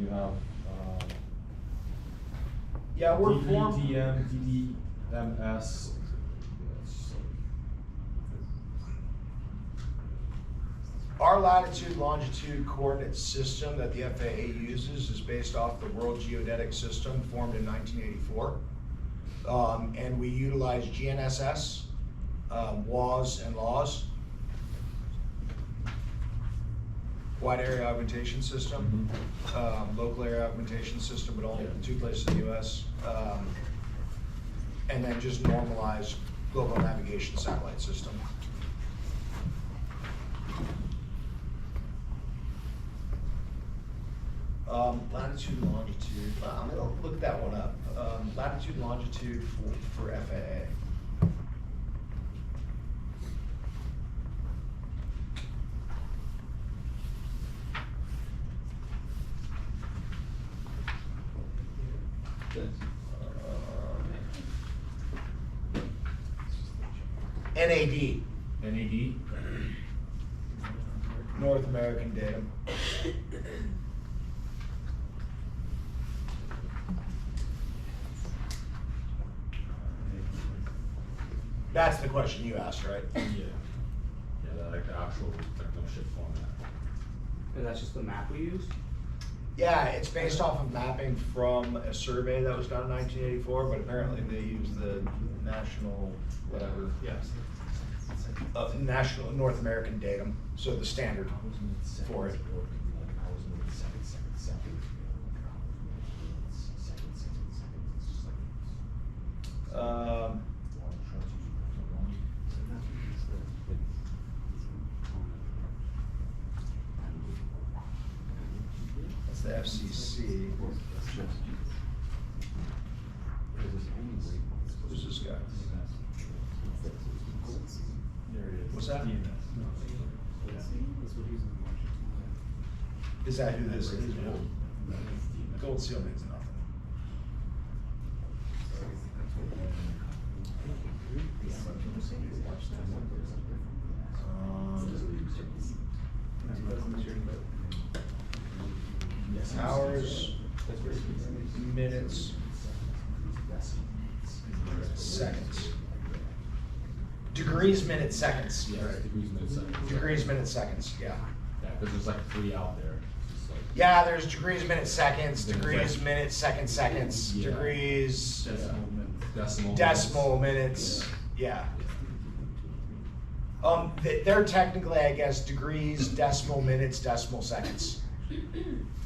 you have Yeah, we're formed. DDTM, DDMS. Our latitude, longitude coordinate system that the FAA uses is based off the World Geodetic System formed in 1984. And we utilize GNSS, WAS, and LAWS. Wide area augmentation system, local area augmentation system, but only in 2 places in the US. And then just normalized global navigation satellite system. Latitude and longitude, I'm gonna look that one up. Latitude and longitude for FAA. NAD. NAD? North American Datum. That's the question you asked, right? Yeah. Yeah, like the actual ship format. And that's just the map we use? Yeah, it's based off of mapping from a survey that was done in 1984, but apparently they use the national, whatever. Yes. National North American Datum, so the standard for it. That's the FCC. Who's this guy? What's that? Is that who this is? Gold seal means nothing. Hours, minutes, seconds. Degrees, minutes, seconds. Yeah, right. Degrees, minutes, seconds. Degrees, minutes, seconds, yeah. Yeah, because there's like 3 out there. It's like, Yeah, there's degrees, minutes, seconds, degrees, minutes, seconds, Yeah. degrees, Decimal. decimal minutes, yeah. They're technically, I guess, degrees, decimal minutes, decimal seconds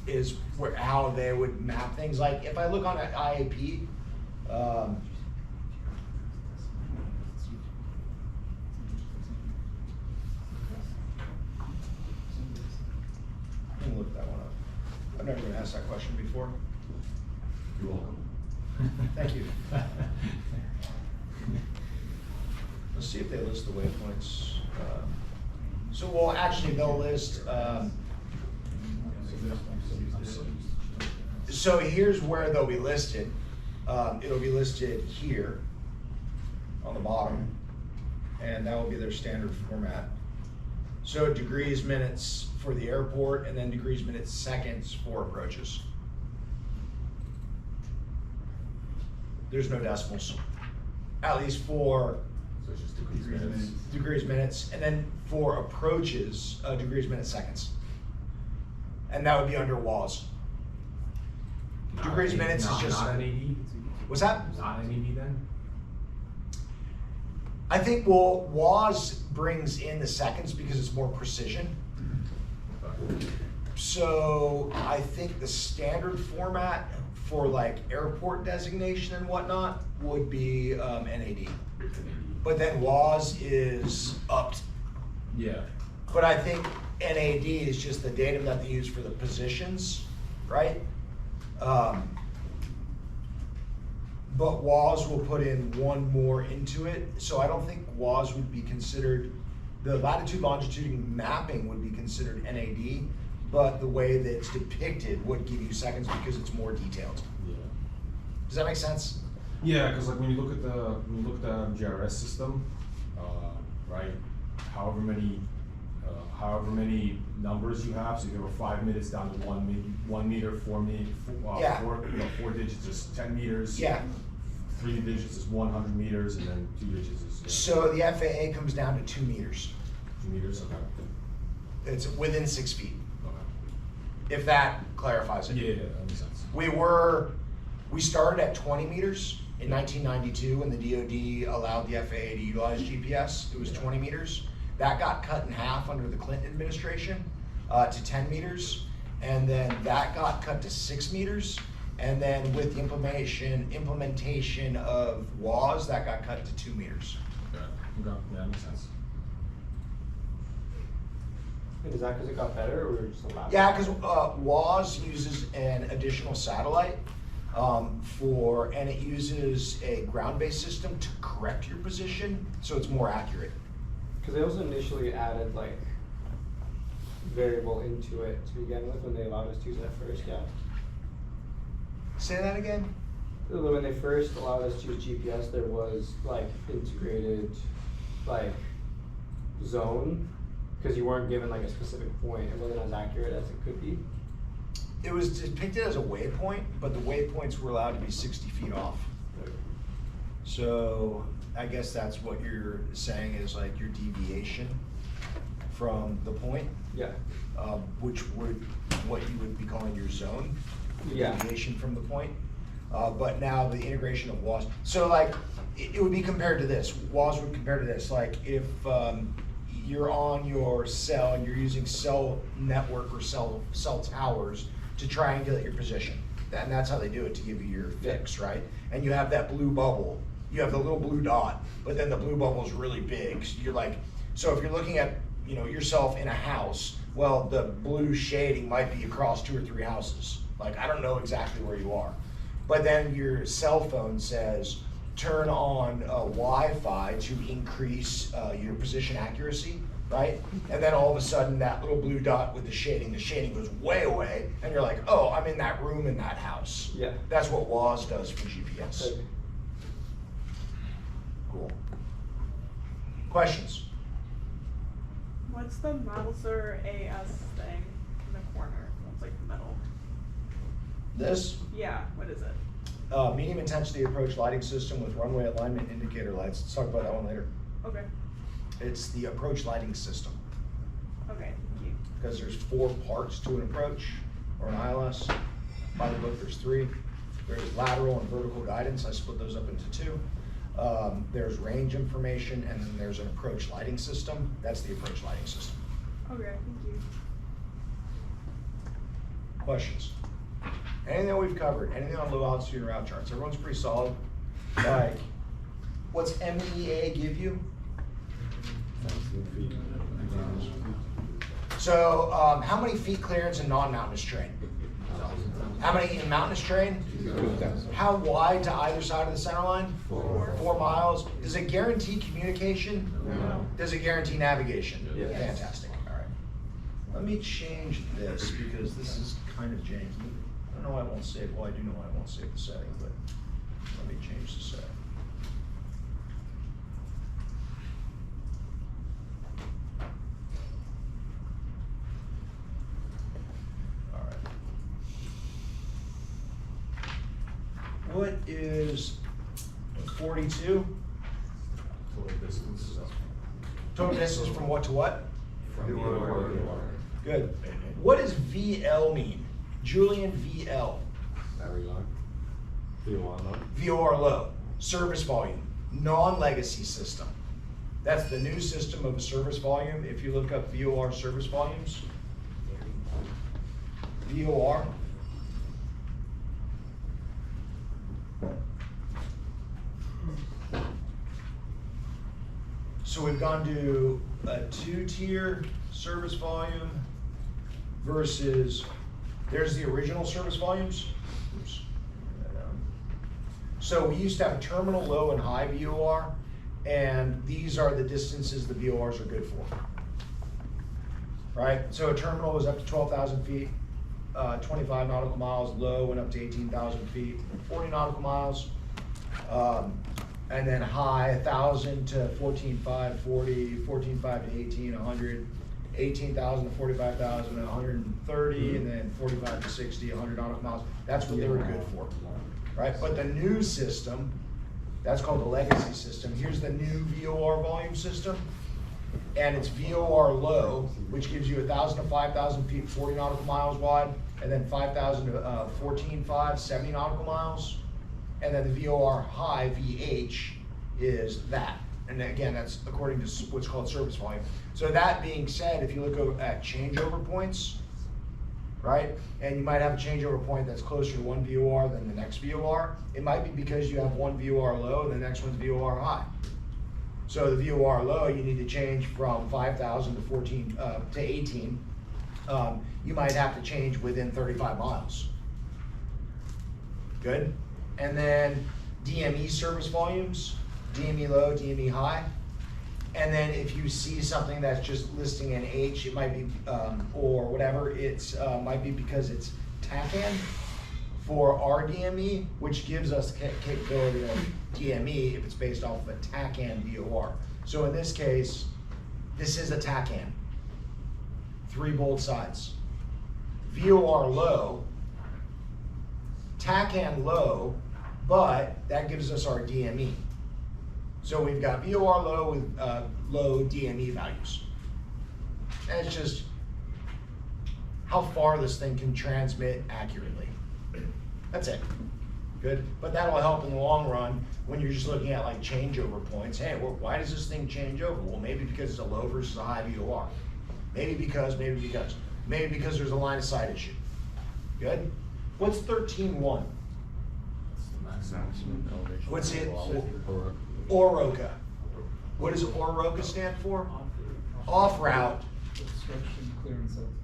is how they would map things. Like if I look on an IAP, let me look that one up. I've never been asked that question before. You're welcome. Thank you. Let's see if they list the waypoints. So, well, actually, they'll list. So here's where they'll be listed. It'll be listed here on the bottom, and that will be their standard format. So degrees, minutes for the airport, and then degrees, minutes, seconds for approaches. There's no decimals, at least for So it's just degrees, minutes. degrees, minutes, and then for approaches, degrees, minutes, seconds. And that would be under WAS. Degrees, minutes is just. Not an AD? What's that? Not an AD then? I think, well, WAS brings in the seconds because it's more precision. Okay. So I think the standard format for like airport designation and whatnot would be NAD. But then WAS is upped. Yeah. But I think NAD is just the datum that they use for the positions, right? But WAS will put in one more into it, so I don't think WAS would be considered, the latitude, longitude mapping would be considered NAD, but the way that it's depicted would give you seconds because it's more detailed. Yeah. Does that make sense? Yeah, because like when you look at the GRS system, right? However many however many numbers you have, so you go 5 minutes down to 1 meter, 4 Yeah. 4 digits is 10 meters. Yeah. 3 digits is 100 meters, and then 2 digits is So the FAA comes down to 2 meters. 2 meters. Okay. It's within 6 feet, Okay. if that clarifies it. Yeah, that makes sense. We started at 20 meters in 1992 when the DoD allowed the FAA to utilize GPS. It was 20 meters. That got cut in half under the Clinton administration to 10 meters. And then that got cut to 6 meters. And then with the implementation of WAS, that got cut to 2 meters. Okay. Okay. Yeah, that makes sense. Is that because it got better, or we were just allowed? Yeah, because WAS uses an additional satellite and it uses a ground-based system to correct your position, so it's more accurate. Because they also initially added like variable into it to begin with when they allowed us to use that first, yeah. Say that again? When they first allowed us to use GPS, there was like integrated like zone, because you weren't given like a specific point. It wasn't as accurate as it could be. It was depicted as a waypoint, but the waypoints were allowed to be 60 feet off. So I guess that's what you're saying is like your deviation from the point. Yeah. Which would, what you would be calling your zone. Yeah. Deviation from the point. But now the integration of WAS. So like, it would be compared to this. WAS would compare to this. Like if you're on your cell and you're using cell network or cell towers to triangulate your position. And that's how they do it, to give you your fix, right? And you have that blue bubble. You have the little blue dot, but then the blue bubble is really big. So you're like, so if you're looking at, you know, yourself in a house, well, the blue shading might be across 2 or 3 houses. Like, I don't know exactly where you are. But then your cell phone says, turn on Wi-Fi to increase your position accuracy, right? And then all of a sudden that little blue dot with the shading goes way away, and you're like, oh, I'm in that room in that house. Yeah. That's what WAS does for GPS. Okay. Cool. Questions? What's the Mauser AS thing in the corner? It's like metal. This, Yeah, what is it? medium intensity approach lighting system with runway alignment indicator lights. Let's talk about that one later. Okay. It's the approach lighting system, Okay, thank you. because there's 4 parts to an approach or an ILS. By the book, there's 3. There's lateral and vertical guidance. I split those up into 2. There's range information, and then there's an approach lighting system. That's the approach lighting system. Okay, thank you. Questions? Anything that we've covered, anything on low altitude and route charts, everyone's pretty solid. Like, what's MEA give you? So, how many feet clearance in non-mountainous terrain? How many in mountainous terrain? How wide to either side of the center line? 4 miles. Does it guarantee communication? No. Does it guarantee navigation? Yes. Fantastic, all right. Let me change this because this is kind of janky. I don't know why I won't save, well, I do know why I won't save the setting, but let me change the setting. All right. What is 42? Total distance. Total distance from what to what? From the order. Good. What does VL mean? Julian VL. Very low. VOR low. Service volume. Non-legacy system. That's the new system of a service volume. If you look up VOR service volumes. VOR. So we've gone to a 2-tier service volume versus, there's the original service volumes. Oops. So we used to have terminal low and high VOR, and these are the distances the VORs are good for. Right? So a terminal was up to 12,000 feet, 25 nautical miles, low went up to 18,000 feet, 40 nautical miles. And then high, 1,000 to 14.5, 40, 14.5 to 18, 100, 18,000 to 45,000, 130, and then 45 to 60, 100 nautical miles. That's what they were good for, right? But the new system, that's called the legacy system. Here's the new VOR volume system, and it's VOR low, which gives you 1,000 to 5,000 feet, 40 nautical miles wide, and then 5,000 to 14.5, 70 nautical miles. And then the VOR high, VH, is that. And again, that's according to what's called service volume. So that being said, if you look at changeover points, right, and you might have a changeover point that's closer to one VOR than the next VOR, it might be because you have one VOR low and the next one's VOR high. So the VOR low, you need to change from 5,000 to 14 to 18. You might have to change within 35 miles. Good. And then DME service volumes, DME low, DME high. And then if you see something that's just listing an H, it might be, or whatever, it's might be because it's TACAN for our DME, which gives us capability of DME if it's based off of a TACAN VOR. So in this case, this is a TACAN, 3 bold sides. VOR low, TACAN low, but that gives us our DME. So we've got VOR low with low DME values. And it's just how far this thing can transmit accurately. That's it. Good. But that'll help in the long run when you're just looking at like changeover points. Hey, well, why does this thing change over? Well, maybe because it's a low versus a high VOR. Maybe because there's a line of sight issue. Good. What's 13.1? What's it? OROCA. What does OROCA stand for? Off route.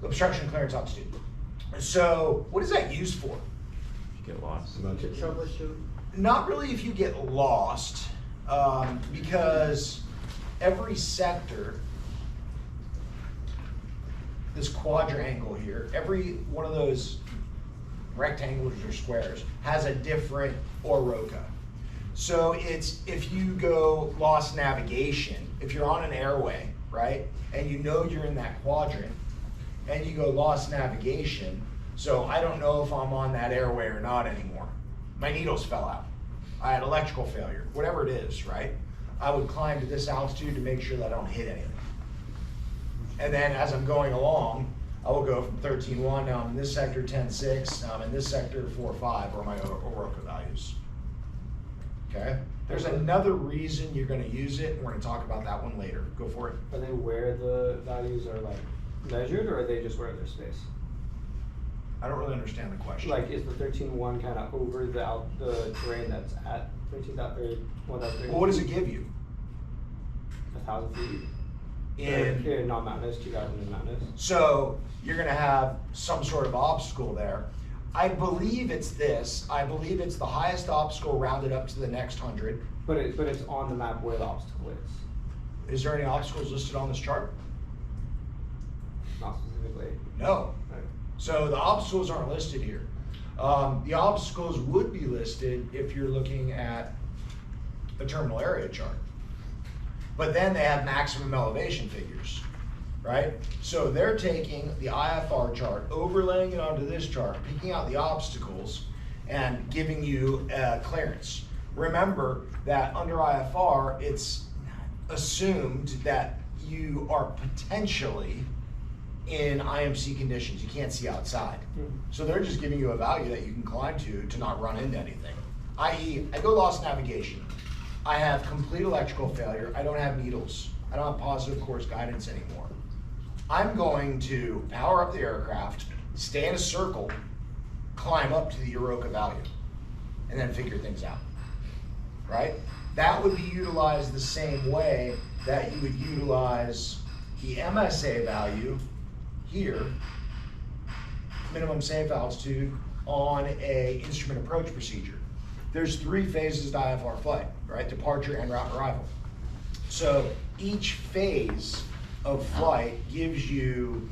Obstruction clearance altitude. So what is that used for? Get lost. To troubleshoot. Not really if you get lost, because every sector, this quadrangle here, every one of those rectangles or squares has a different OROCA. So it's, if you go lost navigation, if you're on an airway, right, and you know you're in that quadrant, and you go lost navigation, so I don't know if I'm on that airway or not anymore. My needles fell out. I had electrical failure, whatever it is, right? I would climb to this altitude to make sure that I don't hit anything. And then as I'm going along, I will go from 13.1, now I'm in this sector 10.6, now I'm in this sector 4.5 are my OROCA values. Okay? There's another reason you're gonna use it, and we're gonna talk about that one later. Go for it. Are they where the values are like measured, or are they just where their space? I don't really understand the question. Like, is the 13.1 kind of over the terrain that's at 13.3? Well, what does it give you? 1,000 feet. In non-mountainous, 2,000 in mountainous. So you're gonna have some sort of obstacle there. I believe it's this. I believe it's the highest obstacle rounded up to the next 100. But it's on the map where the obstacle is. Is there any obstacles listed on this chart? Not specifically. No. Right. So the obstacles aren't listed here. The obstacles would be listed if you're looking at the terminal area chart. But then they have maximum elevation figures, right? So they're taking the IFR chart, overlaying it onto this chart, picking out the obstacles, and giving you clearance. Remember that under IFR, it's assumed that you are potentially in IMC conditions. You can't see outside. So they're just giving you a value that you can climb to not run into anything. I.e., I go lost navigation. I have complete electrical failure. I don't have needles. I don't have positive course guidance anymore. I'm going to power up the aircraft, stay in a circle, climb up to the OROCA value, and then figure things out, right? That would be utilized the same way that you would utilize the MSA value here, minimum safe altitude, on a instrument approach procedure. There's 3 phases to IFR flight, right? Departure, en route, arrival. So each phase of flight gives you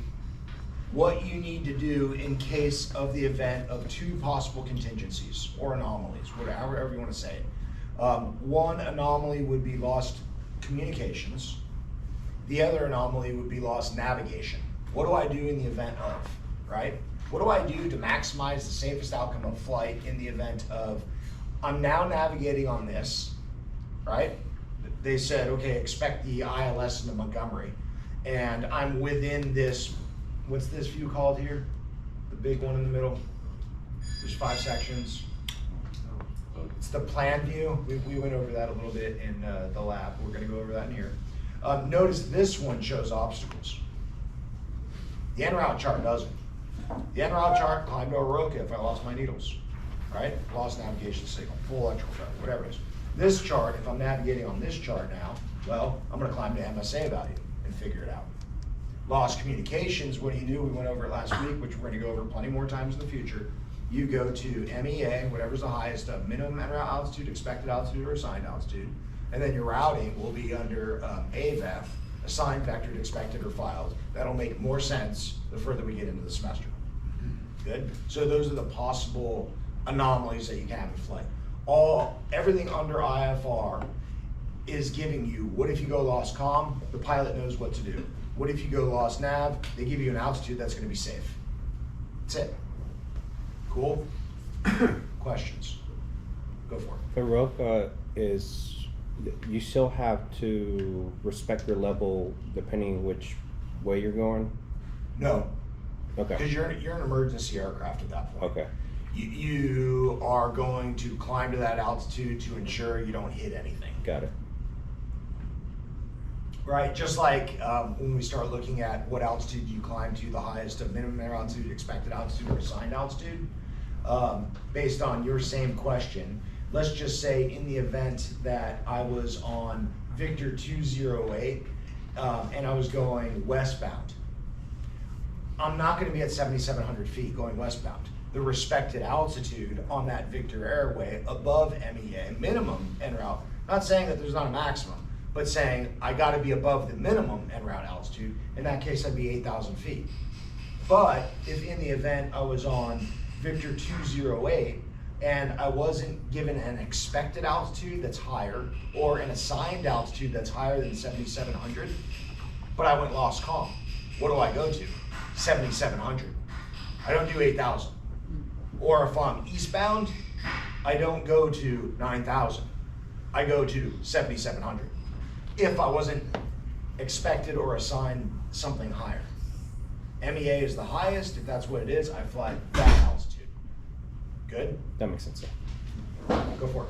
what you need to do in case of the event of 2 possible contingencies or anomalies, however you want to say it. One anomaly would be lost communications, The other anomaly would be lost navigation. What do I do in the event of, right? What do I do to maximize the safest outcome of flight in the event of, I'm now navigating on this, right? They said, okay, expect the ILS into Montgomery, and I'm within this, what's this view called here? The big one in the middle? There's 5 sections. It's the plan view. We went over that a little bit in the lab. We're gonna go over that in here. Notice this one shows obstacles. The en route chart doesn't. The en route chart, climb to Oroka if I lost my needles, right? Lost navigation signal, full electrical failure, whatever it is. This chart, if I'm navigating on this chart now, well, I'm gonna climb to MSA value and figure it out. Lost communications, what do? We went over it last week, which we're gonna go over plenty more times in the future. You go to MEA, whatever's the highest of minimum en route altitude, expected altitude, or assigned altitude, and then your routing will be under AVI, assigned, vectored, expected, or filed. That'll make more sense the further we get into the semester. Good? So those are the possible anomalies that you can have in flight. Everything under IFR is giving you, what if you go lost comm? The pilot knows what to do. What if you go lost nav? They give you an altitude that's gonna be safe. That's it. Cool? Questions? Go for it. Oroka is, you still have to respect your level depending which way you're going? No, Okay, because you're an emergency aircraft at that point. okay, You are going to climb to that altitude to ensure you don't hit anything. got it. Right, just like when we start looking at what altitude you climb to, the highest of minimum air altitude, expected altitude, or assigned altitude, based on your same question, let's just say in the event that I was on Victor 208 and I was going westbound, I'm not gonna be at 7,700 feet going westbound. The respected altitude on that Victor airway above MEA, minimum en route, not saying that there's not a maximum, but saying I gotta be above the minimum en route altitude. In that case, I'd be 8,000 feet. But if in the event I was on Victor 208 and I wasn't given an expected altitude that's higher or an assigned altitude that's higher than 7,700, but I went lost comm, what do I go to? 7,700. I don't do 8,000. Or if I'm eastbound, I don't go to 9,000. I go to 7,700. If I wasn't expected or assigned something higher. MEA is the highest. If that's what it is, I fly that altitude. Good? That makes sense. Go for it.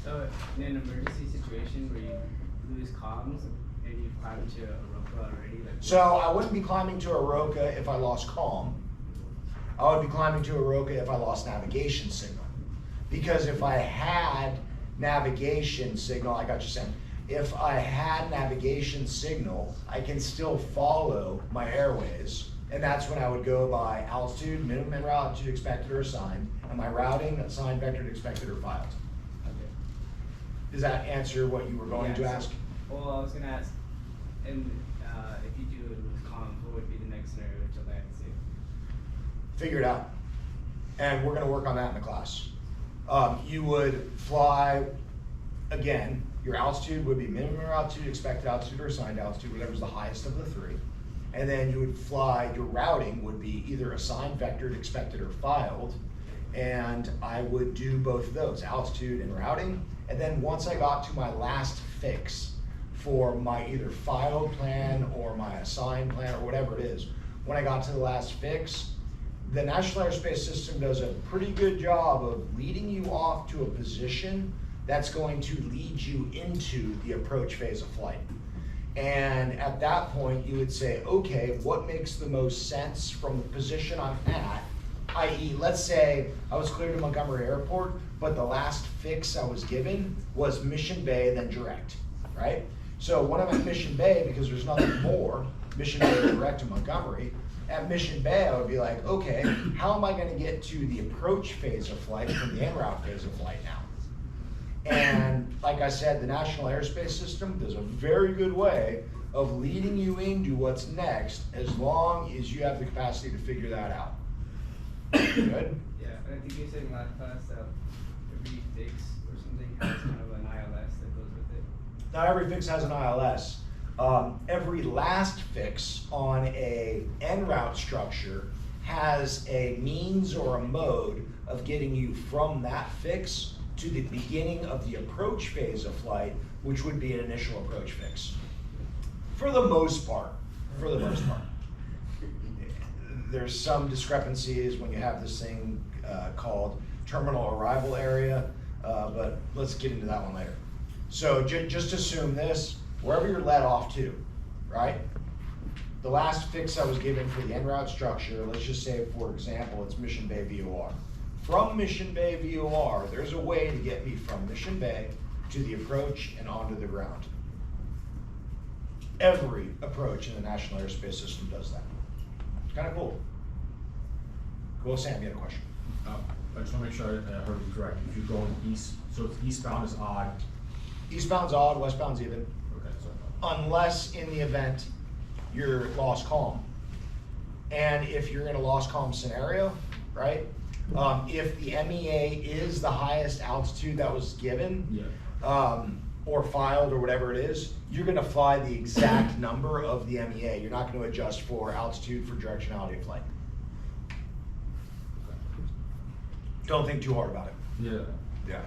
So in an emergency situation where you lose comms and you climb to Oroka already, like So I wouldn't be climbing to Oroka if I lost comm. I would be climbing to Oroka if I lost navigation signal. Because if I had navigation signal, I got you saying, if I had navigation signal, I can still follow my airways. And that's when I would go by altitude, minimum en route altitude, expected or assigned, and my routing, assigned, vectored, expected, or filed. okay. Does that answer what you were going to Yeah, so- ask? Well, I was gonna ask, and if you do it with comms, what would be the next scenario to land safe? Figure it out. And we're gonna work on that in the class. You would fly, again, your altitude would be minimum altitude, expected altitude, or assigned altitude, whatever's the highest of the three. And then you would fly, your routing would be either assigned, vectored, expected, or filed. And I would do both of those, altitude and routing. And then once I got to my last fix for my either filed plan or my assigned plan or whatever it is, when I got to the last fix, the National Airspace System does a pretty good job of leading you off to a position that's going to lead you into the approach phase of flight. And at that point, you would say, okay, what makes the most sense from the position I'm at? I.e., let's say I was cleared to Montgomery Airport, but the last fix I was given was Mission Bay, then direct, right? So when I'm at Mission Bay, because there's nothing more, Mission Bay direct to Montgomery, at Mission Bay, I would be like, okay, how am I gonna get to the approach phase of flight from the en route phase of flight now? And like I said, the National Airspace System does a very good way of leading you into what's next as long as you have the capacity to figure that out. Good? Yeah, and I think you said in last class that every fix or something has kind of an ILS that goes with it. Not every fix has an ILS. Every last fix on a en route structure has a means or a mode of getting you from that fix to the beginning of the approach phase of flight, which would be an initial approach fix. For the most part. There's some discrepancies when you have this thing called terminal arrival area, but let's get into that one later. So just assume this, wherever you're led off to, right? The last fix I was given for the en route structure, let's just say, for example, it's Mission Bay VOR. From Mission Bay VOR, there's a way to get me from Mission Bay to the approach and onto the ground. Every approach in the National Airspace System does that. It's kind of cool. Cool, Sam, you had a question? I just wanna make sure I heard you correct. If you're going east, so it's eastbound is odd. Eastbound's odd, westbound's even. Okay, so. Unless in the event you're lost calm. And if you're in a lost calm scenario, right? If the MEA is the highest altitude that was given, Yeah. or filed or whatever it is, you're gonna fly the exact number of the MEA. You're not gonna adjust for altitude for directionality of flight. Don't think too hard about it. Yeah. Yeah,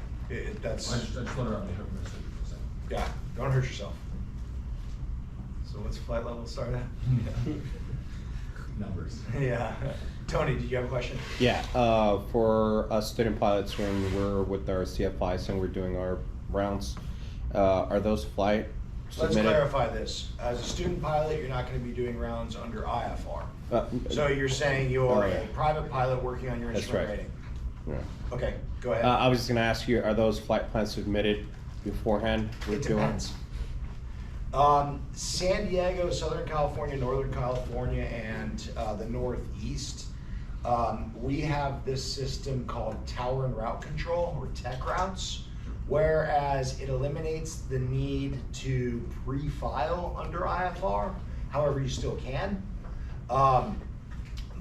that's, I just wonder how many hookers are saying. yeah, don't hurt yourself. So what's flight level start at? Numbers. Yeah. Tony, did you have a question? Yeah, for us student pilots, when we're with our CFIs and we're doing our rounds, are those flight Let's submitted? clarify this. As a student pilot, you're not gonna be doing rounds under IFR. So you're saying you're Oh, a yeah. private pilot working on your That's instrument right. rating? Yeah. Okay, go ahead. I was just gonna ask you, are those flight plans submitted beforehand? It depends. San Diego, Southern California, Northern California, and the Northeast, we have this system called Tower and Route Control, or TEC routes, whereas it eliminates the need to pre-file under IFR. However, you still can.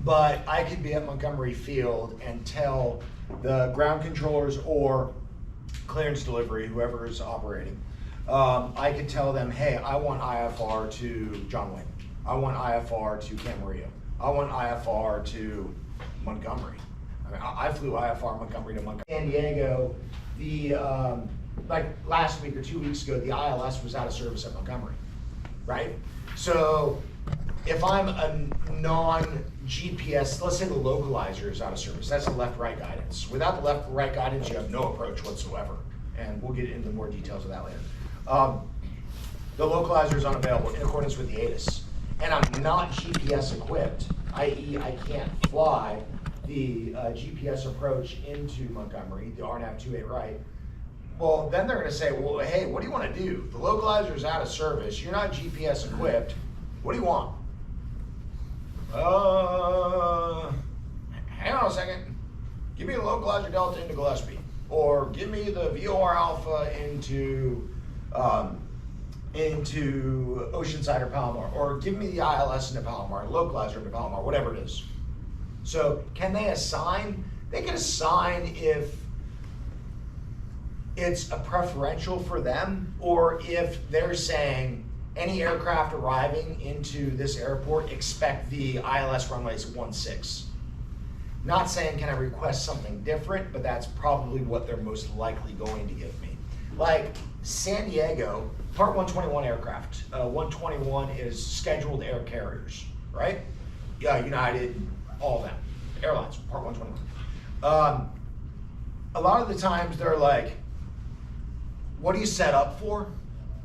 But I could be at Montgomery Field and tell the ground controllers or clearance delivery, whoever is operating, I could tell them, hey, I want IFR to John Wayne. I want IFR to Camarillo. I want IFR to Montgomery. I mean, I flew IFR Montgomery to Montgomery. San Diego, the, like last week or 2 weeks ago, the ILS was out of service at Montgomery, right? So if I'm a non-GPS, let's say the localizer is out of service, that's the left-right guidance. Without the left-right guidance, you have no approach whatsoever. And we'll get into more details of that later. The localizer is unavailable in accordance with the ATIS. And I'm not GPS equipped, i.e. I can't fly the GPS approach into Montgomery, the RNAV 28 right. Well, then they're gonna say, well, hey, what do you wanna do? The localizer is out of service, you're not GPS equipped, what do you want? Hang on a second. Give me the localizer Delta into Gillespie, or give me the VOR Alpha into Oceanside or Palomar, or give me the ILS into Palomar, localizer into Palomar, whatever it is. So can they assign? They can assign if it's a preferential for them, or if they're saying any aircraft arriving into this airport expect the ILS runways 16. Not saying can I request something different, but that's probably what they're most likely going to give me. Like San Diego, Part 121 aircraft. 121 is scheduled air carriers, right? Yeah, United, all of them. Airlines, Part 121. A lot of the times they're like, what do you set up for?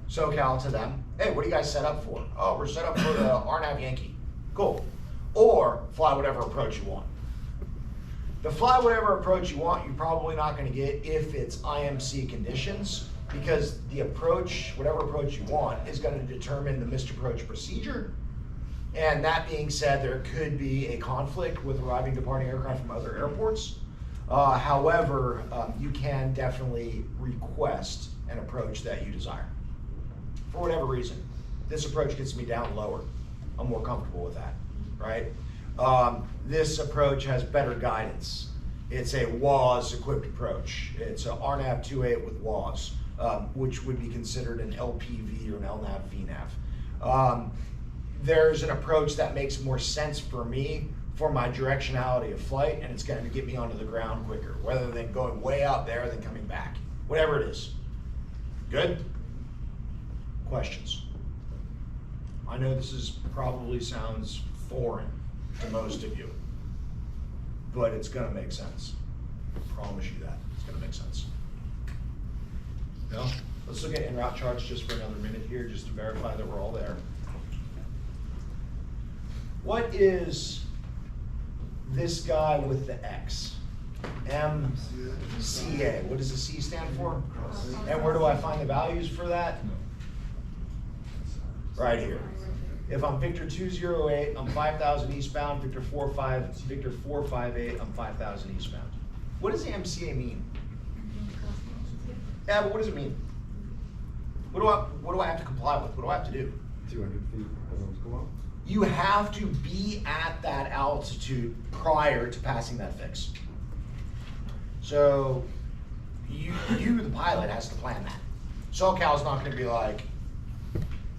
SoCal to them. Hey, what do you guys set up for? Oh, we're set up for the RNAV Yankee. Cool. Or fly whatever approach you want. The fly whatever approach you want, you're probably not going to get if it's IMC conditions, because the approach, whatever approach you want, is going to determine the missed approach procedure. And that being said, there could be a conflict with arriving departing aircraft from other airports. However, you can definitely request an approach that you desire. For whatever reason, this approach gets me down lower. I'm more comfortable with that, right? This approach has better guidance. It's a WAS equipped approach. It's an RNAV 28 with WAS, which would be considered an LPV or an LNAV VNAV. There's an approach that makes more sense for me for my directionality of flight, and it's going to get me onto the ground quicker, rather than going way out there than coming back. Whatever it is. Good? Questions? I know this is probably sounds foreign to most of you, but it's going to make sense. I promise you that. It's going to make sense. No? Let's look at en route charts just for another minute here, just to verify that we're all there. What is this guy with the X? MCA. What does the C stand for? And where do I find the values for that? Right here. If I'm Victor 208, I'm 5,000 eastbound. Victor 458, I'm 5,000 eastbound. What does the MCA mean? Yeah, but what does it mean? What do I have to comply with? What do I have to do? 200 feet. You have to be at that altitude prior to passing that fix. So you the pilot, has to plan that. SoCal's not going to be like,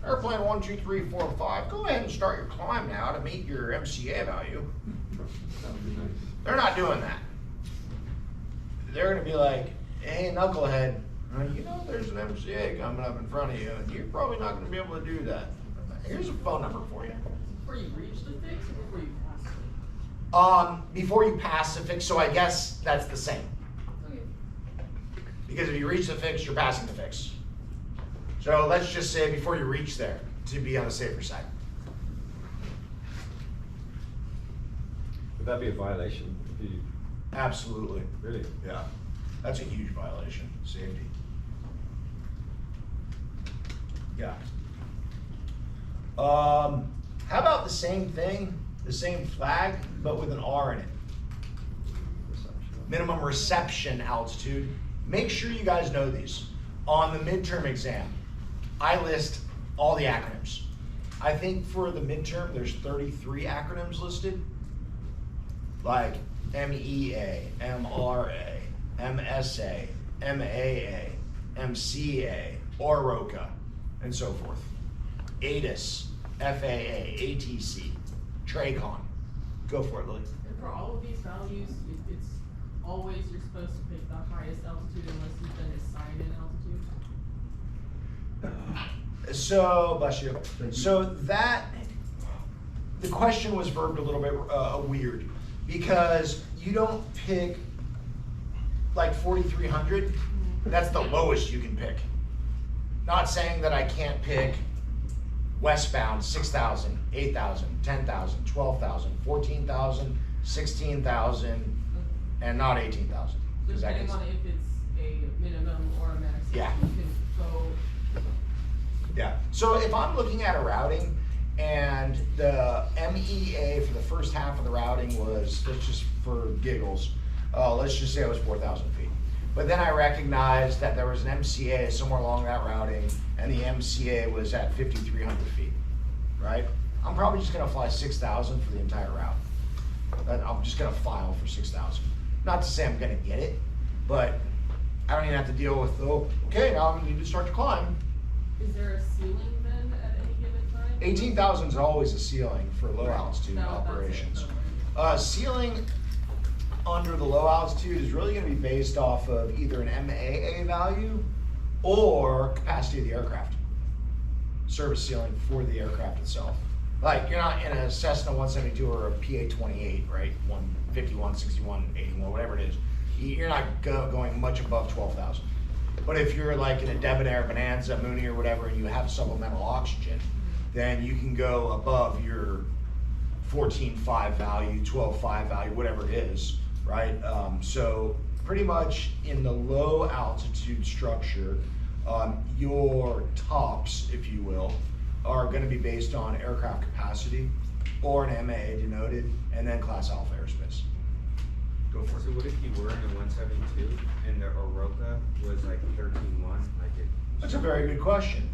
airplane 1, 2, 3, 4, 5, go ahead and start your climb now to meet your MCA value. They're not doing that. They're going to be like, hey, knucklehead, you know there's an MCA coming up in front of you, and you're probably not going to be able to do that. Here's a phone number for you. Before you reach the fix or before you pass it? Before you pass the fix, so I guess that's the same. Okay. Because if you reach the fix, you're passing the fix. So let's just say before you reach there, to be on the safer side. Would that be a violation if you Absolutely. really? Yeah. That's a huge violation. Safety. Yeah. How about the same thing, the same flag, but with an R in it? Minimum reception altitude. Make sure you guys know these. On the midterm exam, I list all the acronyms. I think for the midterm, there's 33 acronyms listed. Like MEA, MRA, MSA, MAA, MCA, OROCA, and so forth. ATIS, FAA, ATC, TRACON. Go for it, Lily. And for all of these values, it's always you're supposed to pick the highest altitude unless you've been assigned an altitude. So, bless you. So that, the question was verbed a little bit weird, because you don't pick like 4,300, that's the lowest you can pick. Not saying that I can't pick westbound 6,000, 8,000, 10,000, 12,000, 14,000, 16,000, and not 18,000. Depending on if it's a minimum or a maximum, Yeah. you can go. Yeah, so if I'm looking at a routing and the MEA for the first half of the routing was, let's just for giggles, let's just say it was 4,000 feet. But then I recognized that there was an MCA somewhere along that routing and the MCA was at 5,300 feet, right? I'm probably just gonna fly 6,000 for the entire route. I'm just gonna file for 6,000. Not to say I'm gonna get it, but I don't even have to deal with, oh, okay, now I need to start to climb. Is there a ceiling then at any given time? 18,000 is always a ceiling for low altitude No, that's it, operations. don't worry. Ceiling under the low altitude is really gonna be based off of either an MAA value or capacity of the aircraft. Service ceiling for the aircraft itself. Like, you're not in a Cessna 172 or a PA-28, right? 151, 61, 81, whatever it is. You're not going much above 12,000. But if you're like in a Debonair, Bonanza, Mooney, or whatever, and you have supplemental oxygen, then you can go above your 14.5 value, 12.5 value, whatever it is, right? So pretty much in the low altitude structure, your tops, if you will, are going to be based on aircraft capacity or an MAA denoted, and then class alpha airspace. Go for it. So what if you were in a 172 and the Oroka was like 13.1, like it? That's a very good question.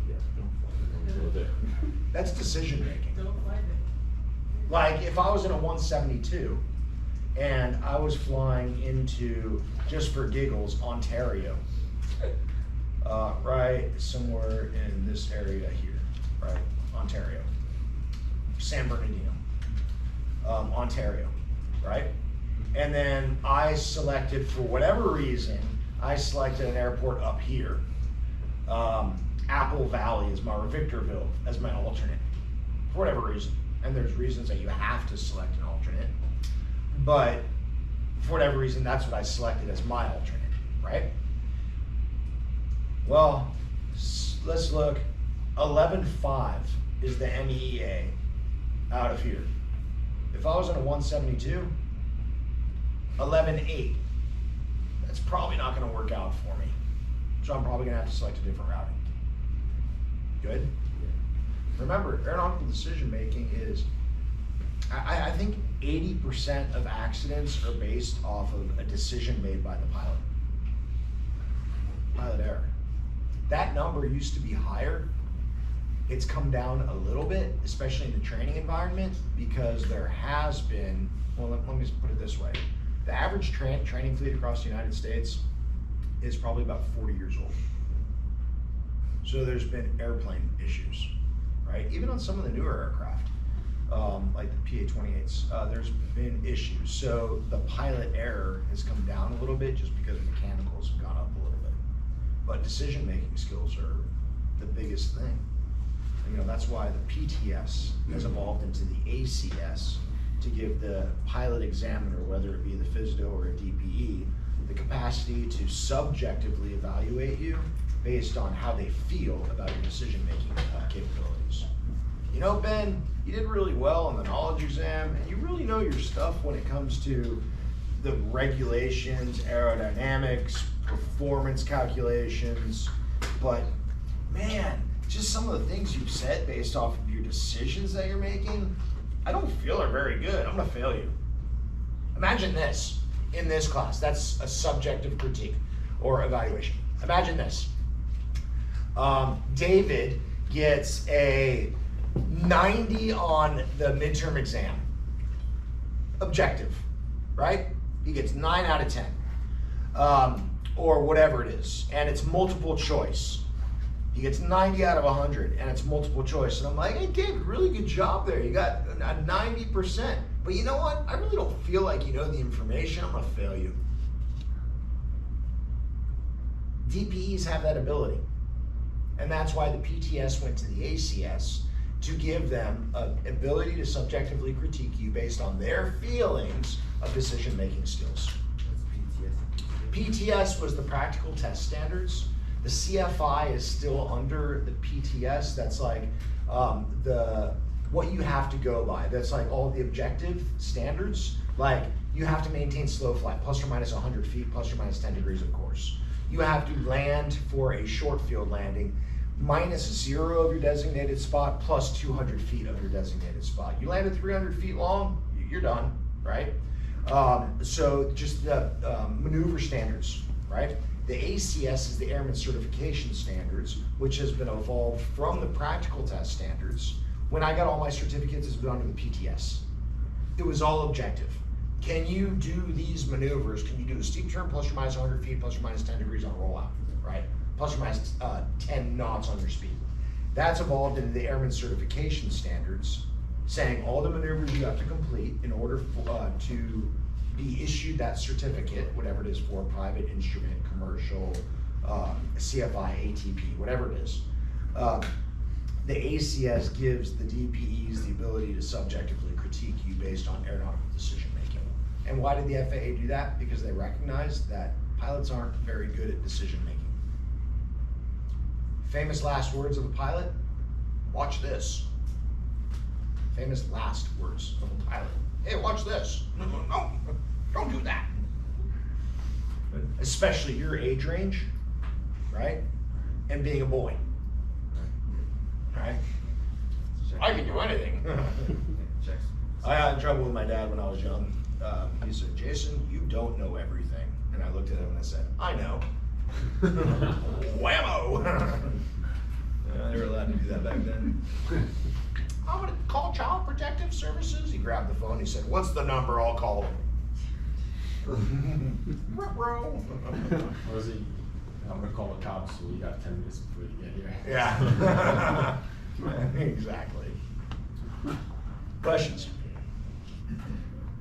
That's decision making. Don't fly there. Like if I was in a 172 and I was flying into, just for giggles, Ontario, right somewhere in this area here, right? Ontario. San Bernardino, Ontario, right? And then I selected, for whatever reason, I selected an airport up here. Apple Valley is my, or Victorville as my alternate, for whatever reason. And there's reasons that you have to select an alternate, but for whatever reason, that's what I selected as my alternate, right? Well, let's look. 11.5 is the MEEA out of here. If I was on a 172, 11.8, that's probably not gonna work out for me. So I'm probably gonna have to select a different routing. Good? Remember, aeronautical decision-making is, I think 80% of accidents are based off of a decision made by the pilot. Pilot error. That number used to be higher. It's come down a little bit, especially in the training environment, because there has been, well, let me just put it this way. The average training fleet across the United States is probably about 40 years old. So there's been airplane issues, right? Even on some of the newer aircraft, like the PA-28s, there's been issues. So the pilot error has come down a little bit just because mechanicals have gone up a little bit. But decision-making skills are the biggest thing. You know, that's why the PTS has evolved into the ACS to give the pilot examiner, whether it be the FSDO or a DPE, the capacity to subjectively evaluate you based on how they feel about your decision-making capabilities. You know, Ben, you did really well on the knowledge exam, and you really know your stuff when it comes to the regulations, aerodynamics, performance calculations, but man, just some of the things you've said based off of your decisions that you're making, I don't feel are very good. I'm gonna fail you. Imagine this in this class. That's a subjective critique or evaluation. Imagine this. David gets a 90 on the midterm exam. Objective, right? He gets 9 out of 10. Or whatever it is, and it's multiple choice. He gets 90 out of 100, and it's multiple choice. And I'm like, hey, David, really good job there. You got a 90%. But you know what? I really don't feel like you know the information. I'm gonna fail you. DPEs have that ability. And that's why the PTS went to the ACS, to give them an ability to subjectively critique you based on their feelings of decision-making skills. PTS was the practical test standards. The CFI is still under the PTS. That's like what you have to go by. That's like all the objective standards. Like you have to maintain slow flight, plus or minus 100 feet, plus or minus 10 degrees, of course. You have to land for a short field landing, minus 0 of your designated spot, plus 200 feet of your designated spot. You landed 300 feet long, you're done, right? So just the maneuver standards, right? The ACS is the Airman Certification Standards, which has been evolved from the practical test standards. When I got all my certificates, it's been under the PTS. It was all objective. Can you do these maneuvers? Can you do a steep turn plus or minus 100 feet, plus or minus 10 degrees on rollout, right? Plus or minus 10 knots on your speed. That's evolved into the Airman Certification Standards, saying all the maneuvers you have to complete in order to be issued that certificate, whatever it is for, private, instrument, commercial, CFI, ATP, whatever it is. The ACS gives the DPEs the ability to subjectively critique you based on aeronautical decision making. And why did the FAA do that? Because they recognized that pilots aren't very good at decision making. Famous last words of a pilot, watch this. Famous last words of a pilot. Hey, watch this. No, don't do that. Especially your age range, right? And being a boy, right? I can do anything. I got in trouble with my dad when I was young. He said, Jason, you don't know everything. And I looked at him and I said, I know. Whammo! They were allowed to do that back then. I'm gonna call Child Protective Services. He grabbed the phone, he said, what's the number? I'll call him. Was he? I'm gonna call the cops, so we got 10 minutes before you get here. Yeah. Exactly. Questions?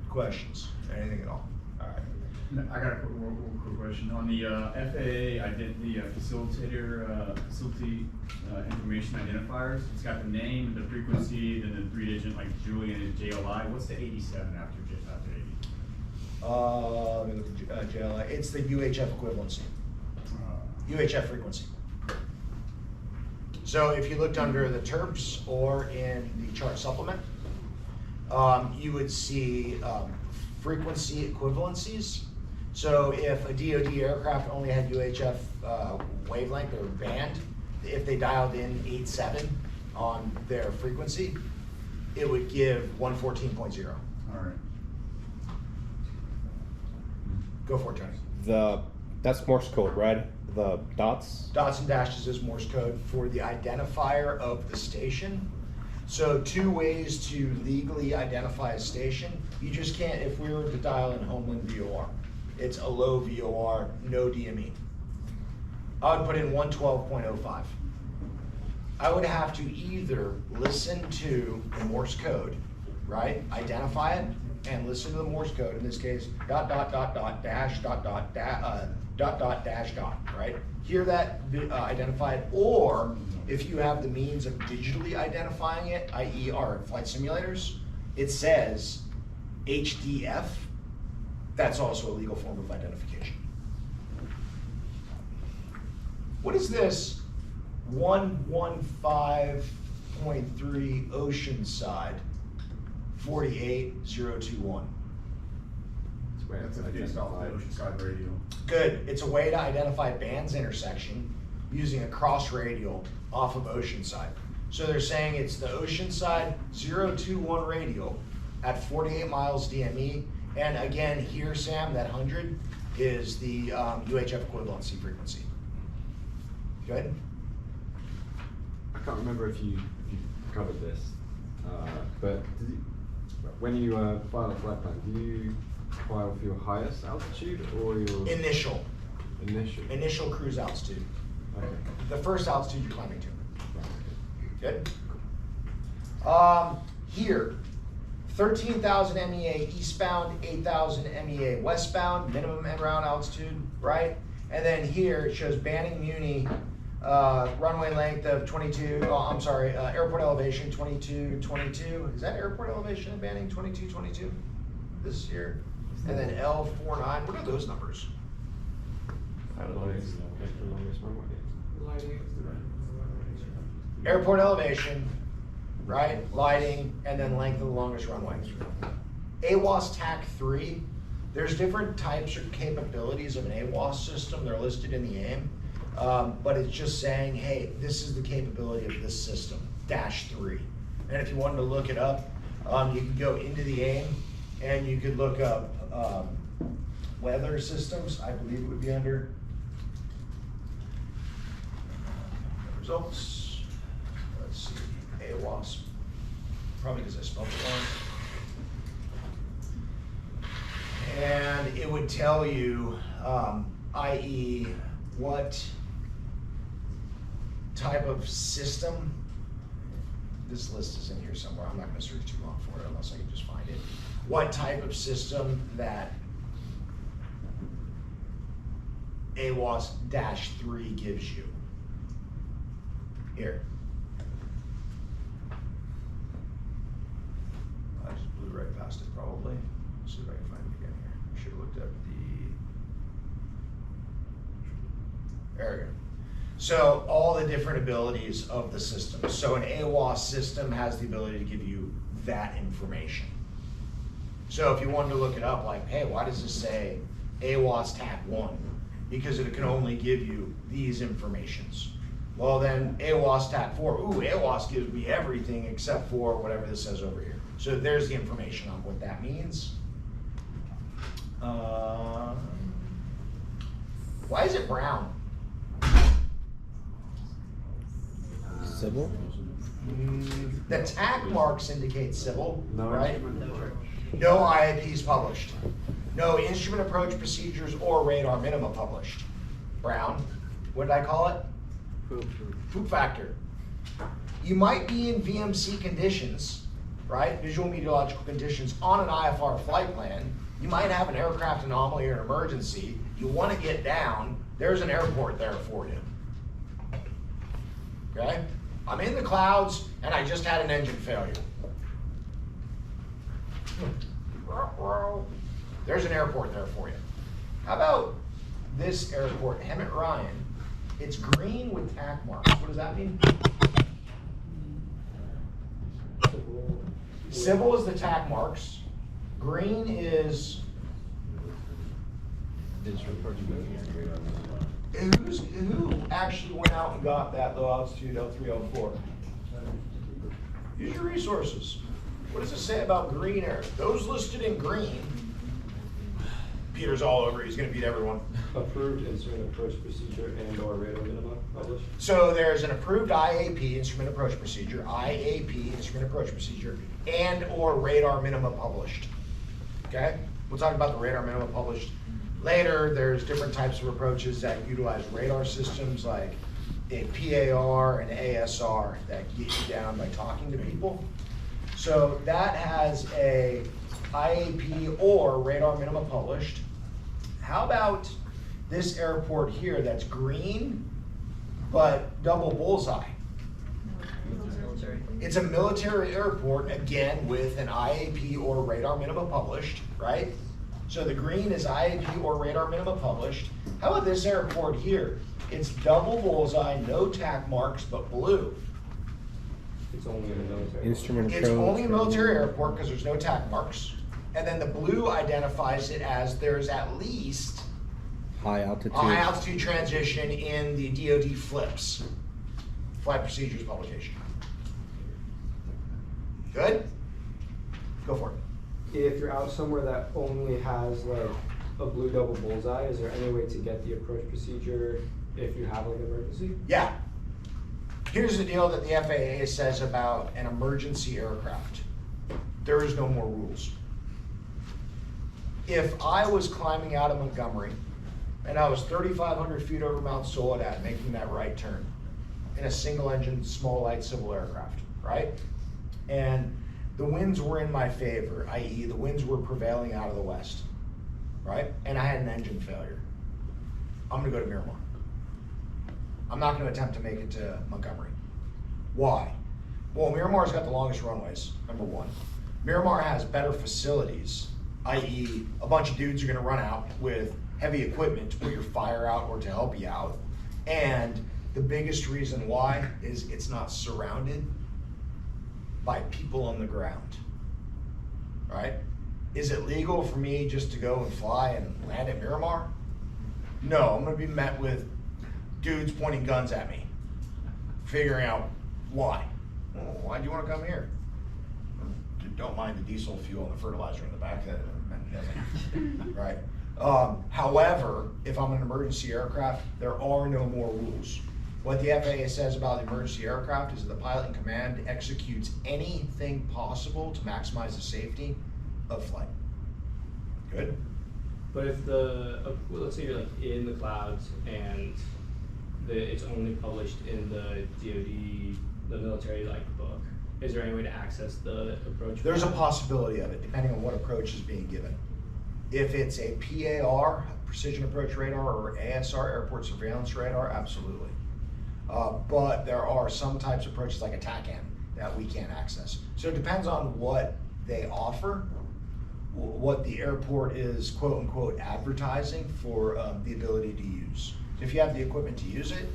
Questions? Anything at all? All right. I got a one quick question. On the FAA, the facility information identifiers, it's got the name, the frequency, then the 3-digit like Julian and JLI. What's the 87 after 80? Let me look at JLI. It's the UHF equivalency. UHF frequency. So if you looked under the terms or in the chart supplement, you would see frequency equivalencies. So if a DoD aircraft only had UHF wavelength or band, if they dialed in 87 on their frequency, it would give 114.0. All right. Go for it, Tony. That's Morse code, right? The dots? Dots and dashes is Morse code for the identifier of the station. So 2 ways to legally identify a station. You just can't, if we were to dial in Homeland VOR, it's a low VOR, no DME. I would put in 112.05. I would have to either listen to the Morse code, right? Identify it and listen to the Morse code, in this case, dot, dash, dot, right? Hear that identified, or if you have the means of digitally identifying it, i.e. our flight simulators, it says HDF, that's also a legal form of identification. What is this 115.3 Oceanside 48021? That's a based off the Oceanside radio. Good. It's a way to identify bands intersection using a cross radial off of Oceanside. So they're saying it's the Oceanside 021 radial at 48 miles DME. And again, here, Sam, that 100 is the UHF equivalency frequency. Good? I can't remember if you covered this, but when you file a flight plan, do you file for your highest altitude or your Initial initial? cruise altitude. Okay. The first altitude you're climbing to. Good? Here, 13,000 MEA eastbound, 8,000 MEA westbound, minimum en route altitude, right? And then here it shows Banning Muni, runway length of 22, airport elevation 2222. Is that airport elevation in Banning 2222? This here. And then L49, what are those numbers? I don't know. Airport elevation, right? Lighting, and then length of the longest runway. AWAS TAC 3, there's different types or capabilities of an AWAS system. They're listed in the AIM, but it's just saying, hey, this is the capability of this system, -3. And if you wanted to look it up, you could go into the AIM and you could look up weather systems. I believe it would be under results. Let's see, AWAS. Probably because I spelled it wrong. And it would tell you, i.e., what type of system. This list is in here somewhere. I'm not going to search too long for it unless I can just find it. What type of system that AWAS-3 gives you. Here. I just blew right past it probably. Let's see if I can find it again here. I should have looked up There we go. So all the different abilities of the system. So an AWAS system has the ability to give you that information. So if you wanted to look it up, like, hey, why does this say AWAS TAC 1? Because it can only give you these informations. Well then, AWAS TAC 4, ooh, AWAS gives me everything except for whatever this says over here. So there's the information on what that means. Why is it brown? Civil? The TAC marks indicate civil, right? Instrument. No IAPs published. No instrument approach procedures or radar minima published. Brown. What did I call it? Poop factor. You might be in VMC conditions, right? Visual meteorological conditions on an IFR flight plan. You might have an aircraft anomaly or an emergency. You want to get down, there's an airport there for you. Okay? I'm in the clouds and I just had an engine failure. There's an airport there for you. How about this airport, Hemet Ryan? It's green with tack marks. What does that mean? Civil is the tack marks. Green is who actually went out and got that low altitude L304? Use your resources. What does it say about green air? Those listed in green, Peter's all over. He's going to beat everyone. Approved instrument approach procedure and or radar minima published. So there's an approved IAP, instrument approach procedure, IAP, instrument approach procedure, and or radar minima published. Okay? We'll talk about the radar minima published later. There's different types of approaches that utilize radar systems like a PAR and ASR that get you down by talking to people. So that has a IAP or radar minima published. How about this airport here that's green, but double bullseye? It's a military airport, again, with an IAP or radar minima published, right? So the green is IAP or radar minima published. How about this airport here? It's double bullseye, no tack marks, but blue. It's only in a military. Instrument It's approach. only a military airport because there's no tack marks. And then the blue identifies it as there's at least High altitude. a high altitude transition in the DoD FLIPS, Flight Procedures publication. Good? Go for it. If you're out somewhere that only has like a blue double bullseye, is there any way to get the approach procedure if you have like an emergency? Yeah. Here's the deal that the FAA says about an emergency aircraft. There is no more rules. If I was climbing out of Montgomery and I was 3,500 feet over Mount Soledad making that right turn in a single engine, small light civil aircraft, right? And the winds were in my favor, i.e. the winds were prevailing out of the west, right? And I had an engine failure. I'm gonna go to Miramar. I'm not gonna attempt to make it to Montgomery. Why? Well, Miramar's got the longest runways, number one. Miramar has better facilities, i.e. a bunch of dudes are gonna run out with heavy equipment to put your fire out or to help you out. And the biggest reason why is it's not surrounded by people on the ground, right? Is it legal for me just to go and fly and land at Miramar? No, I'm gonna be met with dudes pointing guns at me, figuring out why. Well, why do you wanna come here? Don't mind the diesel fuel and the fertilizer in the back, that doesn't, right? However, if I'm an emergency aircraft, there are no more rules. What the FAA says about the emergency aircraft is that the pilot in command executes anything possible to maximize the safety of flight. Good? But if let's say you're like in the clouds and it's only published in the DoD, the military like book, is there any way to access the approach? There's a possibility of it, depending on what approach is being given. If it's a PAR, precision approach radar, or ASR, airport surveillance radar, absolutely. But there are some types of approaches like a TACAN that we can't access. So it depends on what they offer, what the airport is quote unquote advertising for the ability to use. If you have the equipment to use it,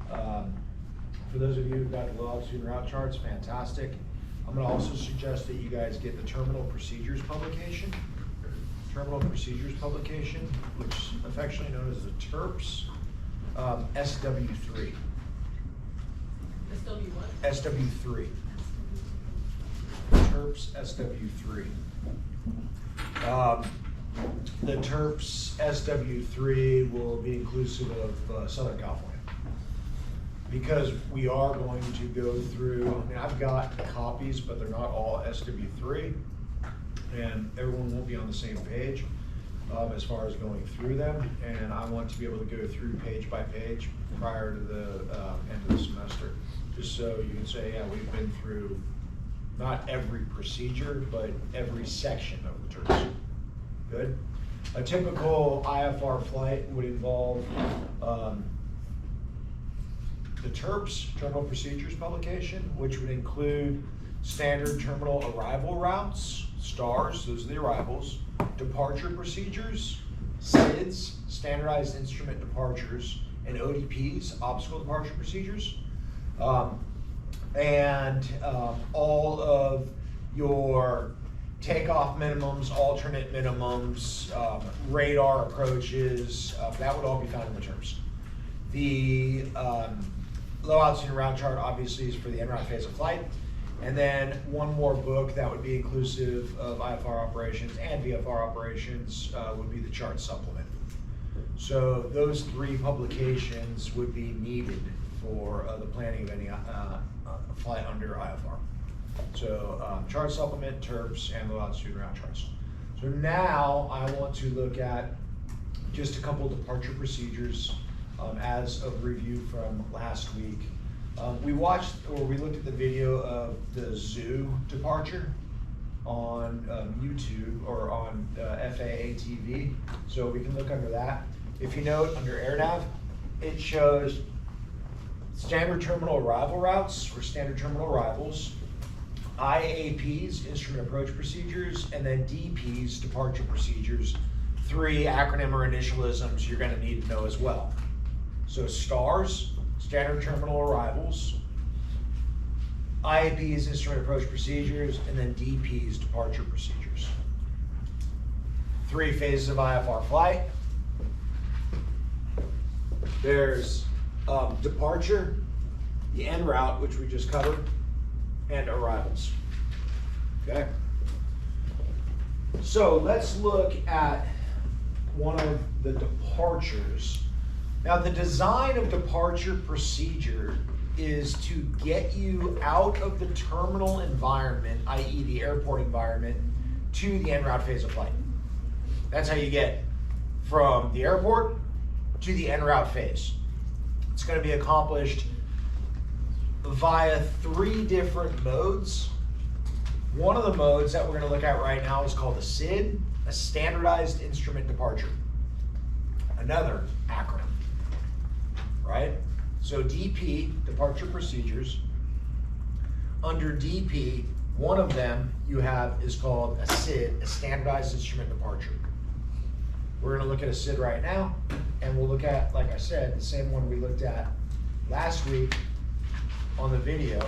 for those of you who've got the low altitude route charts, fantastic. I'm gonna also suggest that you guys get the Terminal Procedures publication. Terminal Procedures publication, which is affectionately known as the TERPS, SW3. SW what? SW3. TERPS SW3. The TERPS SW3 will be inclusive of Southern California. Because we are going to go through, I mean, I've got copies, but they're not all SW3. And everyone won't be on the same page as far as going through them. And I want to be able to go through page by page prior to the end of the semester, just so you can say, yeah, we've been through not every procedure, but every section of the terps. Good? A typical IFR flight would involve the terps, terminal procedures publication, which would include standard terminal arrival routes, STARS, those are the arrivals, departure procedures, SIDs, standardized instrument departures, and ODPs, obstacle departure procedures, and all of your takeoff minimums, alternate minimums, radar approaches, that would all be found in the terms. The low altitude route chart obviously is for the en route phase of flight. And then one more book that would be inclusive of IFR operations and VFR operations would be the chart supplement. So those 3 publications would be needed for the planning of any flight under IFR. So chart supplement, terps, and low altitude route charts. So now I want to look at just a couple departure procedures as of review from last week. We looked at the video of the zoo departure on YouTube or on FAA TV, so we can look under that. If you note under AirNav, it shows standard terminal arrival routes or standard terminal arrivals, IAPs, instrument approach procedures, and then DPs, departure procedures. 3 acronym or initialisms you're going to need to know as well. So STARS, standard terminal arrivals, IAPs, instrument approach procedures, and then DPs, departure procedures. 3 phases of IFR flight. There's departure, the en route, which we just covered, and arrivals. Okay? So let's look at one of the departures. Now, the design of departure procedure is to get you out of the terminal environment, i.e. the airport environment, to the en route phase of flight. That's how you get from the airport to the en route phase. It's going to be accomplished via 3 different modes. One of the modes that we're going to look at right now is called a SID, a standardized instrument departure. Another acronym, right? So DP, departure procedures. Under DP, one of them you have is called a SID, a standardized instrument departure. We're going to look at a SID right now, and we'll look at, like I said, the same one we looked at last week on the video,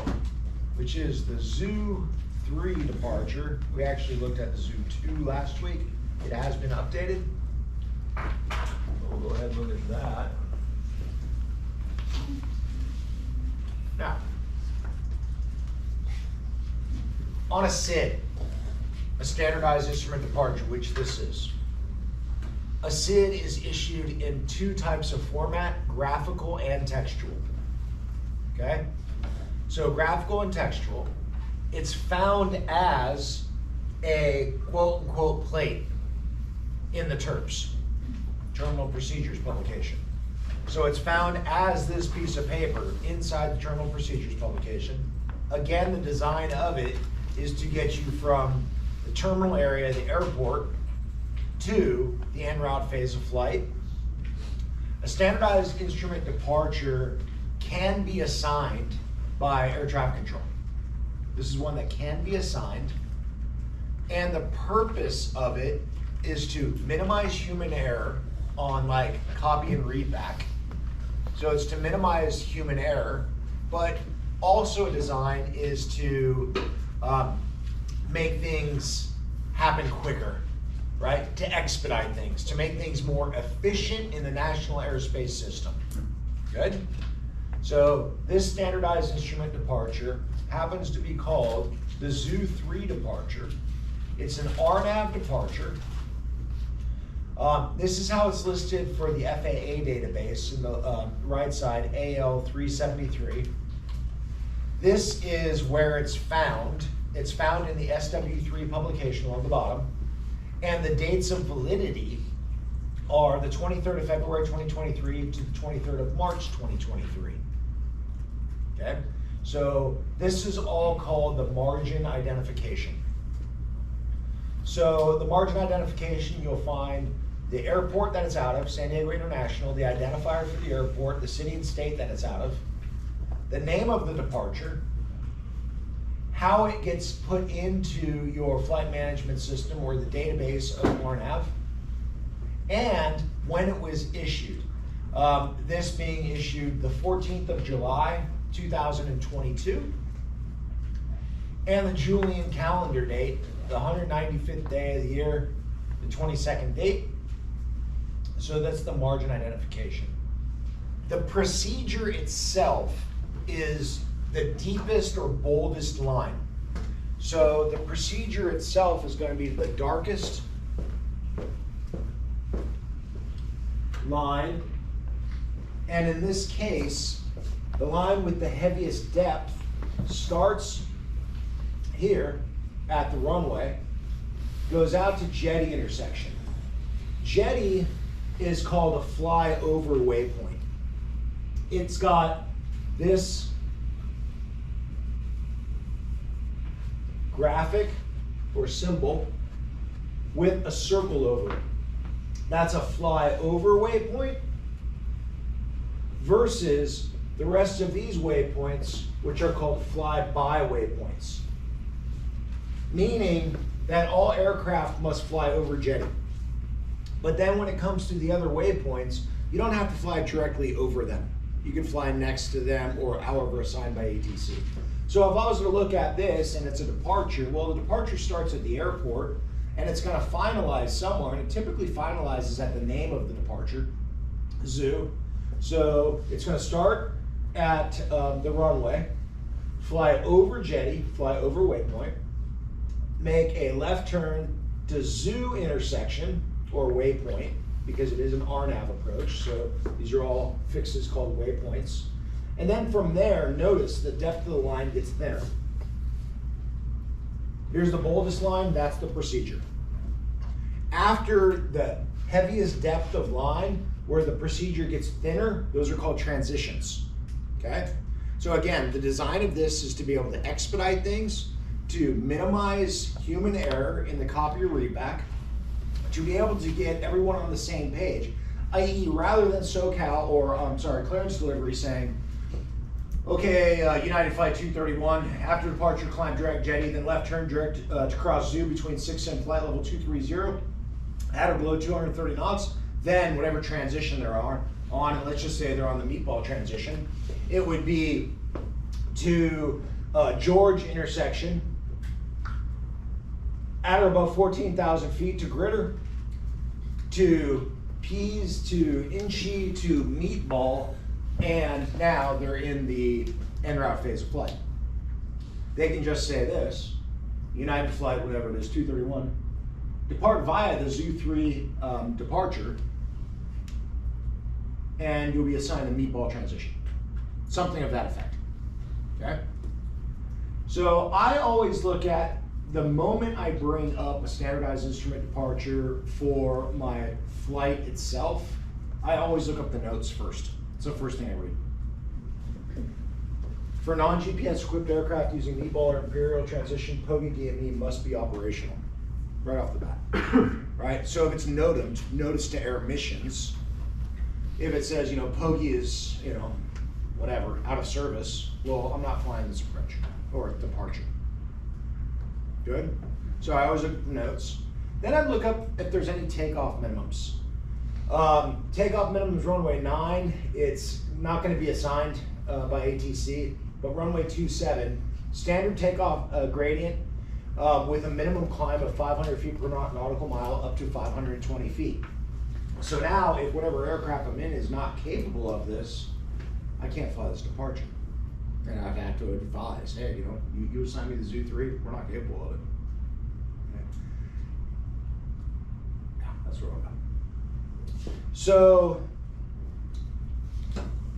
which is the Zoo 3 departure. We actually looked at the Zoo 2 last week. It has been updated. So we'll go ahead and look at that. Now, on a SID, a standardized instrument departure, which this is, a SID is issued in 2 types of format, graphical and textual. Okay? So graphical and textual, it's found as a quote-unquote plate in the TERPS, Terminal Procedures publication. So it's found as this piece of paper inside the Terminal Procedures publication. Again, the design of it is to get you from the terminal area, the airport, to the en route phase of flight. A standardized instrument departure can be assigned by air traffic control. This is one that can be assigned, and the purpose of it is to minimize human error on like copy and read back. So it's to minimize human error, but also a design is to make things happen quicker, right? To expedite things, to make things more efficient in the national airspace system. Good? So this standardized instrument departure happens to be called the Zoo 3 departure. It's an RNAV departure. This is how it's listed for the FAA database in the right side, AL373. This is where it's found. It's found in the SW3 publication along the bottom. And the dates of validity are the 23rd of February 2023 to the 23rd of March 2023. Okay? So this is all called the margin identification. So the margin identification, you'll find the airport that it's out of, San Diego International, the identifier for the airport, the city and state that it's out of, the name of the departure, how it gets put into your flight management system or the database of RNAV, and when it was issued. This being issued the 14th of July, 2022, and the Julian calendar date, the 195th day of the year, the 22nd date. So that's the margin identification. The procedure itself is the deepest or boldest line. So the procedure itself is going to be the darkest line, and in this case, the line with the heaviest depth starts here at the runway, goes out to jetty intersection. Jetty is called a flyover waypoint. It's got this graphic or symbol with a circle over it. That's a flyover waypoint versus the rest of these waypoints, which are called flyby waypoints, meaning that all aircraft must fly over jetty. But then when it comes to the other waypoints, you don't have to fly directly over them. You can fly next to them or however assigned by ATC. So if I was to look at this and it's a departure, well, the departure starts at the airport and it's going to finalize somewhere, and it typically finalizes at the name of the departure, zoo. So it's going to start at the runway, fly over jetty, fly over waypoint, make a left turn to zoo intersection or waypoint, because it is an RNAV approach, so these are all fixes called waypoints. And then from there, notice the depth of the line gets thinner. Here's the boldest line, that's the procedure. After the heaviest depth of line, where the procedure gets thinner, those are called transitions, okay? So again, the design of this is to be able to expedite things, to minimize human error in the copy or readback, to be able to get everyone on the same page, i.e. rather than SoCal or, clearance delivery saying, okay, United Flight 231, after departure, climb direct jetty, then left turn direct to cross zoo between 6 and flight level 230, at or below 230 knots, then whatever transition they're on, and let's just say they're on the meatball transition, it would be to George intersection, at or above 14,000 feet to Gritter, to Peas, to Inchy, to Meatball, and now they're in the en route phase of flight. They can just say this, United Flight, whatever it is, 231, depart via the Zoo 3 departure, and you'll be assigned a meatball transition. Something of that effect, okay? So I always look at the moment I bring up a standardized instrument departure for my flight itself, I always look up the notes first. It's the first thing I read. For non-GPS equipped aircraft using meatball or imperial transition, POGI DME must be operational, right off the bat, right? So if it's NOTAMed, notice to air missions, if it says, POGI is, whatever, out of service, well, I'm not flying this approach or departure. Good? So I always look at the notes. Then I'd look up if there's any takeoff minimums. Takeoff minimums runway 9, it's not going to be assigned by ATC, but runway 27, standard takeoff gradient with a minimum climb of 500 feet per nautical mile up to 520 feet. So now, if whatever aircraft I'm in is not capable of this, I can't fly this departure. And I've had to advise, hey, you assign me the Zoo 3, we're not capable of it. Okay. Yeah, that's where I'm at. So,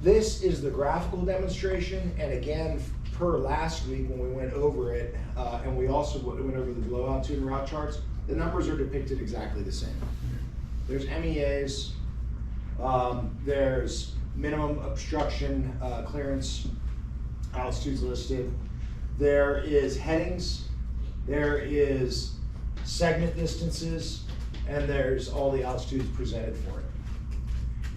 this is the graphical demonstration, and again, per last week when we went over it, and we also went over the blow altitude and route charts, the numbers are depicted exactly the same. There's MEAs, there's minimum obstruction clearance altitudes listed. There is headings, there is segment distances, and there's all the altitudes presented for it.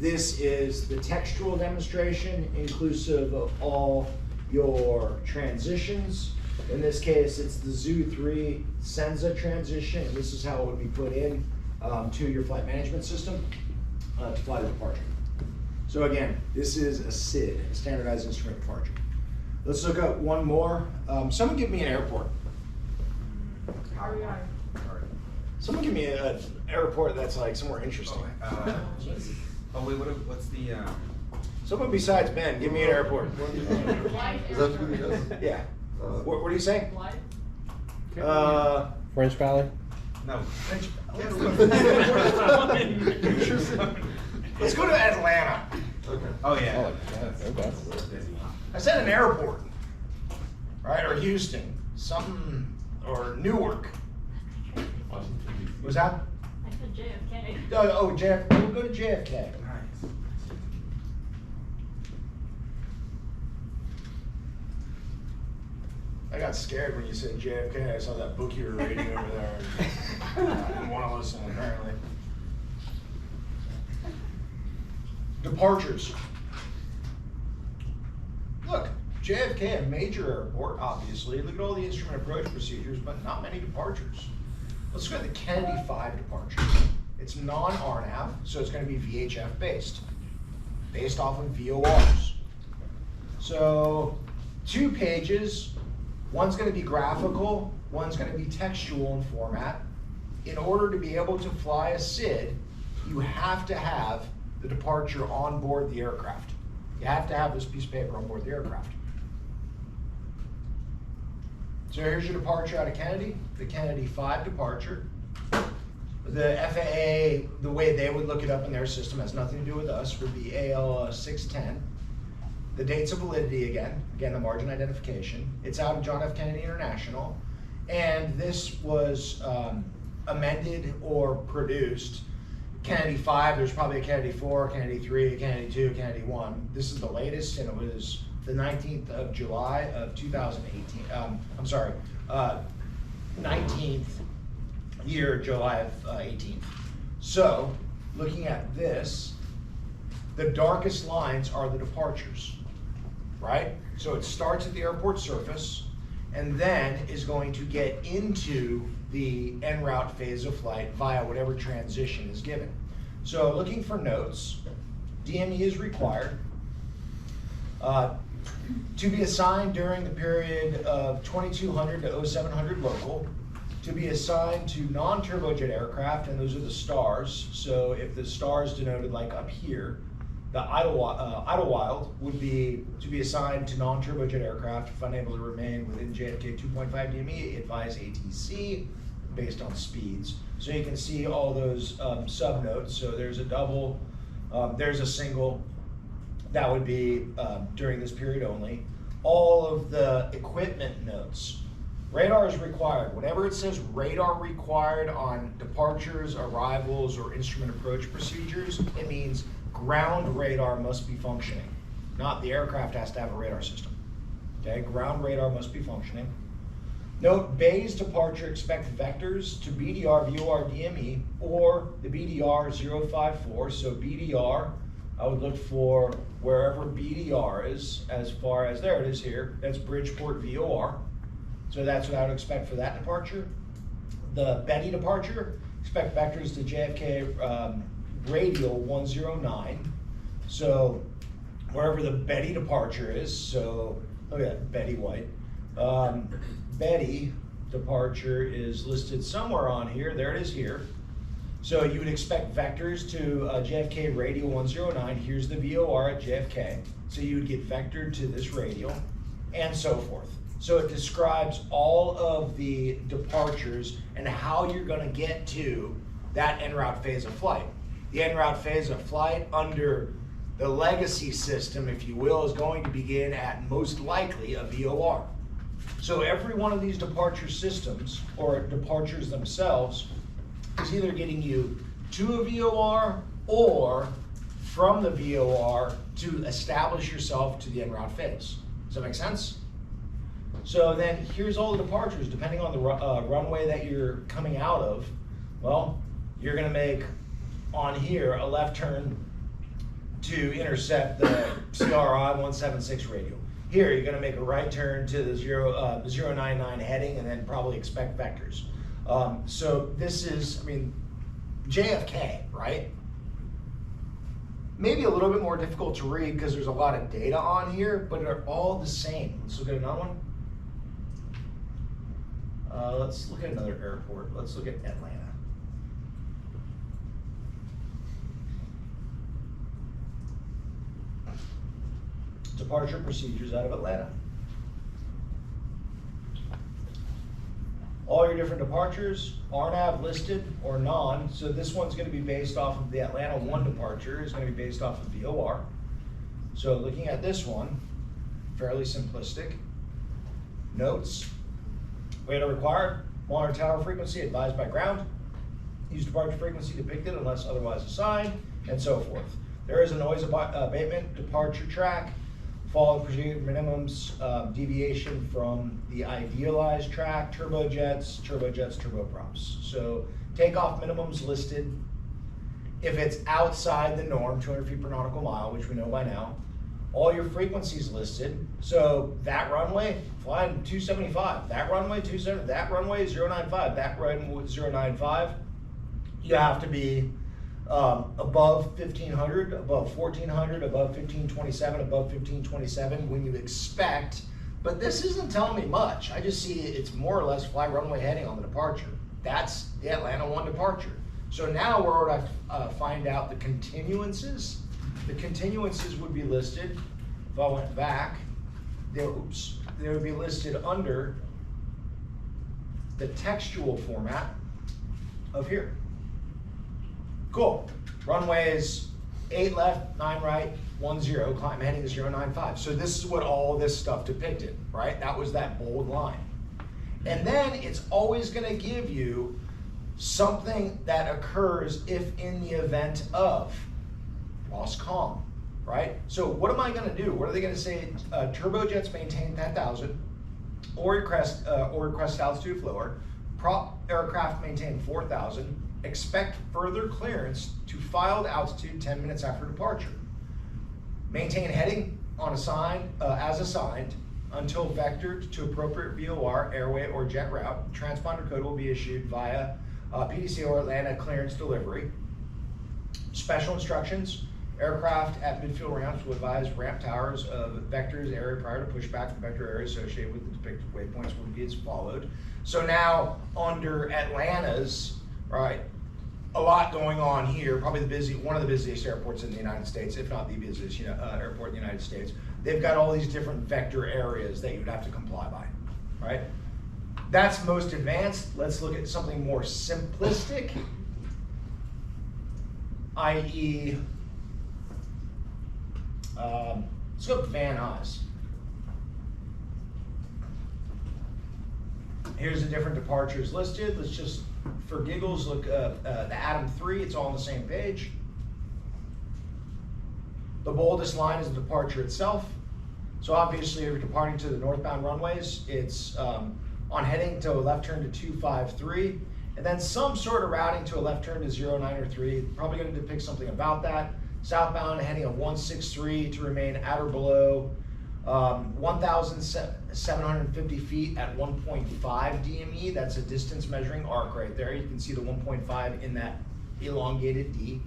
This is the textual demonstration inclusive of all your transitions. In this case, it's the Zoo 3 Senza transition, and this is how it would be put in to your flight management system to fly the departure. So again, this is a SID, a standardized instrument departure. Let's look at one more. Someone give me an airport. REI. Someone give me an airport that's like somewhere interesting. Oh wait, what's the Someone besides Ben, give me an airport. Is that who he is? Yeah. What do you say? French Valley? no? Let's go to Atlanta. Okay. Oh yeah. Okay. I said an airport, right? Or Houston, something, or Newark. Was that? I said JFK. Oh, JFK. We'll go to JFK. Nice. I got scared when you said JFK. I saw that book you were reading over there. I didn't want to listen, apparently. Departures. Look, JFK, a major airport, obviously. Look at all the instrument approach procedures, but not many departures. Let's look at the Kennedy 5 departure. It's non-RNAV, so it's going to be VHF based off of VORs. So 2 pages, one's going to be graphical, one's going to be textual in format. In order to be able to fly a SID, you have to have the departure on board the aircraft. You have to have this piece of paper on board the aircraft. So here's your departure out of Kennedy, the Kennedy 5 departure. The FAA, the way they would look it up in their system, has nothing to do with us, would be AL 610. The dates of validity again, the margin identification. It's out of John F. Kennedy International. And this was amended or produced. Kennedy 5, there's probably a Kennedy 4, Kennedy 3, a Kennedy 2, a Kennedy 1. This is the latest, and it was the 19th of July of 2018. 19th year, July of 18th. So, looking at this, the darkest lines are the departures, right? So it starts at the airport surface, and then is going to get into the en route phase of flight via whatever transition is given. So looking for notes, DME is required to be assigned during the period of 2200 to 0700 local, to be assigned to non-turbojet aircraft, and those are the stars. So if the stars denoted like up here, the Idlewild would be to be assigned to non-turbojet aircraft if unable to remain within JFK 2.5 DME, advise ATC based on speeds. So you can see all those sub-notes. So there's a double, there's a single. That would be during this period only. All of the equipment notes. Radar is required. Whenever it says radar required on departures, arrivals, or instrument approach procedures, it means ground radar must be functioning. Not the aircraft has to have a radar system. Okay, ground radar must be functioning. Note, Bayes departure expect vectors to BDR, VOR, DME, or the BDR 054. So BDR, I would look for wherever BDR is, as far as, there it is here, that's Bridgeport VOR. So that's what I would expect for that departure. The Betty departure, expect vectors to JFK radial 109. So wherever the Betty departure is, so, oh yeah, Betty White. Betty departure is listed somewhere on here, there it is here. So you would expect vectors to JFK radial 109, here's the VOR at JFK. So you would get vectored to this radial, and so forth. So it describes all of the departures and how you're gonna get to that en route phase of flight. The en route phase of flight under the legacy system, if you will, is going to begin at most likely a VOR. So every one of these departure systems, or departures themselves, is either getting you to a VOR or from the VOR to establish yourself to the en route phase. Does that make sense? So then here's all the departures, depending on the runway that you're coming out of. Well, you're gonna make on here a left turn to intercept the CRI 176 radial. Here, you're gonna make a right turn to the 099 heading and then probably expect vectors. So this is, I mean, JFK, right? Maybe a little bit more difficult to read because there's a lot of data on here, but they're all the same. Let's look at another one. Let's look at another airport. Let's look at Atlanta. Departure procedures out of Atlanta. All your different departures, RNAV listed or non. So this one's gonna be based off of the Atlanta 1 departure, is gonna be based off of VOR. So looking at this one, fairly simplistic. Notes, radar required, monitor tower frequency advised by ground, use departure frequency depicted unless otherwise assigned, and so forth. There is a noise abatement departure track, follow procedure minimums, deviation from the idealized track, turbojets, turboprops. So takeoff minimums listed. If it's outside the norm, 200 feet per nautical mile, which we know by now, all your frequencies listed. So that runway, flying 275, that runway 270, that runway 095, that runway 095. You have to be above 1500, above 1400, above 1527, above 1527 when you expect, but this isn't telling me much. I just see it's more or less fly runway heading on the departure. That's the Atlanta 1 departure. So now where would I find out the continuances? The continuances would be listed, if I went back, they would be listed under the textual format of here. Cool. Runway is 8 left, 9 right, 10, climb heading to 095. So this is what all this stuff depicted, right? That was that bold line. And then it's always gonna give you something that occurs if in the event of lost comm, right? So what am I gonna do? What are they gonna say? Turbojets maintain 10,000, or request altitude floor, prop aircraft maintain 4,000, expect further clearance to filed altitude 10 minutes after departure. Maintain heading on as assigned until vectored to appropriate VOR, airway, or jet route. Transponder code will be issued via PDC or Atlanta clearance delivery. Special instructions, aircraft at midfield ramps will advise ramp towers of vectors area prior to pushback. The vector area associated with the depicted waypoints will be as followed. So now under Atlanta's, right, a lot going on here, probably one of the busiest airports in the United States, if not the busiest airport in the United States. They've got all these different vector areas that you would have to comply by, right? That's most advanced. Let's look at something more simplistic, i.e., let's go with Van Nuys. Here's the different departures listed. Let's just, for giggles, look at the Atom 3, it's all on the same page. The boldest line is the departure itself. So obviously, if you're departing to the northbound runways, it's on heading to a left turn to 253, and then some sort of routing to a left turn to 093. Probably going to depict something about that. Southbound heading of 163 to remain at or below 1,750 feet at 1.5 DME. That's a distance measuring arc right there. You can see the 1.5 in that elongated D.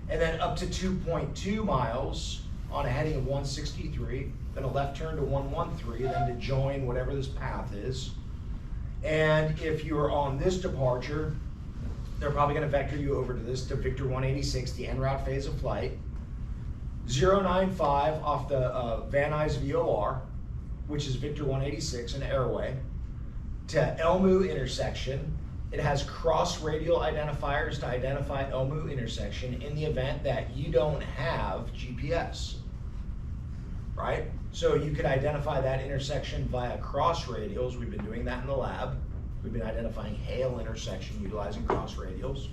And then up to 2.2 miles on a heading of 163, then a left turn to 113, then to join whatever this path is. And if you're on this departure, they're probably going to vector you over to Victor 186, the en route phase of flight. 095 off the Van Nuys VOR, which is Victor 186, an airway, to Elmu intersection. It has cross radial identifiers to identify Elmu intersection in the event that you don't have GPS, right? So you could identify that intersection via cross radials. We've been doing that in the lab. We've been identifying Hale intersection utilizing cross radials.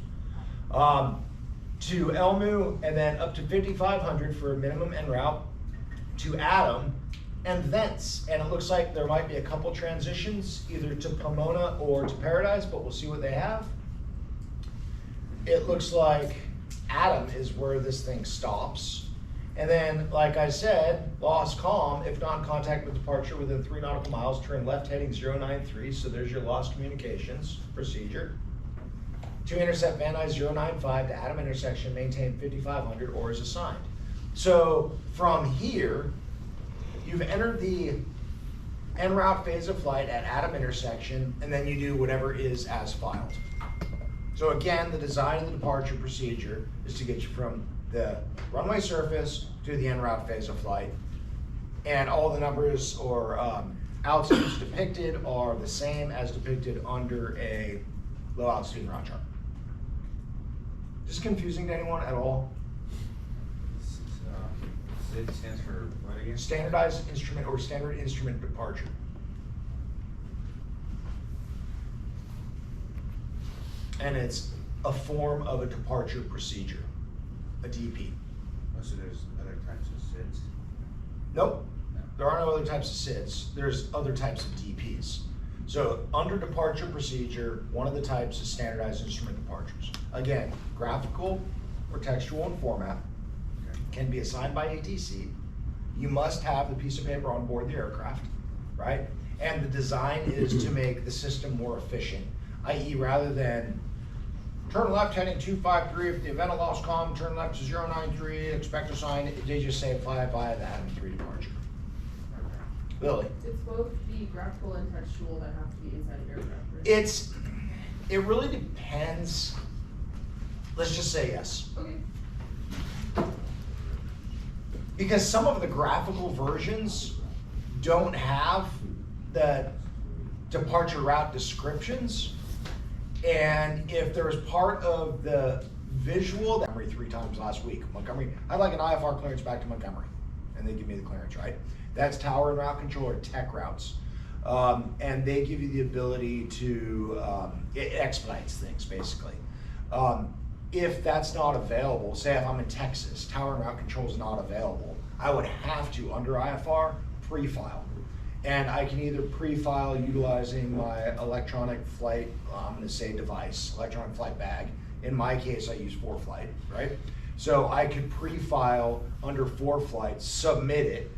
To Elmu, and then up to 5,500 for a minimum en route to Adam and vents, and it looks like there might be a couple transitions, either to Pomona or to Paradise, but we'll see what they have. It looks like Adam is where this thing stops. And then, like I said, lost calm, if not in contact with departure within 3 nautical miles, turn left heading 093, so there's your lost communications procedure. To intercept Van Nuys 095 to Adam intersection, maintain 5500 or is assigned. So from here, you've entered the en route phase of flight at Adam intersection, and then you do whatever is as filed. So again, the design of the departure procedure is to get you from the runway surface to the en route phase of flight. And all the numbers or altitudes depicted are the same as depicted under a low altitude route chart. Is this confusing to anyone at all? SID stands for what again? Standardized instrument or standard instrument departure. And it's a form of a departure procedure, a DP. Oh, so there's other types of SIDs? Nope, there are no other types of SIDs. There's other types of DPs. So under departure procedure, one of the types is standardized instrument departures. Again, graphical or textual in format, can be assigned by ATC. You must have the piece of paper on board the aircraft, right? And the design is to make the system more efficient, i.e. rather than turn left heading 253, if the event of lost comm, turn left to 093, expect to sign, they just say fly via the Adam 3 departure. Lily? It's both the graphical and textual that have to be inside the aircraft, right? It really depends. Let's just say yes. Okay. Because some of the graphical versions don't have the departure route descriptions. And if there's part of the visual, Montgomery 3 times last week, Montgomery, I'd like an IFR clearance back to Montgomery, and they give me the clearance, right? That's tower and route control or tech routes. And they give you the ability to, it expedites things basically. If that's not available, say if I'm in Texas, tower and route control is not available, I would have to, under IFR, pre-file. And I can either pre-file utilizing my electronic flight, I'm gonna say device, electronic flight bag. In my case, I use ForeFlight, right? So I could pre-file under ForeFlight, submit it,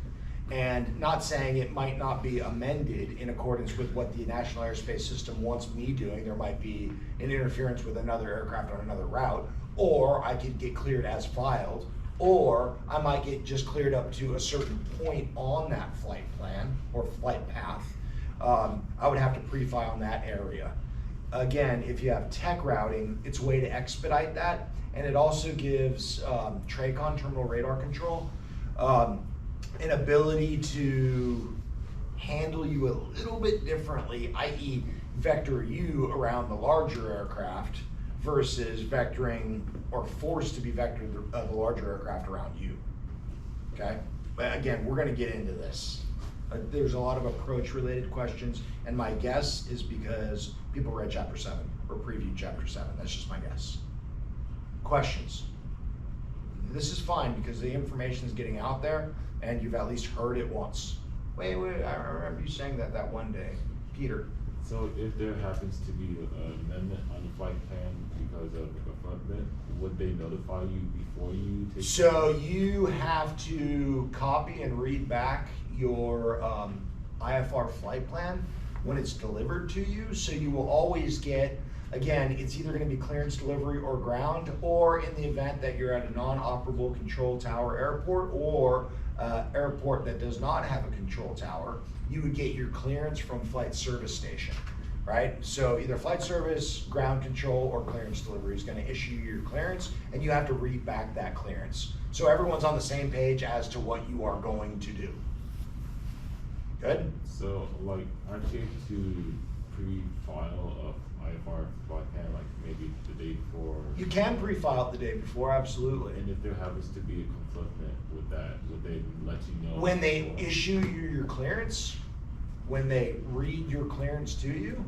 and not saying it might not be amended in accordance with what the National Airspace System wants me doing. There might be an interference with another aircraft on another route, or I could get cleared as filed, or I might get just cleared up to a certain point on that flight plan or flight path. I would have to pre-file in that area. Again, if you have tech routing, it's a way to expedite that, and it also gives TRACON, terminal radar control, an ability to handle you a little bit differently, i.e. vector you around the larger aircraft versus vectoring or forced to be vectored the larger aircraft around you, okay? But again, we're gonna get into this. There's a lot of approach related questions, and my guess is because people read chapter 7 or previewed chapter 7, that's just my guess. Questions? This is fine because the information is getting out there and you've at least heard it once. Wait, I remember you saying that one day. Peter. So if there happens to be an amendment on the flight plan because of equipment, would they notify you before you take? So you have to copy and read back your IFR flight plan when it's delivered to you. So you will always get, again, it's either gonna be clearance delivery or ground, or in the event that you're at a non-operable control tower airport or airport that does not have a control tower, you would get your clearance from flight service station, right? So either flight service, ground control, or clearance delivery is gonna issue your clearance, and you have to read back that clearance. So everyone's on the same page as to what you are going to do. Good? So like, aren't you to pre-file a IFR flight plan, like maybe the day before? You can pre-file it the day before, absolutely. And if there happens to be a conflict with that, would they let you know? When they issue you your clearance, when they read your clearance to you,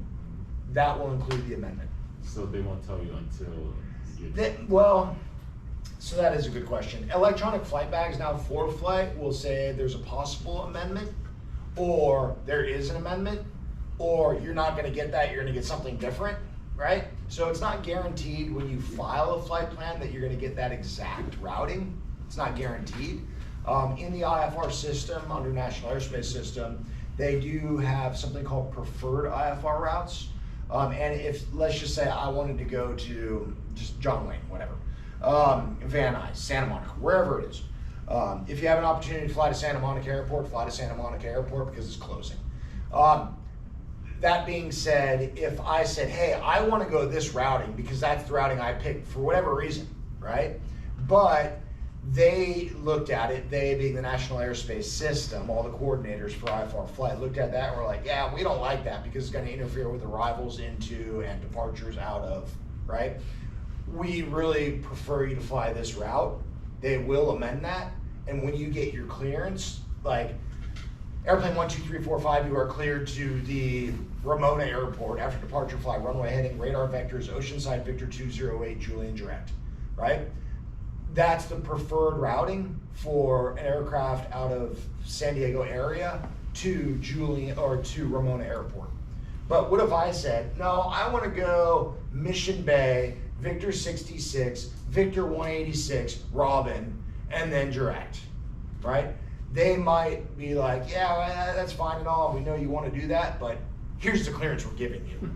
that will include the amendment. So they won't tell you until So that is a good question. Electronic flight bags now for flight will say there's a possible amendment, or there is an amendment, or you're not gonna get that, you're gonna get something different, right? So it's not guaranteed when you file a flight plan that you're gonna get that exact routing. It's not guaranteed. In the IFR system, under National Airspace System, they do have something called preferred IFR routes. And if, let's just say I wanted to go to just John Wayne, whatever, Van Nuys, Santa Monica, wherever it is. If you have an opportunity to fly to Santa Monica Airport, fly to Santa Monica Airport because it's closing. That being said, if I said, hey, I want to go this routing because that's the routing I picked for whatever reason, right? But they looked at it, they being the National Airspace System, all the coordinators for IFR flight looked at that and were like, yeah, we don't like that because it's going to interfere with arrivals into and departures out of, right? We really prefer you to fly this route. They will amend that, and when you get your clearance, like airplane 1, 2, 3, 4, 5, you are cleared to the Ramona Airport after departure flight, runway heading, radar vectors, Oceanside Victor 208, Julian direct, right? That's the preferred routing for an aircraft out of San Diego area to Julian or to Ramona Airport. But what if I said, no, I want to go Mission Bay, Victor 66, Victor 186, Robin, and then direct, right? They might be like, yeah, that's fine and all. We know you want to do that, but here's the clearance we're giving you.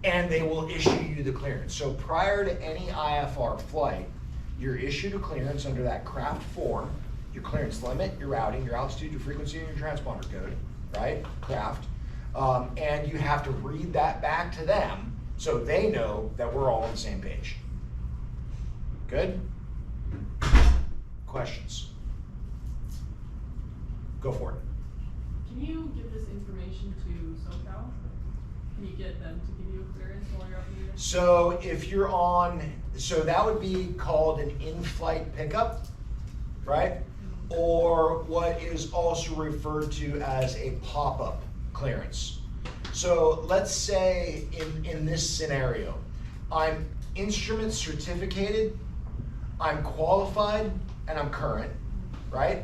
And they will issue you the clearance. So prior to any IFR flight, you're issued a clearance under that craft form, your clearance limit, your routing, your altitude, your frequency, and your transponder code, right? Craft. And you have to read that back to them so they know that we're all on the same page. Good? Questions? Go for it. Can you give this information to SoCal? Can you get them to give you a clearance while you're up in the air? So if you're on, so that would be called an in-flight pickup, right? Or what is also referred to as a pop-up clearance. So let's say in this scenario, I'm instrument certificated, I'm qualified, and I'm current, right?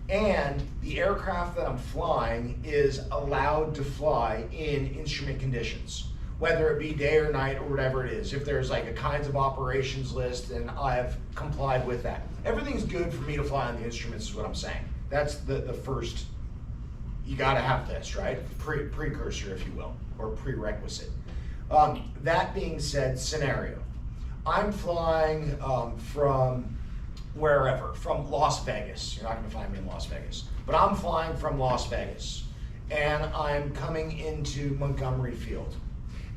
And the aircraft that I'm flying is allowed to fly in instrument conditions, whether it be day or night or whatever it is. If there's like a kinds of operations list, and I've complied with that. Everything's good for me to fly on the instruments is what I'm saying. That's the first, you gotta have this, right? Precursor, if you will, or prerequisite. That being said, scenario. I'm flying from wherever, from Las Vegas. You're not gonna find me in Las Vegas, but I'm flying from Las Vegas and I'm coming into Montgomery Field.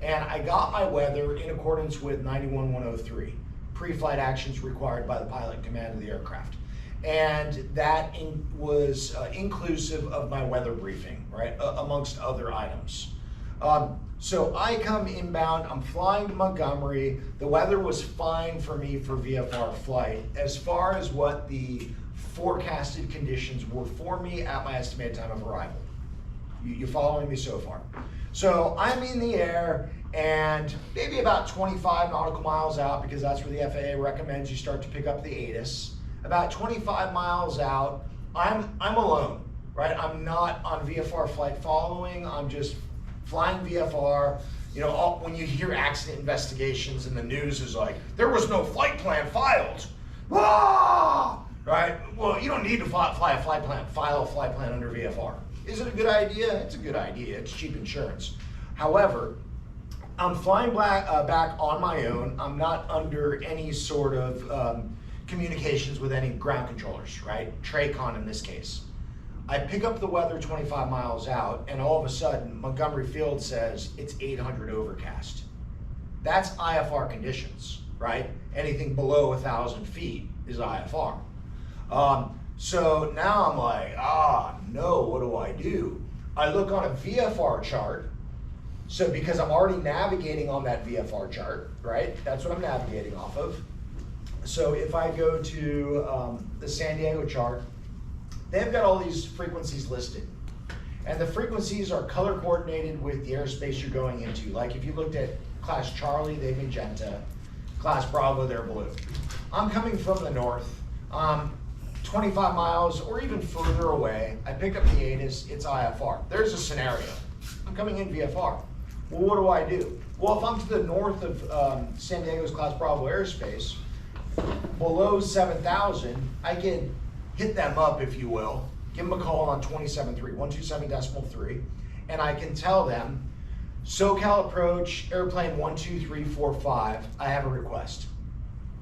And I got my weather in accordance with 91-103, pre-flight actions required by the pilot in command of the aircraft. And that was inclusive of my weather briefing, right, amongst other items. So I come inbound, I'm flying to Montgomery. The weather was fine for me for VFR flight as far as what the forecasted conditions were for me at my estimated time of arrival. You following me so far? So I'm in the air and maybe about 25 nautical miles out, because that's where the FAA recommends you start to pick up the ATIS. About 25 miles out, I'm alone, right? I'm not on VFR flight following, I'm just flying VFR. You know, when you hear accident investigations and the news is like, there was no flight plan filed. Ah! Right? Well, you don't need to file a flight plan under VFR. Is it a good idea? It's a good idea. It's cheap insurance. However, I'm flying back on my own. I'm not under any sort of communications with any ground controllers, right? TRACON in this case. I pick up the weather 25 miles out, and all of a sudden, Montgomery Field says it's 800 overcast. That's IFR conditions, right? Anything below 1,000 feet is IFR. So now I'm like, no, what do I do? I look on a VFR chart. So because I'm already navigating on that VFR chart, right? That's what I'm navigating off of. So if I go to the San Diego chart, they've got all these frequencies listed. And the frequencies are color coordinated with the airspace you're going into. Like if you looked at Class Charlie, they're magenta. Class Bravo, they're blue. I'm coming from the north. 25 miles or even further away, I pick up the ATIS, it's IFR. There's a scenario. I'm coming in VFR. Well, what do? Well, if I'm to the north of San Diego's Class Bravo airspace, below 7,000, I can hit them up, if you will, give them a call on 27.3, 127.3, and I can tell them, SoCal approach, airplane 12345, I have a request.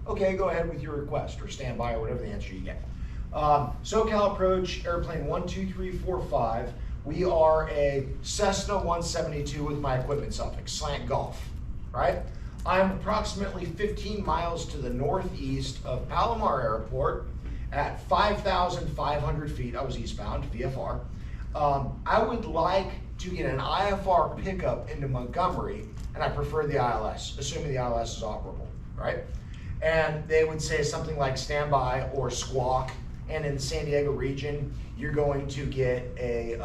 Okay, go ahead with your request, or stand by, or whatever the answer you get. SoCal approach, airplane 12345, we are a Cessna 172 with my equipment suffix, slant golf, right? I'm approximately 15 miles to the northeast of Palomar Airport at 5,500 feet. I was eastbound, VFR. I would like to get an IFR pickup into Montgomery, and I prefer the ILS, assuming the ILS is operable, right? And they would say something like standby or squawk, and in the San Diego region, you're going to get a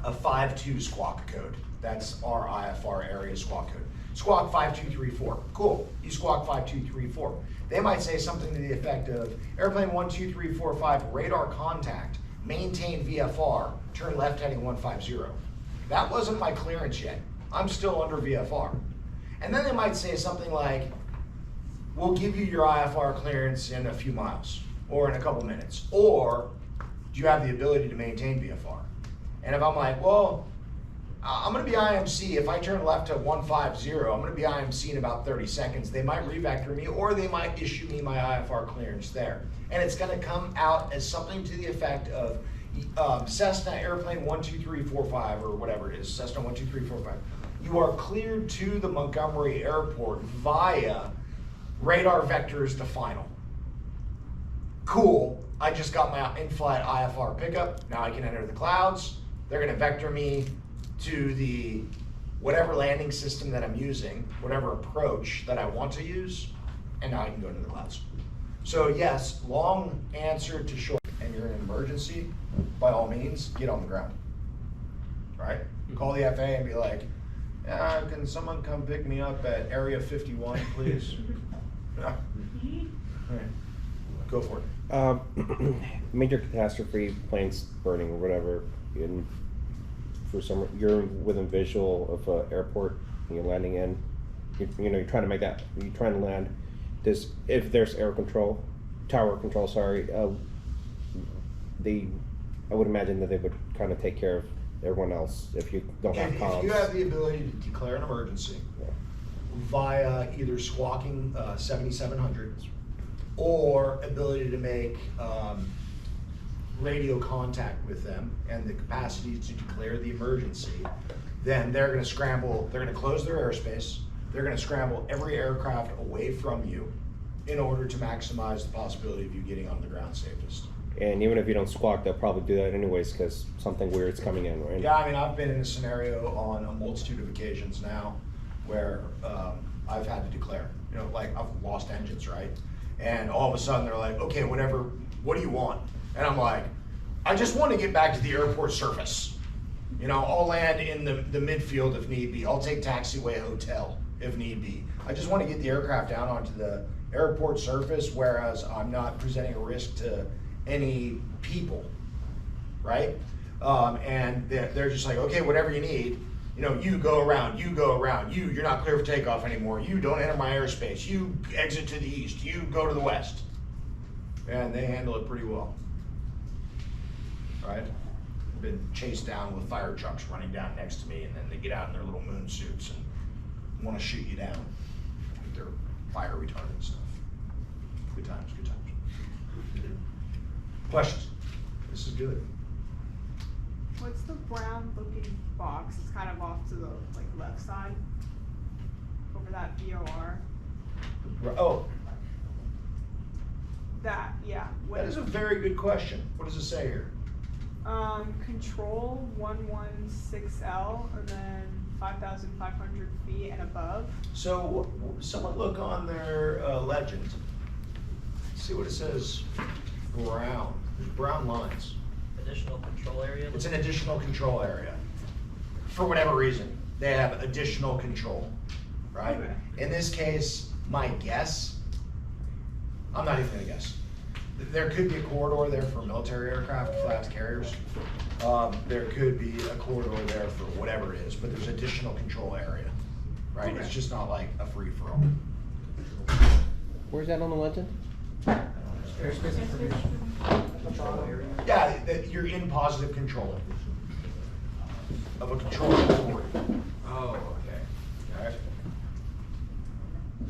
5-2 squawk code. That's our IFR area squawk code. Squawk 5234, cool, you squawk 5234. They might say something to the effect of, airplane 12345, radar contact, maintain VFR, turn left heading 150. That wasn't my clearance yet. I'm still under VFR. And then they might say something like, we'll give you your IFR clearance in a few miles, or in a couple minutes, or do you have the ability to maintain VFR? And if I'm like, well, I'm gonna be IMC, if I turn left to 150, I'm gonna be IMC in about 30 seconds. They might revector me, or they might issue me my IFR clearance there. And it's gonna come out as something to the effect of Cessna airplane 12345, or whatever it is, Cessna 12345. You are cleared to the Montgomery Airport via radar vectors to final. Cool, I just got my in-flight IFR pickup, now I can enter the clouds. They're gonna vector me to the whatever landing system that I'm using, whatever approach that I want to use, and now I can go into the clouds. So yes, long answer to short, and you're in an emergency, by all means, get on the ground, right? Call the FAA and be like, can someone come pick me up at area 51, please? Yeah. Right. Go for it. Major catastrophe, planes burning or whatever, and for some, you're within visual of an airport and you're landing in, you're trying to make that, you're trying to land. If there's air control, tower control, sorry, I would imagine that they would kind of take care of everyone else if you don't have comms. If you have the ability to declare an emergency via either squawking 7700 or ability to make radio contact with them and the capacity to declare the emergency, then they're going to scramble, they're going to close their airspace, they're going to scramble every aircraft away from you in order to maximize the possibility of you getting on the ground safest. And even if you don't squawk, they'll probably do that anyways because something weird's coming in, right? Yeah, I mean, I've been in a scenario on a multitude of occasions now where I've had to declare, like I've lost engines, right? And all of a sudden they're like, okay, whatever, what do you want? And I'm like, I just want to get back to the airport surface. I'll land in the midfield if need be. I'll take taxiway hotel if need be. I just want to get the aircraft down onto the airport surface, whereas I'm not presenting a risk to any people, right? And they're just like, okay, whatever you need, you go around, you're not clear for takeoff anymore, you don't enter my airspace, you exit to the east, you go to the west. And they handle it pretty well, right? Been chased down with fire trucks running down next to me, and then they get out in their little moon suits and want to shoot you down with their fire retardant stuff. Good times, good times. Questions? This is good. What's the brown looking box? It's kind of off to the left side over that VOR. Oh, That, yeah. that is a very good question. What does it say here? Control 116L, and then 5,500 feet and above. So someone look on their legend. See what it says. Brown. There's brown lines. Additional control area? It's an additional control area. For whatever reason, they have additional control, right? Okay. In this case, my guess, I'm not even gonna guess. There could be a corridor there for military aircraft, flat carriers. There could be a corridor there for whatever it is, but there's additional control area, right? It's just not like a free-for-all. Where's that on the legend? Airspace information. Control area. Yeah, that you're in positive control of a control authority. Oh, okay. Alright.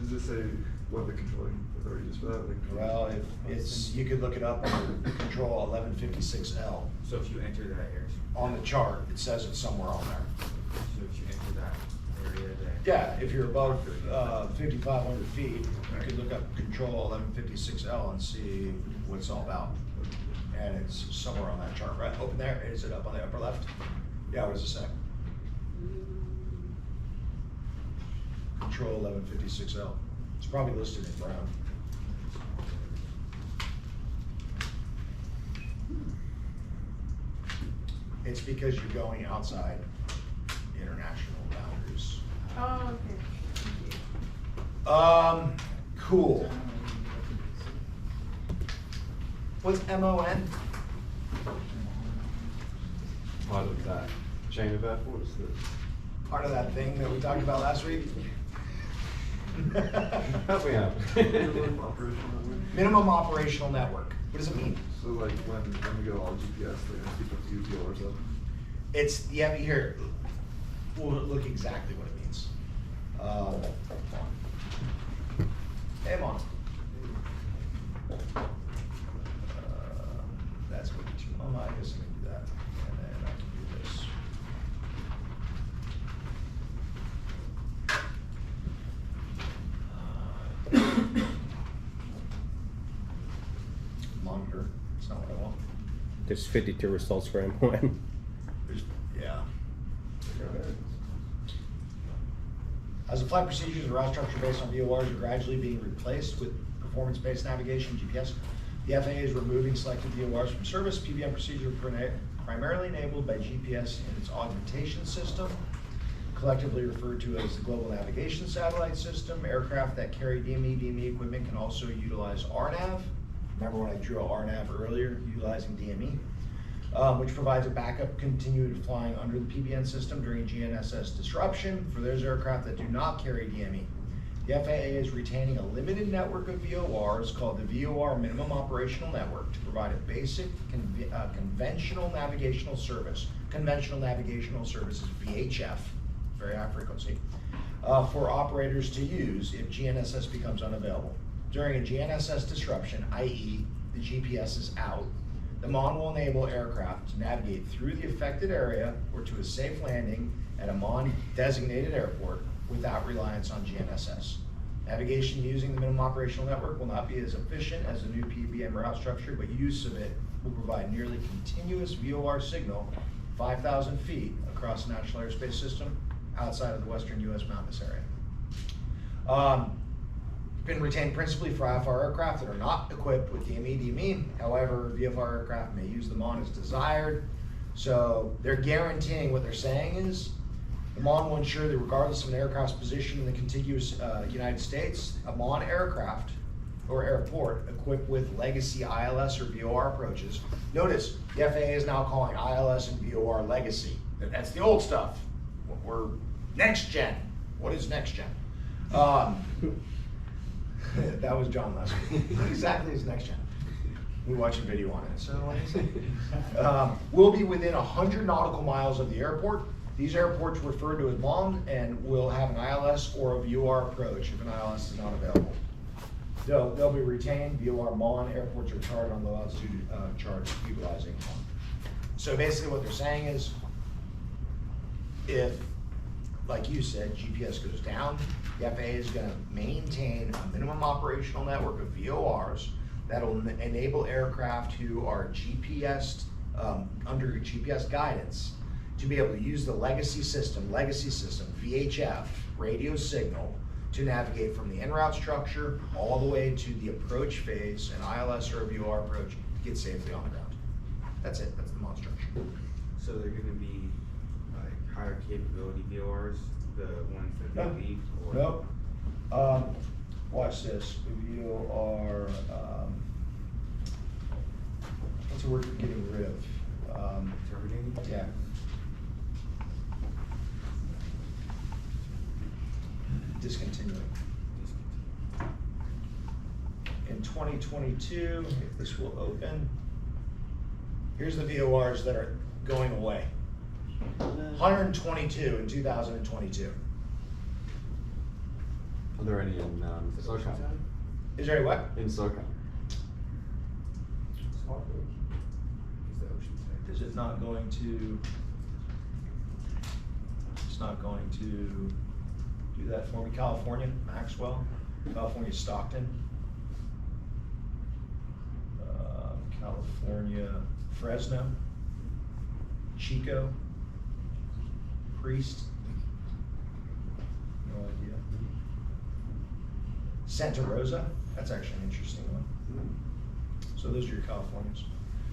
Does it say what the controlling authority is for that? Like, Well, if it's, you could look it up under control 1156L. So if you enter that area, On the chart, it says it's somewhere on there. so if you enter that area, then. Yeah, if you're above 5,500 feet, you could look up control 1156L and see what it's all about. And it's somewhere on that chart, right? Open there, is it up on the upper left? Yeah, what does it say? Control 1156L. It's probably listed in brown. It's because you're going outside international boundaries. Oh, okay. Cool. What's MON? Part of that chain of airports that. Part of that thing that we talked about last week? Help me out. minimum operational network. Minimum operational network. What does it mean? So like when we go all GPS, they're gonna keep a few viewers up. It's, yeah, here, we'll look exactly what it means. Hey, Mon. That's what you, I guess I can do that, and then I can do this. Monitor, it's not what I want. There's 52 results for MON. Yeah. As the flight procedures and route structure based on VORs are gradually being replaced with performance-based navigation, GPS, the FAA is removing selected VORs from service. PBM procedures are primarily enabled by GPS and its augmentation system, collectively referred to as the Global Navigation Satellite System. Aircraft that carry DME equipment can also utilize RNAV. Remember when I drew a RNAV earlier, utilizing DME? Which provides a backup continued flying under the PBN system during GNSS disruption for those aircraft that do not carry DME. The FAA is retaining a limited network of VORs called the VOR Minimum Operational Network to provide a basic conventional navigational service. Conventional navigational service is VHF, very high frequency, for operators to use if GNSS becomes unavailable. During a GNSS disruption, i.e. the GPS is out, the MON will enable aircraft to navigate through the affected area or to a safe landing at a MON designated airport without reliance on GNSS. Navigation using the minimum operational network will not be as efficient as the new PBM route structure, but use of it will provide nearly continuous VOR signal 5,000 feet across the national airspace system outside of the western US mountainous area. Been retained principally for IFR aircraft that are not equipped with DME. However, VFR aircraft may use the MON as desired. So they're guaranteeing, what they're saying is, the MON will ensure that regardless of an aircraft's position in the contiguous United States, a MON aircraft or airport equipped with legacy ILS or VOR approaches. Notice, the FAA is now calling ILS and VOR legacy. That's the old stuff. We're next gen. What is next gen? That was John last week. What exactly is next gen? We watched a video on it. So what is it? We'll be within 100 nautical miles of the airport. These airports referred to as MON and will have an ILS or a VOR approach if an ILS is not available. They'll be retained. VOR MON airports are charted on the altitude charts utilizing MON. So basically what they're saying is, if, like you said, GPS goes down, the FAA is going to maintain a minimum operational network of VORs that will enable aircraft who are GPS, under GPS guidance, to be able to use the legacy system, VHF, radio signal, to navigate from the en route structure all the way to the approach phase, an ILS or a VOR approach, to get safely on the ground. That's it, that's the MON structure. So they're gonna be like higher capability VORs, the ones that they leave? Or? Nope. Watch this. VOR, What's the word for getting rid of? Terminating? Yeah. Discontinuing. In 2022, if this will open, here's the VORs that are going away. 122 in 2022. Are there any in SoCal? Is there any what? In SoCal. Is it not going to? It's not going to do that for me. California, Maxwell. California, Stockton. California, Fresno. Chico. Priest. No idea. Santa Rosa. That's actually an interesting one. So those are your Californias.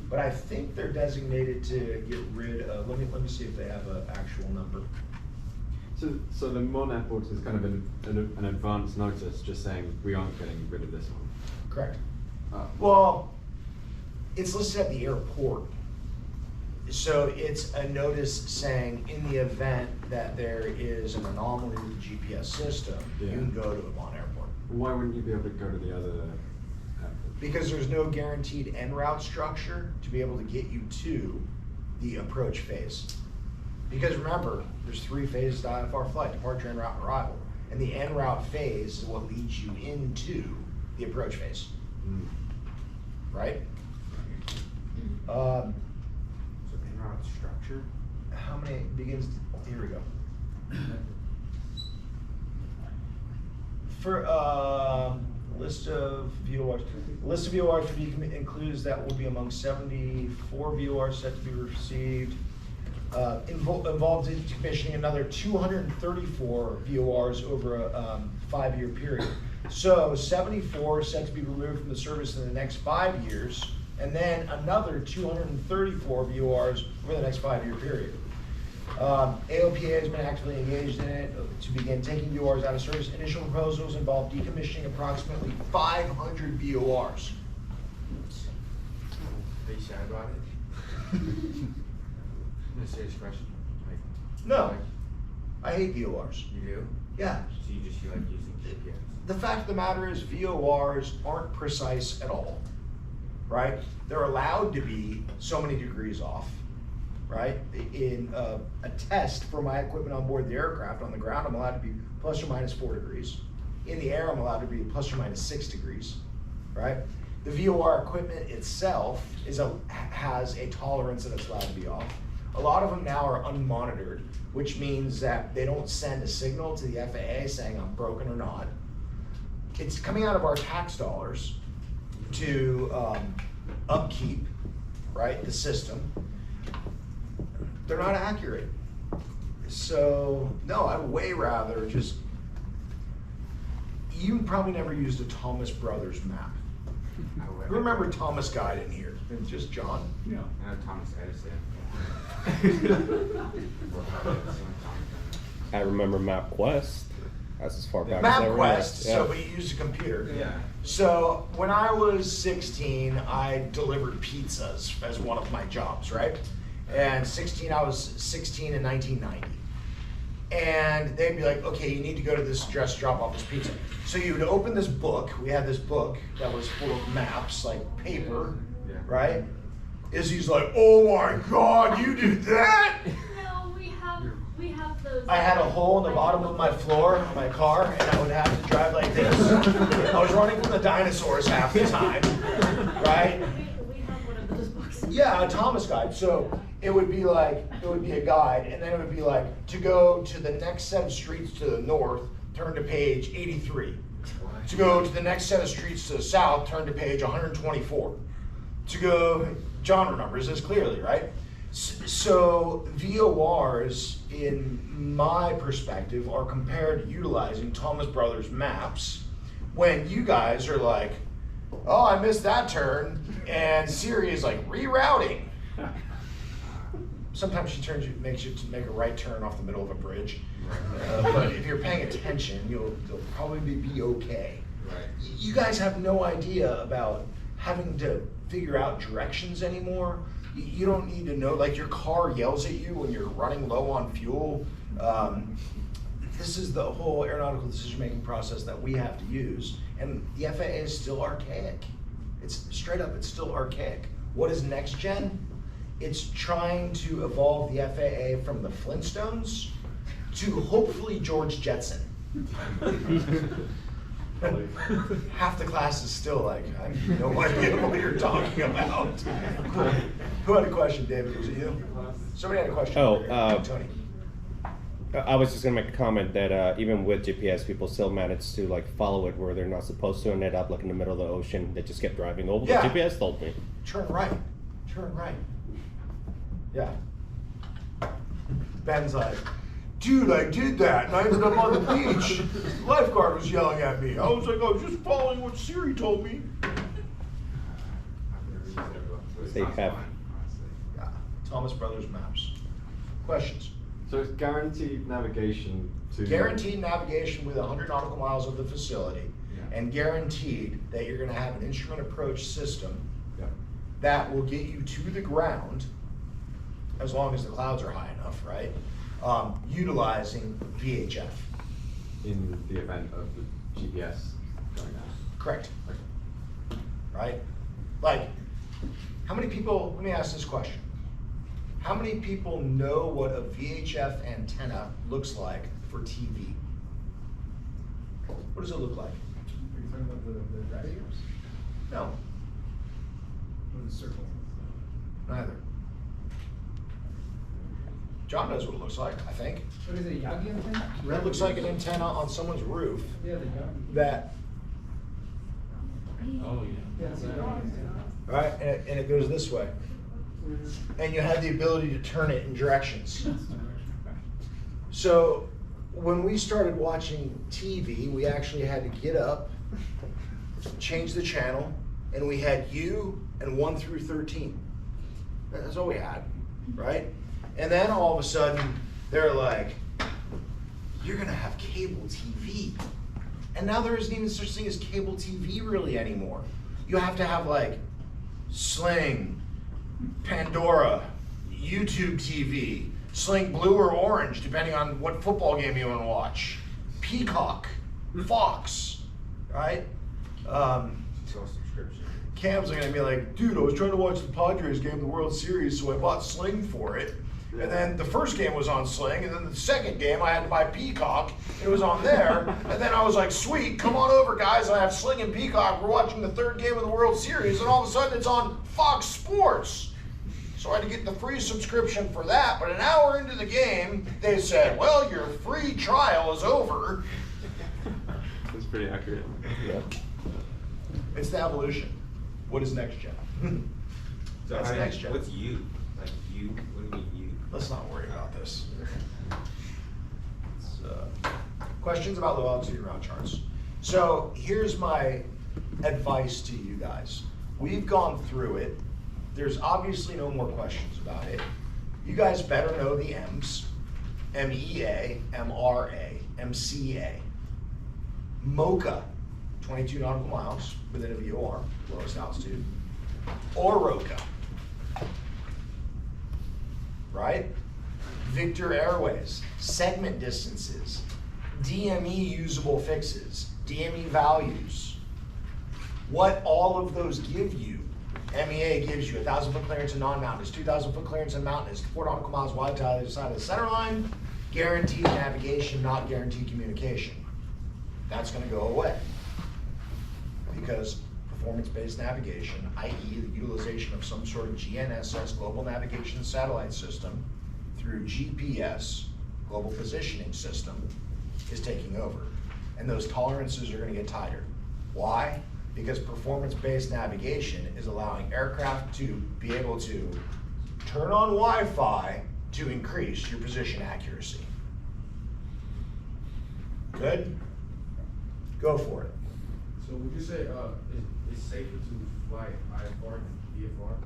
But I think they're designated to get rid of, let me see if they have an actual number. So the Mon airport is kind of an advance notice, just saying we aren't getting rid of this one. Correct. Well, it's listed at the airport. So it's a notice saying in the event that there is an anomaly with the GPS system, you can go to a Mon airport. Why wouldn't you be able to go to the other airport? Because there's no guaranteed en route structure to be able to get you to the approach phase. Because remember, there's 3 phases to IFR flight: departure, en route, and arrival. And the en route phase is what leads you into the approach phase. Right? So en route structure? How many begins? Here we go. For list of VORs. The list of VORs to be includes that will be among 74 VORs set to be received. Involved in commissioning another 234 VORs over a 5-year period. So 74 set to be removed from the service in the next 5 years, and then another 234 VORs over the next 5-year period. AOPA has been actively engaged in it to begin taking VORs out of service. Initial proposals involve decommissioning approximately 500 VORs. Are you sad about it? No, serious question. Like, No, I hate VORs. you do? Yeah. So you just feel like using GPS? The fact of the matter is VORs aren't precise at all, right? They're allowed to be so many degrees off, right? In a test for my equipment on board the aircraft, on the ground, I'm allowed to be plus or minus 4 degrees. In the air, I'm allowed to be plus or minus 6 degrees, right? The VOR equipment itself has a tolerance that it's allowed to be off. A lot of them now are unmonitored, which means that they don't send a signal to the FAA saying I'm broken or not. It's coming out of our tax dollars to upkeep, right, the system. They're not accurate. So, no, I'd way rather just, you probably never used a Thomas Brothers map. Who remember Thomas Guide in here? And just John? No. Thomas Edison. I remember MapQuest. That's as far back as I remember. MapQuest, so but you used a computer. Yeah. So when I was 16, I delivered pizzas as one of my jobs, right? And I was 16 in 1990. And they'd be like, okay, you need to go to this address, drop off this pizza. So you would open this book. We had this book that was full of maps, like paper, right? Izzy's like, oh my God, you did that? No, we have those. I had a hole in the bottom of my floor of my car, and I would have to drive like this. I was running from the dinosaurs half the time, right? We have one of those books. Yeah, a Thomas guide. So it would be like, it would be a guide, and then it would be like, to go to the next set of streets to the north, turn to page 83. To go to the next set of streets to the south, turn to page 124. To go, John remembers this clearly, right? So VORs, in my perspective, are compared to utilizing Thomas Brothers maps when you guys are like, oh, I missed that turn, and Siri is like, rerouting. Sometimes she makes you to make a right turn off the middle of a bridge. But if you're paying attention, you'll probably be okay. Right. You guys have no idea about having to figure out directions anymore. You don't need to know, like your car yells at you when you're running low on fuel. This is the whole aeronautical decision-making process that we have to use, and the FAA is still archaic. It's straight up, it's still archaic. What is next gen? It's trying to evolve the FAA from the Flintstones to hopefully George Jetson. Half the class is still like, I have no idea what you're talking about. Who had a question, David? Was it you? Somebody had a question. Tony. I was just gonna make a comment that even with GPS, people still manage to like follow it where they're not supposed to, and end up like in the middle of the ocean. They just kept driving over. Yeah. The GPS told me. Turn right. Turn right. Yeah. Ben's like, dude, I did that, and I ended up on the beach. The lifeguard was yelling at me. I was like, I was just following what Siri told me. They have. Yeah. Thomas Brothers Maps. Questions? So it's guaranteed navigation to... Guaranteed navigation with 100 nautical miles of the facility, and guaranteed that you're gonna have an instrument approach system that will get you to the ground, as long as the clouds are high enough, right? Utilizing VHF. In the event of the GPS going down. Correct. Right? Like, how many people, let me ask this question. How many people know what a VHF antenna looks like for TV? What does it look like? Are you talking about the radios? No, Or the circle? neither. John knows what it looks like, I think. What is it, Yagi antenna? It looks like an antenna on someone's roof Yeah, the Yagi. that, Oh, yeah. Yeah, it's a Yagi. right, and it goes this way. And you have the ability to turn it in directions. So when we started watching TV, we actually had to get up, change the channel, and we had U and 1 through 13. That's all we had, right? And then all of a sudden, they're like, you're gonna have cable TV. And now there isn't even such thing as cable TV really anymore. You have to have like Sling, Pandora, YouTube TV, Sling Blue or Orange, depending on what football game you want to watch, Peacock, Fox, right? Subscription. Cam's gonna be like, dude, I was trying to watch the Padres game, the World Series, so I bought Sling for it. And then the first game was on Sling, and then the second game I had to buy Peacock, it was on there. And then I was like, sweet, come on over guys, I have Sling and Peacock, we're watching the third game of the World Series, and all of a sudden it's on Fox Sports. So I had to get the free subscription for that, but an hour into the game, they said, well, your free trial is over. That's pretty accurate. Yeah. It's the evolution. What is next gen? So That's next gen. What's you? Like you? What do you mean you? Let's not worry about this. Questions about low altitude route charts. So here's my advice to you guys. We've gone through it. There's obviously no more questions about it. You guys better know the M's. MEA, MRA, MCA. MOCA, 22 nautical miles within a VOR, lowest altitude. OROCA. Right? Victor Airways, segment distances, DME usable fixes, DME values. What all of those give you. MEA gives you 1,000 foot clearance in non-mountainous, 2,000 foot clearance in mountainous, 4 nautical miles wide to either side of the center line, guaranteed navigation, not guaranteed communication. That's gonna go away. Because performance-based navigation, i.e. the utilization of some sort of GNSS, Global Navigation Satellite System, through GPS, Global Positioning System, is taking over. And those tolerances are gonna get tighter. Why? Because performance-based navigation is allowing aircraft to be able to turn on Wi-Fi to increase your position accuracy. Good? Go for it. So would you say it's safer to fly IFR than VFR?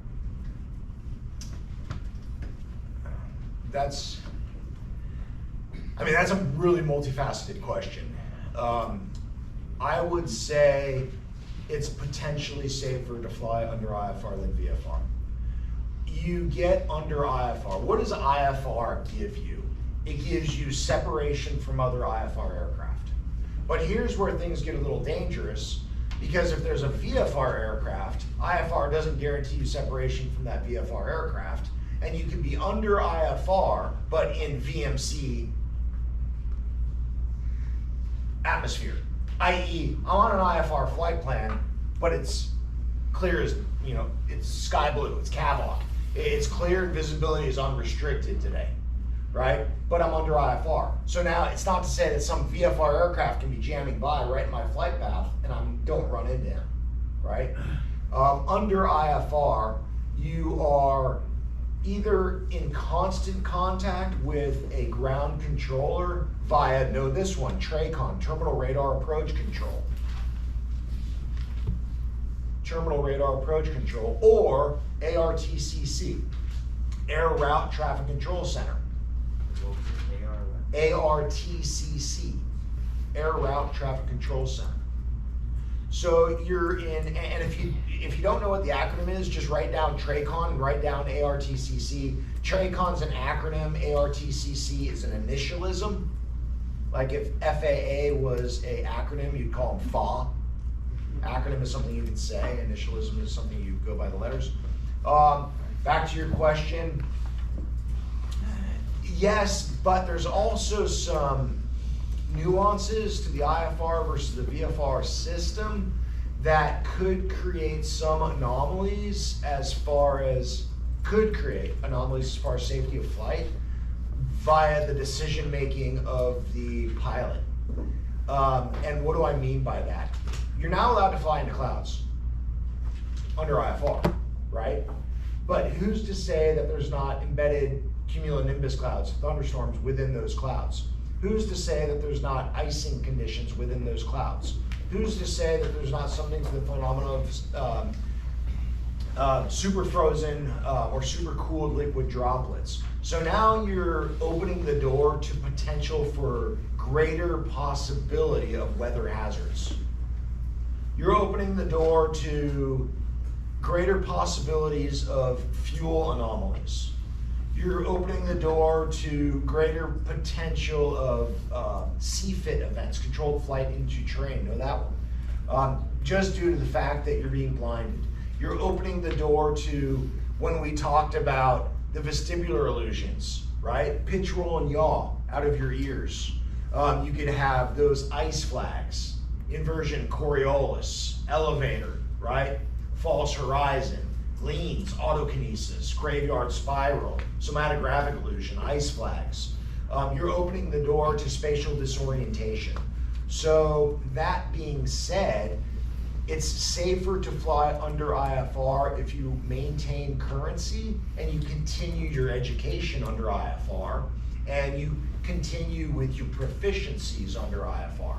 That's a really multifaceted question. I would say it's potentially safer to fly under IFR than VFR. You get under IFR. What does IFR give you? It gives you separation from other IFR aircraft. But here's where things get a little dangerous, because if there's a VFR aircraft, IFR doesn't guarantee you separation from that VFR aircraft, and you can be under IFR, but in VMC atmosphere. i.e., I'm on an IFR flight plan, but it's clear as, it's sky blue, it's CAVOC. It's clear and visibility is unrestricted today, right? But I'm under IFR. So now it's not to say that some VFR aircraft can be jamming by right in my flight path and I don't run into him, right? Under IFR, you are either in constant contact with a ground controller via, know this one, TRACON, Terminal Radar Approach Control. Terminal Radar Approach Control, or ARTCC, Air Route Traffic Control Center. ARTCC, Air Route Traffic Control Center. So you're in, and if you don't know what the acronym is, just write down TRACON and write down ARTCC. TRACON's an acronym, ARTCC is an initialism. Like if FAA was an acronym, you'd call them FA. Acronym is something you can say, initialism is something you go by the letters. Back to your question. Yes, but there's also some nuances to the IFR versus the VFR system that could create some anomalies as far as safety of flight via the decision making of the pilot. And what do I mean by that? You're not allowed to fly into clouds under IFR, right? But who's to say that there's not embedded cumulonimbus clouds, thunderstorms within those clouds? Who's to say that there's not icing conditions within those clouds? Who's to say that there's not something to the phenomenon of super frozen or super cooled liquid droplets? So now you're opening the door to potential for greater possibility of weather hazards. You're opening the door to greater possibilities of fuel anomalies. You're opening the door to greater potential of CFIT events, controlled flight into terrain, know that one. Just due to the fact that you're being blinded. You're opening the door to, when we talked about the vestibular illusions, right? Pitch, roll, and yaw out of your ears. You could have those ice flags, inversion Coriolis, elevator, right? False horizon, leans, autokinesis, graveyard spiral, somatographic illusion, ice flags. You're opening the door to spatial disorientation. So that being said, it's safer to fly under IFR if you maintain currency and you continue your education under IFR and you continue with your proficiencies under IFR.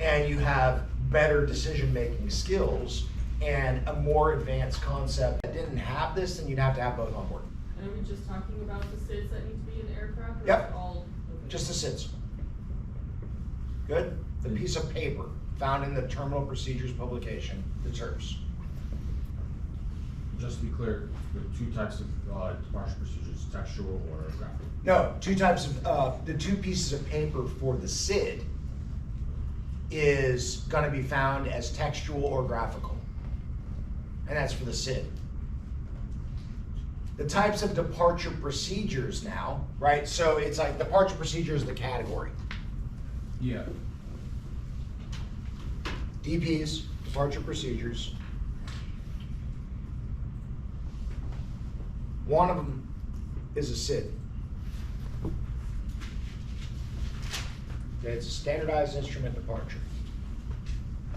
And you have better decision-making skills and a more advanced concept that didn't have this, then you'd have to have both on board. And are we just talking about the SIDS that need to be in the aircraft? Or Yep. all? Okay. Just the SIDS. Good? The piece of paper found in the Terminal Procedures publication, the TERPS. Just to be clear, there are two types of departure procedures, textual or graphic. No, two types of, the two pieces of paper for the SID is gonna be found as textual or graphical. And that's for the SID. The types of departure procedures now, right? So it's like departure procedure is the category. Yeah. DPs, departure procedures. One of them is a SID. Okay, it's a standardized instrument departure.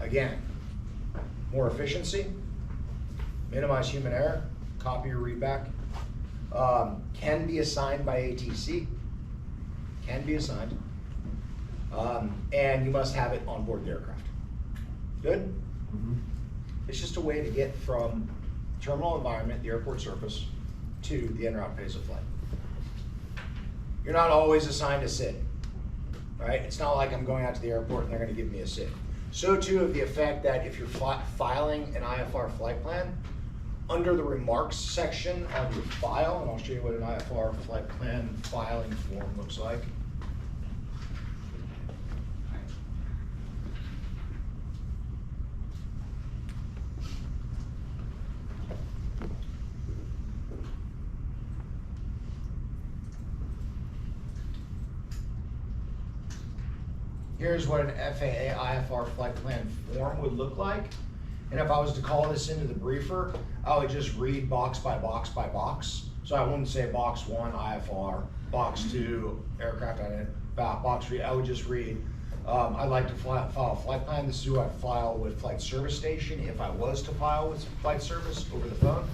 Again, more efficiency, minimize human error, copy or read back. Can be assigned by ATC, can be assigned. And you must have it on board the aircraft. Good? Mm-hmm. It's just a way to get from terminal environment, the airport surface, to the en route phase of flight. You're not always assigned a SID, right? It's not like I'm going out to the airport and they're gonna give me a SID. So too of the effect that if you're filing an IFR flight plan, under the remarks section of your file, and I'll show you what an IFR flight plan filing form looks like. Here's what an FAA IFR flight plan form would look like. And if I was to call this into the briefer, I would just read box by box by box. So I wouldn't say box 1 IFR, box 2 aircraft identity, box 3. I would just read, I'd like to file a flight plan. This is who I'd file with Flight Service Station if I was to file with Flight Service over the phone.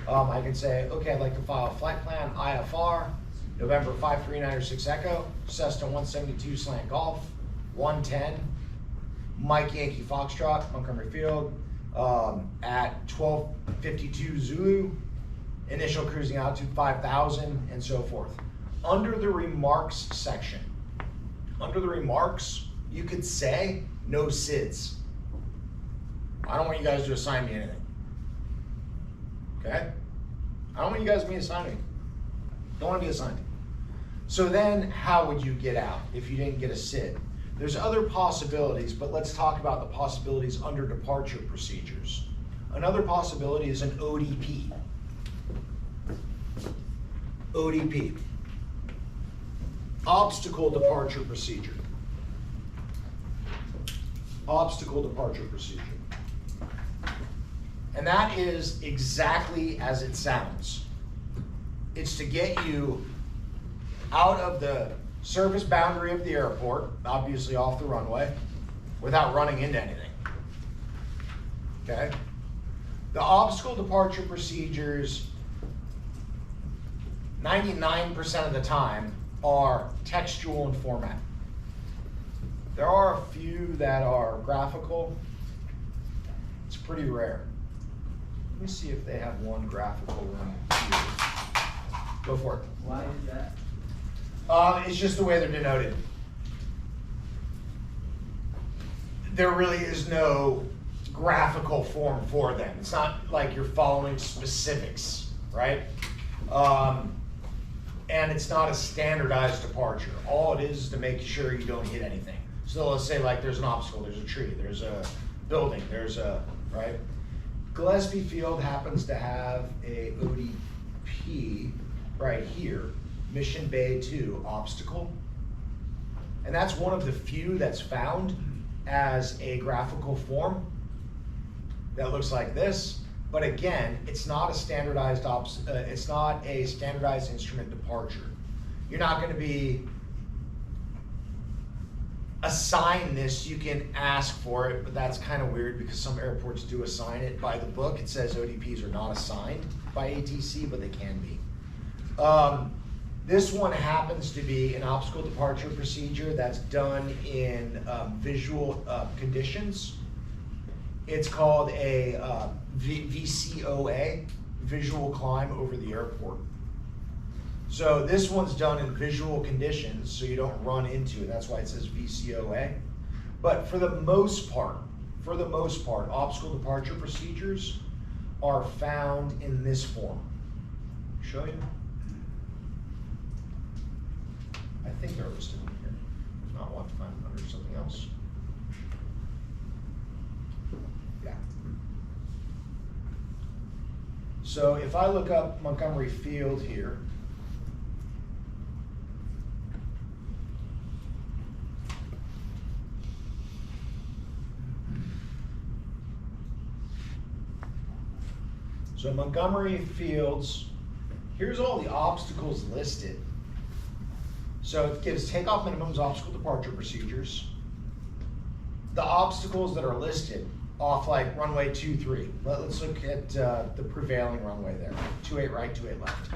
I can say, okay, I'd like to file a flight plan, IFR, November 5396 Echo, Cessna 172 Slant Golf, 110, Mike Yankee Foxtrot, Montgomery Field, at 1252 Zulu, initial cruising altitude 5,000, and so forth. Under the remarks section, under the remarks, you could say no SIDS. I don't want you guys to assign me anything. Okay? I don't want you guys to be assigned me. Don't want to be assigned. So then how would you get out if you didn't get a SID? There's other possibilities, but let's talk about the possibilities under departure procedures. Another possibility is an ODP. ODP. Obstacle departure procedure. Obstacle departure procedure. And that is exactly as it sounds. It's to get you out of the surface boundary of the airport, obviously off the runway, without running into anything. Okay? The obstacle departure procedures, 99% of the time, are textual in format. There are a few that are graphical. It's pretty rare. Let me see if they have one graphical one here. Go for it. Why is that? It's just the way they're denoted. There really is no graphical form for them. It's not like you're following specifics, right? And it's not a standardized departure. All it is to make sure you don't hit anything. So let's say like there's an obstacle, there's a tree, there's a building, there's a, right? Gillespie Field happens to have a ODP right here. Mission Bay 2 obstacle. And that's one of the few that's found as a graphical form that looks like this. But again, it's not a standardized it's not a standardized instrument departure. You're not going to be assigned this. You can ask for it, but that's kind of weird because some airports do assign it by the book. It says ODPs are not assigned by ATC, but they can be. This one happens to be an obstacle departure procedure that's done in visual conditions. It's called a VCOA, visual climb over the airport. So this one's done in visual conditions, so you don't run into it. That's why it says VCOA. But for the most part, obstacle departure procedures are found in this form. Show you. I think they're listed in here. If not, we'll have to find them under something else. Yeah. So if I look up Montgomery Field here, so Montgomery Fields, here's all the obstacles listed. So it gives takeoff minimums, obstacle departure procedures. The obstacles that are listed off like runway 23. Let's look at the prevailing runway there. 28 right, 28 left.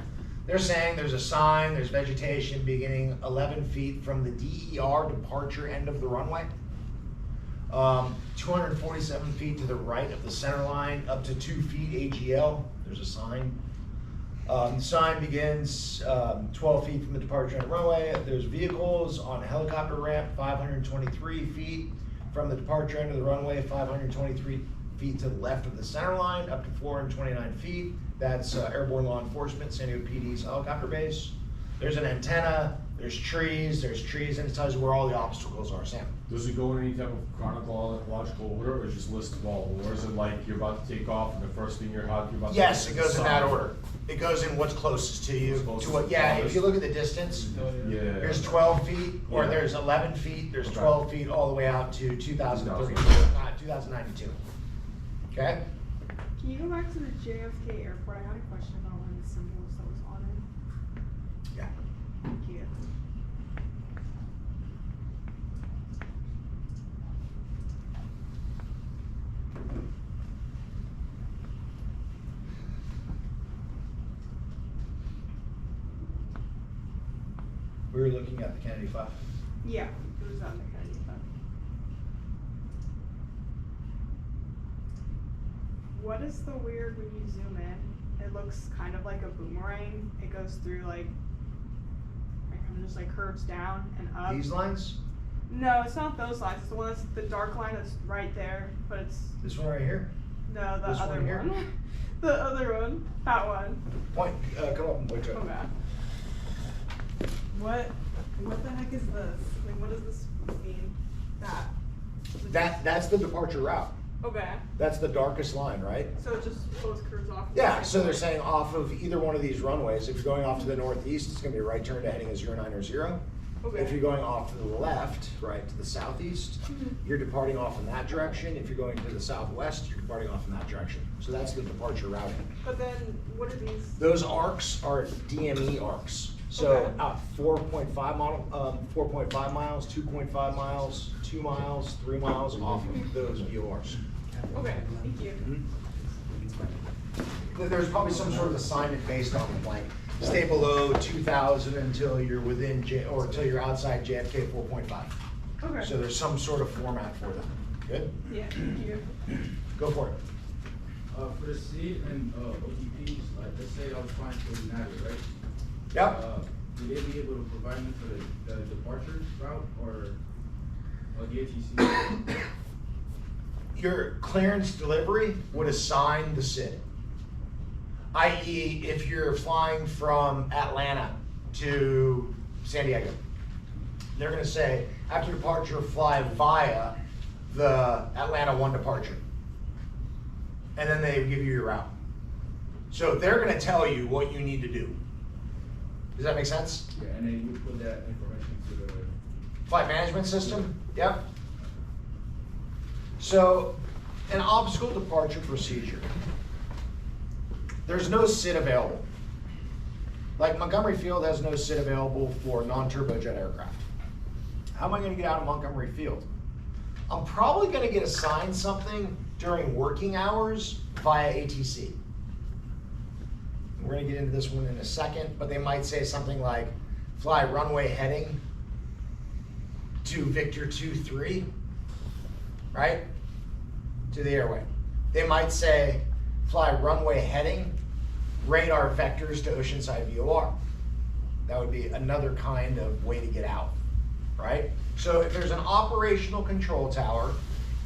They're saying there's a sign, there's vegetation beginning 11 feet from the DER departure end of the runway. 247 feet to the right of the center line, up to 2 feet AGL. There's a sign. The sign begins 12 feet from the departure end of the runway. There's vehicles on a helicopter ramp, 523 feet from the departure end of the runway, 523 feet to the left of the center line, up to 429 feet. That's airborne law enforcement, San Diego PD's helicopter base. There's an antenna, there's trees, and it tells you where all the obstacles are, Sam. Does it go in any type of chronological order, or is it just list of all? Or is it like you're about to take off and the first thing you're about to Yes, take it goes in the that sun? order. It goes in what's closest to you. What's closest To what? to Yeah, farthest. if you look at the distance, Yeah. there's 12 feet, or Yeah. there's 11 feet, there's Okay. 12 feet, all the way out to 2032, 2092. Okay? Can you go back to the JFK airport? I had a question about one of the symbols that was on it. Yeah. Thank you. We were looking at the Kennedy 5. Yeah, it was on the Kennedy Fund. What is the weird when you zoom in? It looks kind of like a boomerang. It goes through like kind of just like curves down and up. These lines? No, it's not those lines. It's the one that's the dark line that's right there, but it's This one right here? no the This other one here? one. The other one. That one. Point, come up and point to it. Oh god. What the heck is this? Like what does this mean? That's the departure route. Okay. That's the darkest line, right? So it just goes curves off. Yeah, so they're saying off of either one of these runways, if you're going off to the northeast, it's gonna be a right turn to heading a 090. Okay. If you're going off to the left, right, to the southeast, you're departing off in that direction. If you're going to the southwest, you're departing off in that direction. So that's the departure routing. But then what are these? Those arcs are DME arcs. So Okay. 4.5 miles, 2.5 miles, 2 miles, 3 miles off of those VORs. Okay, thank you. There's probably some sort of assignment based on like stay below 2,000 until you're within or until you're outside JFK 4.5. Okay. So there's some sort of format for them. Good? Yeah, thank you. Go for it. For the seed and OTPs, like let's say I was flying to United, right? Yep. Would they be able to provide me for the departure route or the ATC? Your clearance delivery would assign the SID. I.e., if you're flying from Atlanta to San Diego, they're gonna say, after departure, fly via the Atlanta 1 departure. And then they give you your route. So they're gonna tell you what you need to do. Does that make sense? Yeah, and then you put that information to the Flight management system, yep. So, an obstacle departure procedure. There's no SID available. Like Montgomery Field has no SID available for non-turbojet aircraft. How am I gonna get out of Montgomery Field? I'm probably gonna get assigned something during working hours via ATC. We're gonna get into this one in a second, but they might say something like, fly runway heading to Victor 2-3, right? To the airway. They might say, fly runway heading, radar vectors to Oceanside VOR. That would be another kind of way to get out, right? So if there's an operational control tower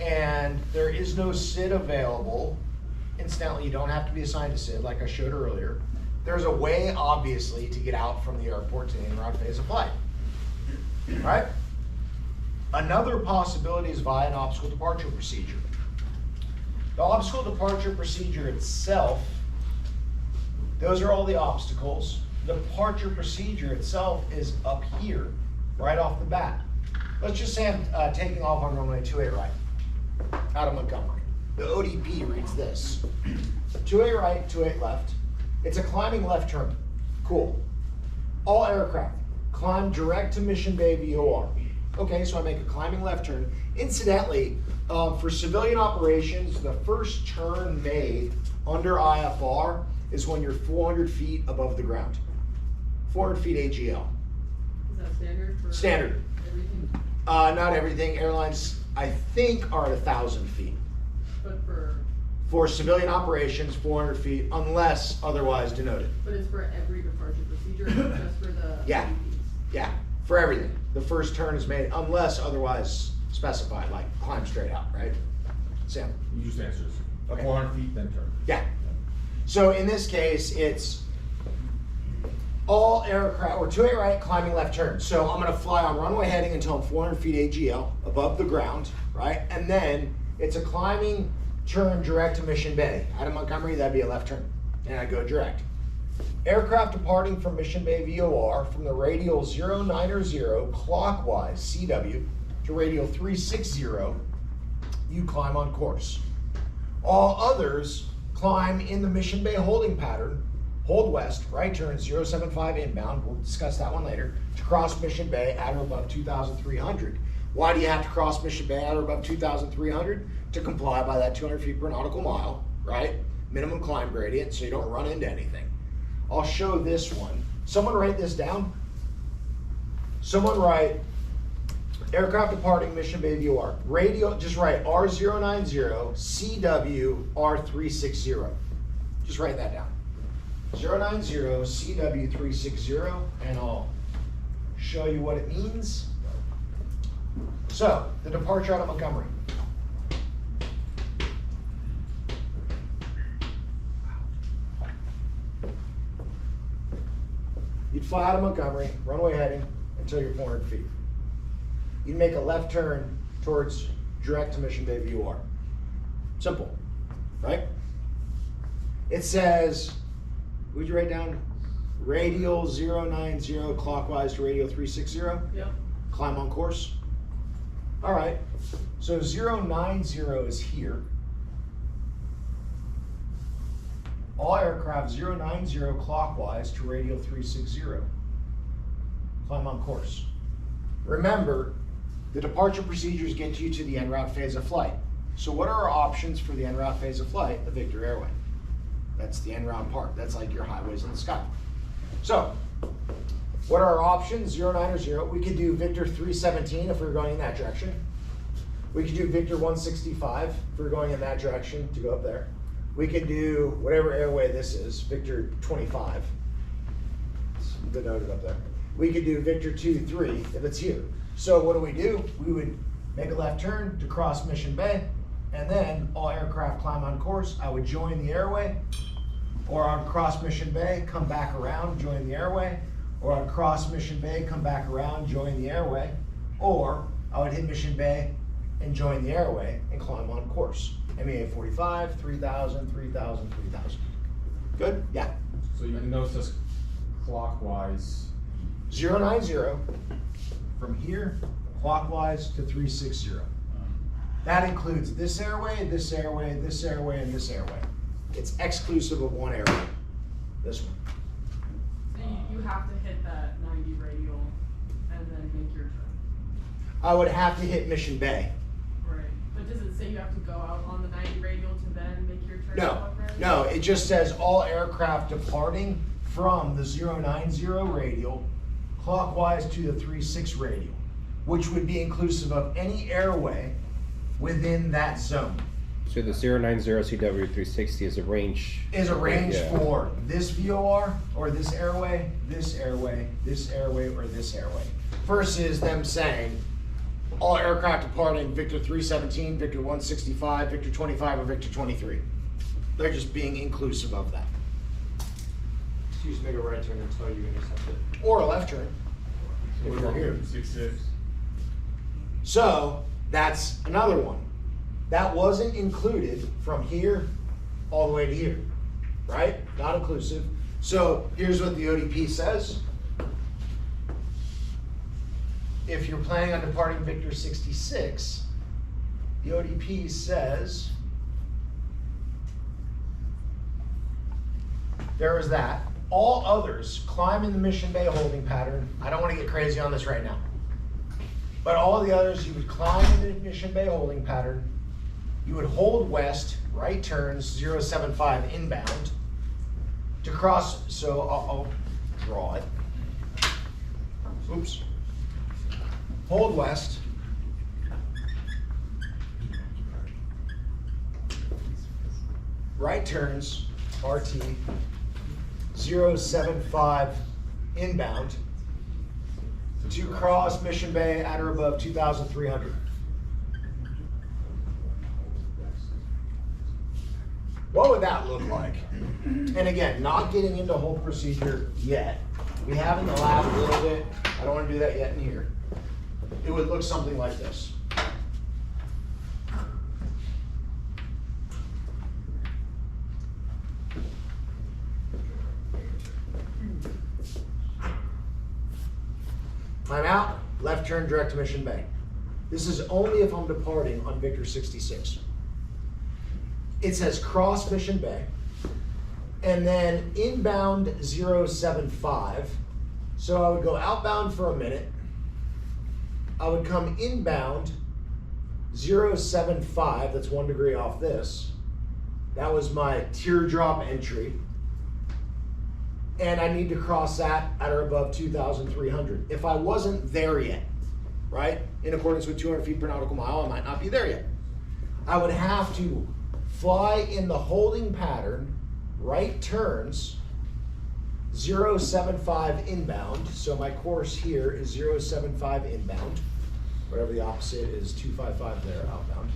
and there is no SID available, incidentally, you don't have to be assigned a SID like I showed earlier. There's a way, obviously, to get out from the airport to the en-route phase of flight, right? Another possibility is via an obstacle departure procedure. The obstacle departure procedure itself, those are all the obstacles. The departure procedure itself is up here, right off the bat. Let's just say I'm taking off on runway 28 right, out of Montgomery. The ODP reads this: 28 right, 28 left. It's a climbing left turn. Cool. All aircraft climb direct to Mission Bay VOR. Okay, so I make a climbing left turn. Incidentally, for civilian operations, the first turn made under IFR is when you're 400 feet above the ground. 400 feet AGL. Is that standard for? Standard. Everything? Not everything. Airlines, I think, are at 1,000 feet. But For civilian operations, 400 feet, unless otherwise denoted. But it's for every departure procedure, not just for the Yeah. AVs? Yeah, for everything. The first turn is made unless otherwise specified, like climb straight out, right? Sam? You just answered this. Okay. 400 feet, then turn. Yeah. So in this case, it's all aircraft, or 28 right, climbing left turn. So I'm gonna fly on runway heading until I'm 400 feet AGL, above the ground, right? And then it's a climbing turn direct to Mission Bay. Out of Montgomery, that'd be a left turn. And I go direct. Aircraft departing from Mission Bay VOR from the radial 090 clockwise CW to radial 360, you climb on course. All others climb in the Mission Bay holding pattern, hold west, right turn 075 inbound, we'll discuss that one later, to cross Mission Bay at or above 2,300. Why do you have to cross Mission Bay at or above 2,300? To comply by that 200 feet per nautical mile, right? Minimum climb gradient, so you don't run into anything. I'll show this one. Someone write this down. Someone write aircraft departing Mission Bay VOR. Radio, just write R090 CW R360. Just write that down. 090 CW 360, and I'll show you what it means. So, the departure out of Montgomery. You'd fly out of Montgomery, runway heading until you're 400 feet. You'd make a left turn towards direct to Mission Bay VOR. Simple, right? It says, would you write down? Radial 090 clockwise to radial 360? Yep. Climb on course. All right, so 090 is here. All aircraft 090 clockwise to radial 360. Climb on course. Remember, the departure procedures get you to the en route phase of flight. So what are our options for the en route phase of flight? The Victor Airway. That's the en route part. That's like your highways in the sky. So, what are our options? 090, we could do Victor 317 if we were going in that direction. We could do Victor 165 if we were going in that direction to go up there. We could do whatever airway this is, Victor 25. It's denoted up there. We could do Victor 23 if it's here. So what do? We would make a left turn to cross Mission Bay, and then all aircraft climb on course. I would join the airway, or I'd cross Mission Bay, come back around, join the airway, or I'd cross Mission Bay, come back around, join the airway, or I would hit Mission Bay and join the airway and climb on course. MEA 45, 3,000, 3,000, 3,000. Good? Yeah. So you notice this clockwise. 090 from here, clockwise to 360. That includes this airway, this airway, this airway, and this airway. It's exclusive of one airway, this one. So you have to hit that 90 radial and then make your turn. I would have to hit Mission Bay. Right. But does it say you have to go out on the 90 radial to then make your turn? No, it just says all aircraft departing from the 090 radial clockwise to the 36 radial, which would be inclusive of any airway within that zone. So the 090 CW360 is a range. Is a range Yeah. for this VOR, or this airway, this airway, this airway, or this airway. Versus them saying, all aircraft departing Victor 317, Victor 165, Victor 25, or Victor 23. They're just being inclusive of that. Excuse me, make a right turn until you intercept it. Or a left turn. If If you're here. 6-6. So, that's another one. That wasn't included from here all the way to here, right? Not inclusive. So, here's what the ODP says. If you're planning on departing Victor 66, the ODP says, there is that. All others climb in the Mission Bay holding pattern. I don't want to get crazy on this right now. But all the others, you would climb in the Mission Bay holding pattern. You would hold west, right turns, 075 inbound. To cross, so I'll draw it. Oops. Hold west. Right turns, RT, 075 inbound to cross Mission Bay at or above 2,300. What would that look like? And again, not getting into whole procedure yet. We have in the lab a little bit. I don't want to do that yet in here. It would look something like this. I'm out, left turn, direct to Mission Bay. This is only if I'm departing on Victor 66. It says cross Mission Bay, and then inbound 075. So I would go outbound for a minute. I would come inbound 075, that's 1 degree off this. That was my teardrop entry. And I need to cross that at or above 2,300. If I wasn't there yet, right, in accordance with 200 feet per nautical mile, I might not be there yet. I would have to fly in the holding pattern, right turns, 075 inbound. So my course here is 075 inbound. Whatever the opposite is 255 there, outbound.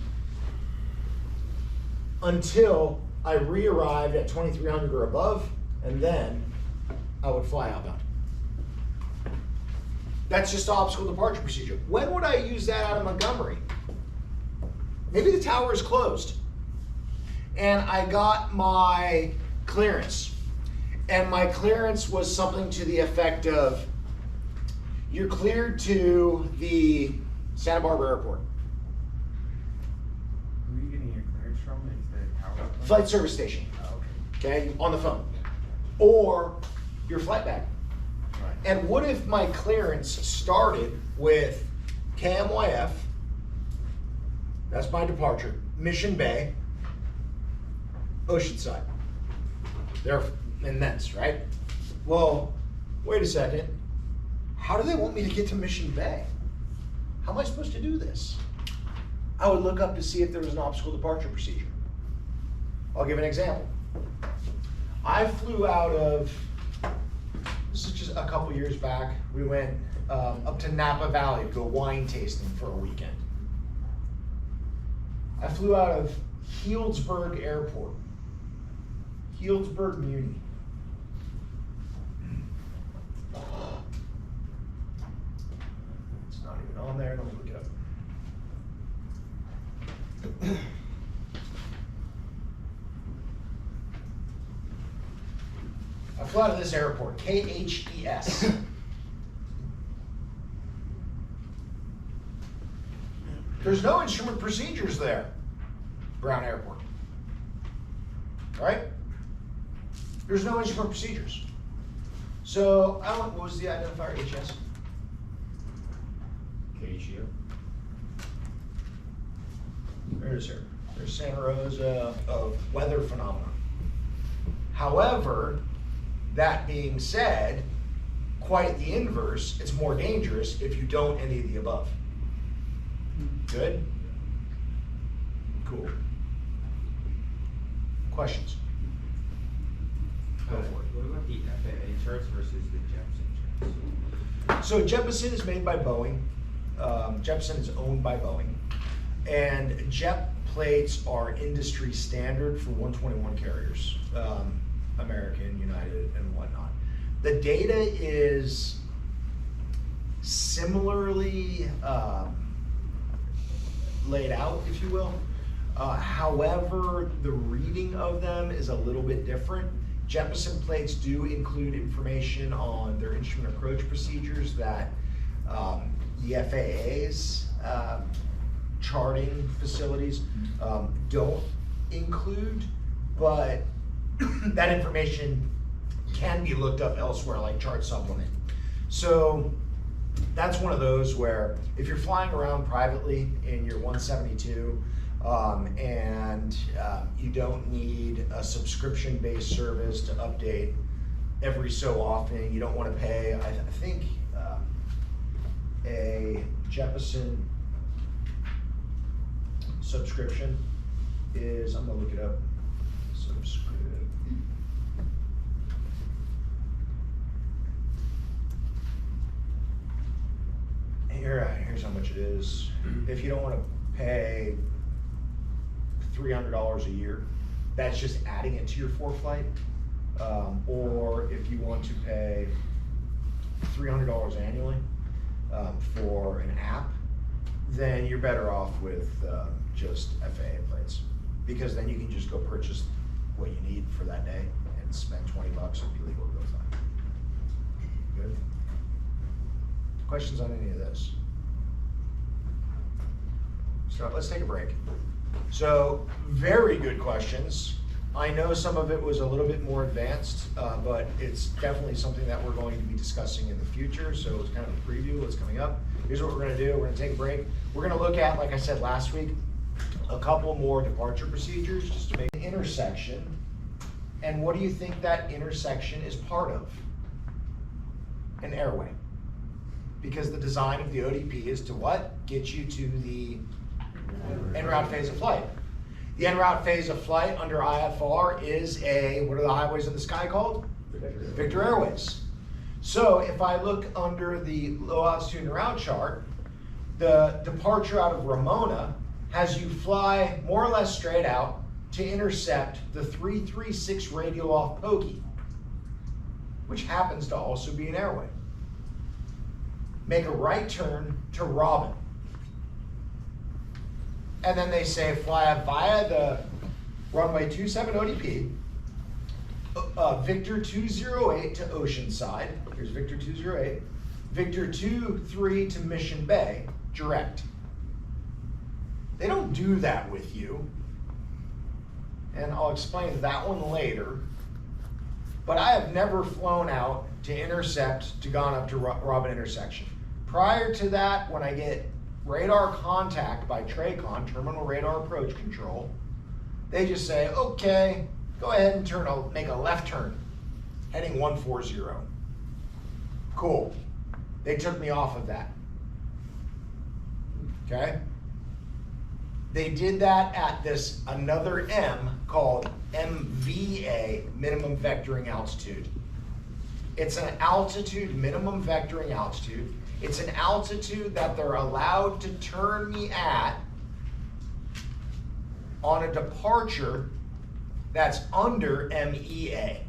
Until I re-arrived at 2,300 or above, and then I would fly outbound. That's just obstacle departure procedure. When would I use that out of Montgomery? Maybe the tower is closed and I got my clearance, and my clearance was something to the effect of, you're cleared to the Santa Barbara airport. Who are you getting your clearance from? Is the tower? Flight service station. Oh, okay. Okay, on the phone. Or your flight bag. Right. And what if my clearance started with KMYF, that's my departure, Mission Bay, Oceanside. They're immense, right? Well, wait a second. How do they want me to get to Mission Bay? How am I supposed to do this? I would look up to see if there was an obstacle departure procedure. I'll give an example. I flew out of, this is just a couple years back, we went up to Napa Valley to go wine tasting for a weekend. I flew out of Healdsburg Airport, Healdsburg, Muni. It's not even on there, let me look it up. I flew out of this airport, KHES. There's no instrument procedures there, Brown Airport, right? There's no instrument procedures. So, I don't, what was the identifier, HS? KHO. There's her. There's Santa Rosa of weather phenomena. However, that being said, quite the inverse, it's more dangerous if you don't any of the above. Good? Cool. Questions? Go for it. What about the FAA charts versus the Jeppesen charts? So Jeppesen is made by Boeing. Jeppesen is owned by Boeing. And Jep plates are industry standard for 121 carriers, American, United, and whatnot. The data is similarly laid out, if you will. However, the reading of them is a little bit different. Jeppesen plates do include information on their instrument approach procedures that the FAA's charting facilities don't include, but that information can be looked up elsewhere, like Chart Supplement. So that's one of those where if you're flying around privately in your 172 and you don't need a subscription-based service to update every so often, you don't want to pay, I think a Jeppesen subscription is, I'm gonna look it up, here's how much it is. If you don't want to pay $300 a year, that's just adding it to your ForeFlight. Or if you want to pay $300 annually for an app, then you're better off with just FAA plates, because then you can just go purchase what you need for that day and spend $20 and be legal to go fly. Good. Questions on any of this? So let's take a break. So very good questions. I know some of it was a little bit more advanced, but it's definitely something that we're going to be discussing in the future. So it's kind of a preview of what's coming up. Here's what we're gonna do. We're gonna take a break. We're gonna look at, like I said last week, a couple more departure procedures just to make an intersection. And what do you think that intersection is part of? An airway. Because the design of the ODP is to what? Get you to the en route phase of flight. The en route phase of flight under IFR is what are the highways of the sky called? Victor Airways. So if I look under the low altitude en route chart, the departure out of Ramona has you fly more or less straight out to intercept the 336 radial off Pogey, which happens to also be an airway. Make a right turn to Robin. And then they say fly via the runway 27 ODP, Victor 208 to Oceanside. Here's Victor 208. Victor 23 to Mission Bay, direct. They don't do that with you. And I'll explain that one later. But I have never flown out to intercept, to gone up to Robin intersection. Prior to that, when I get radar contact by TRACON, Terminal Radar Approach Control, they just say, okay, go ahead and make a left turn, heading 140. Cool. They took me off of that. Okay? They did that at this another M called MVA, minimum vectoring altitude. It's an altitude, minimum vectoring altitude. It's an altitude that they're allowed to turn me at on a departure that's under MEA.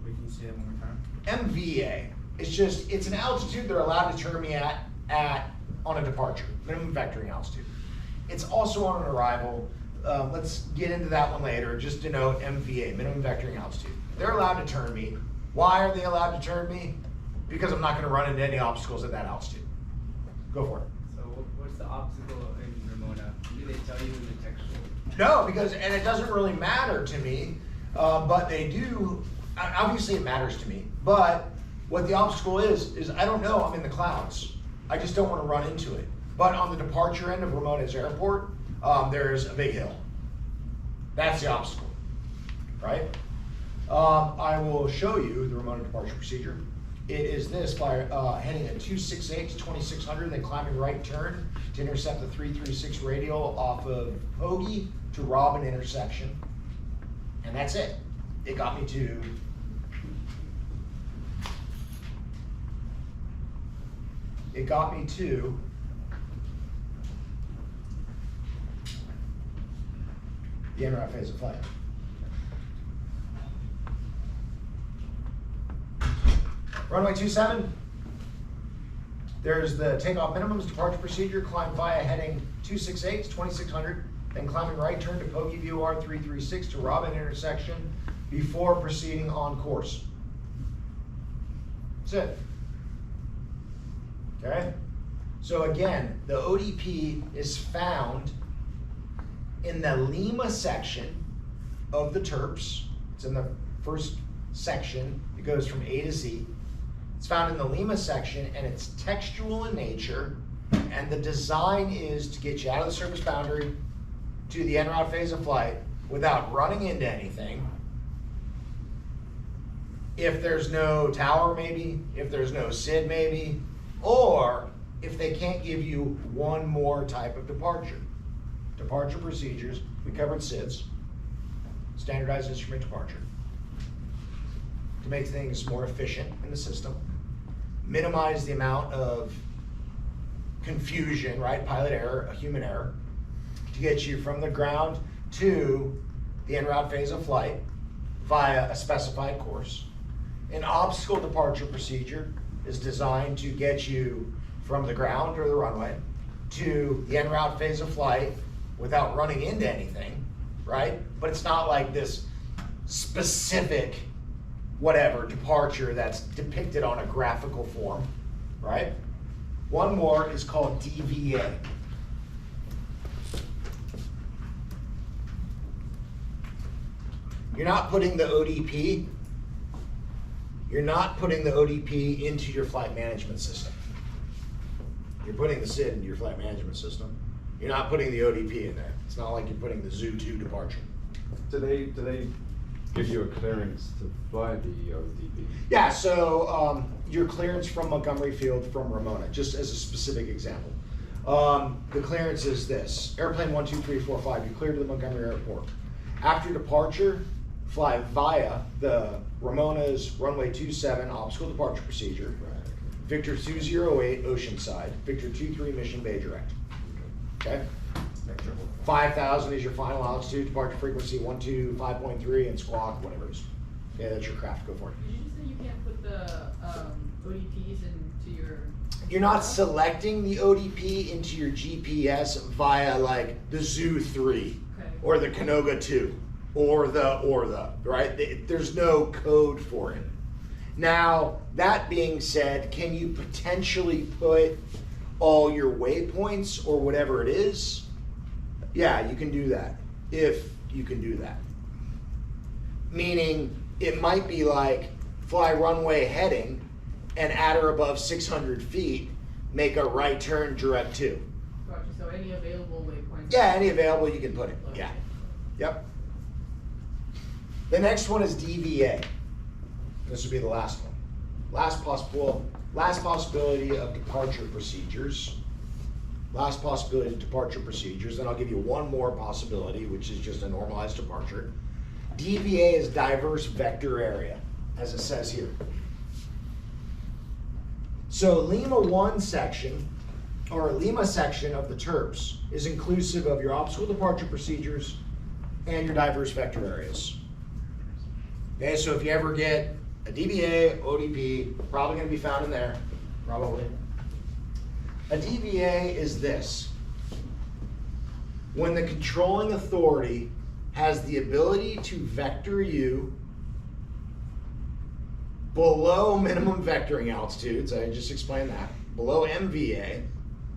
Can you say that one more time? MVA. It's an altitude they're allowed to turn me at on a departure, minimum vectoring altitude. It's also on an arrival. Let's get into that one later. Just denote MVA, minimum vectoring altitude. They're allowed to turn me. Why are they allowed to turn me? Because I'm not going to run into any obstacles at that altitude. Go for it. So what's the obstacle in Ramona? Do they tell you in the textual? No, and it doesn't really matter to me, but they do. Obviously, it matters to me. But what the obstacle is I don't know. I'm in the clouds. I just don't want to run into it. But on the departure end of Ramona's airport, there's a big hill. That's the obstacle, right? I will show you the Ramona departure procedure. It is this by heading at 268 to 2600, then climbing right turn to intercept the 336 radial off of Pogey to Robin intersection. And that's it. It got me to the en route phase of flight. Runway 27, there's the takeoff minimums, departure procedure, climb via heading 268 to 2600, then climbing right turn to Pogey VOR 336 to Robin intersection before proceeding on course. That's it. Okay? So again, the ODP is found in the Lima section of the TERPs. It's in the first section. It goes from A to Z. It's found in the Lima section, and it's textual in nature, and the design is to get you out of the surface boundary to the en route phase of flight without running into anything. If there's no tower, maybe, if there's no SID, maybe, or if they can't give you one more type of departure. Departure procedures, we covered SIDs, standardized instrument departure, to make things more efficient in the system, minimize the amount of confusion, right, pilot error, human error, to get you from the ground to the en route phase of flight via a specified course. An obstacle departure procedure is designed to get you from the ground or the runway to the en route phase of flight without running into anything, right? But it's not like this specific whatever departure that's depicted on a graphical form, right? One more is called DVA. You're not putting the ODP into your flight management system. You're putting the SID into your flight management system. You're not putting the ODP in there. It's not like you're putting the Zoo 2 departure. Do they give you a clearance to fly the ODP? Yeah, so your clearance from Montgomery Field from Ramona, just as a specific example. The clearance is this: airplane 1, 2, 3, 4, 5, you clear to the Montgomery Airport. After departure, fly via the Ramona's runway 27 obstacle departure procedure, Victor 208 Oceanside, Victor 23 Mission Bay direct. Okay? 5,000 is your final altitude, departure frequency 125.3 and squawk, whatever it is. Yeah, that's your craft, go for it. Did you say you can't put the ODPs into your... You're not selecting the ODP into your GPS via like the Zoo 3 or the Canoga 2 or the, right? There's no code for it. Now, that being said, can you potentially put all your waypoints or whatever it is? Yeah, you can do that, if you can do that. Meaning, it might be like fly runway heading and at or above 600 feet, make a right turn direct 2. Gotcha, so any available waypoints? Yeah, any available you can put it, yeah. Yep. The next one is DVA. This would be the last one. Last possibility of departure procedures. Last possibility of departure procedures, then I'll give you one more possibility, which is just a normalized departure. DVA is diverse vector area, as it says here. So Lima 1 section, or Lima section of the TERPs, is inclusive of your obstacle departure procedures and your diverse vector areas. Okay, so if you ever get a DVA, ODP, probably gonna be found in there, probably. A DVA is this: when the controlling authority has the ability to vector you below minimum vectoring altitudes, I just explained that, below MVA,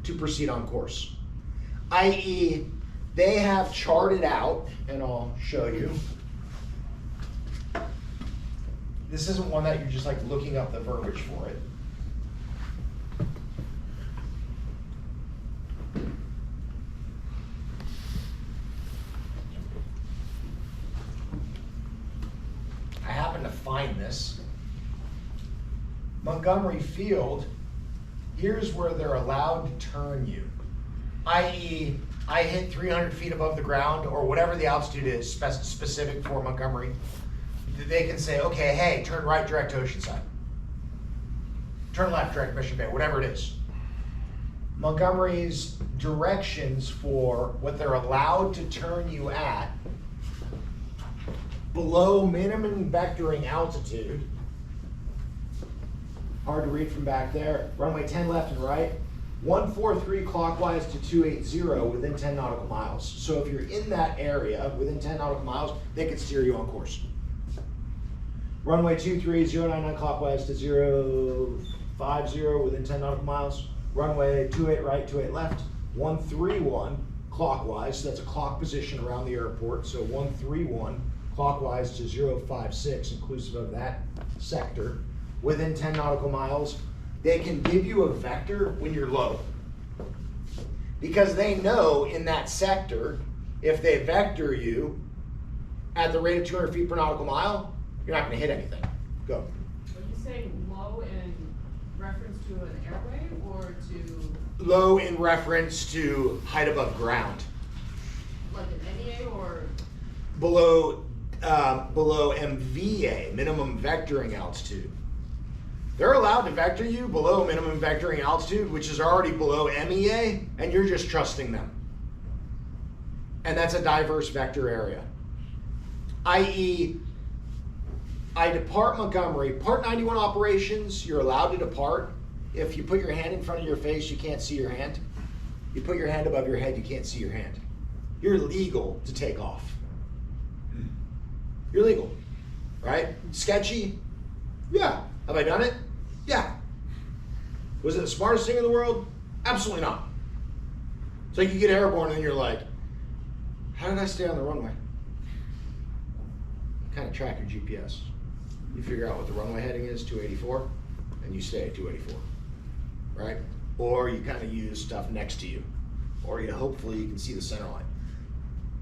to proceed on course. i.e., they have charted out, and I'll show you. This isn't one that you're just like looking up the verbiage for it. I happen to find this. Montgomery Field, here's where they're allowed to turn you. i.e., I hit 300 feet above the ground, or whatever the altitude is specific for Montgomery. They can say, okay, hey, turn right direct to Oceanside. Turn left direct Mission Bay, whatever it is. Montgomery's directions for what they're allowed to turn you at below minimum vectoring altitude. Hard to read from back there. Runway 10 left and right. 143 clockwise to 280 within 10 nautical miles. So if you're in that area within 10 nautical miles, they can steer you on course. Runway 23, 099 clockwise to 050 within 10 nautical miles. Runway 28 right, 28 left. 131 clockwise, so that's a clock position around the airport. So 131 clockwise to 056, inclusive of that sector, within 10 nautical miles. They can give you a vector when you're low. Because they know in that sector, if they vector you at the rate of 200 feet per nautical mile, you're not going to hit anything. Go. Are you saying low in reference to an airway or to? Low in reference to height above ground. Like an NEA or? Below MVA, minimum vectoring altitude. They're allowed to vector you below minimum vectoring altitude, which is already below MEA, and you're just trusting them. And that's a diverse vector area. I.e., I depart Montgomery. Part 91 operations, you're allowed to depart. If you put your hand in front of your face, you can't see your hand. You put your hand above your head, you can't see your hand. You're legal to take off. You're legal, right? Sketchy? Yeah. Have I done it? Yeah. Was it the smartest thing in the world? Absolutely not. It's like you get airborne and you're like, how did I stay on the runway? Kind of track your GPS. You figure out what the runway heading is, 284, and you stay at 284, right? Or you kind of use stuff next to you, or hopefully you can see the center line.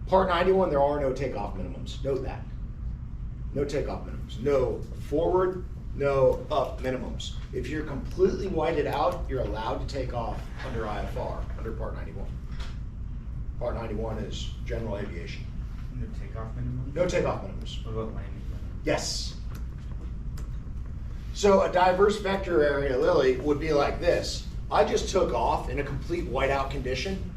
Part 91, there are no takeoff minimums. Note that. No takeoff minimums. No forward, no up minimums. If you're completely whited out, you're allowed to take off under IFR, under Part 91. Part 91 is general aviation. No takeoff minimum? No takeoff minimums. What about landing minimum? Yes. So a diverse vector area, Lily, would be like this. I just took off in a complete whiteout condition.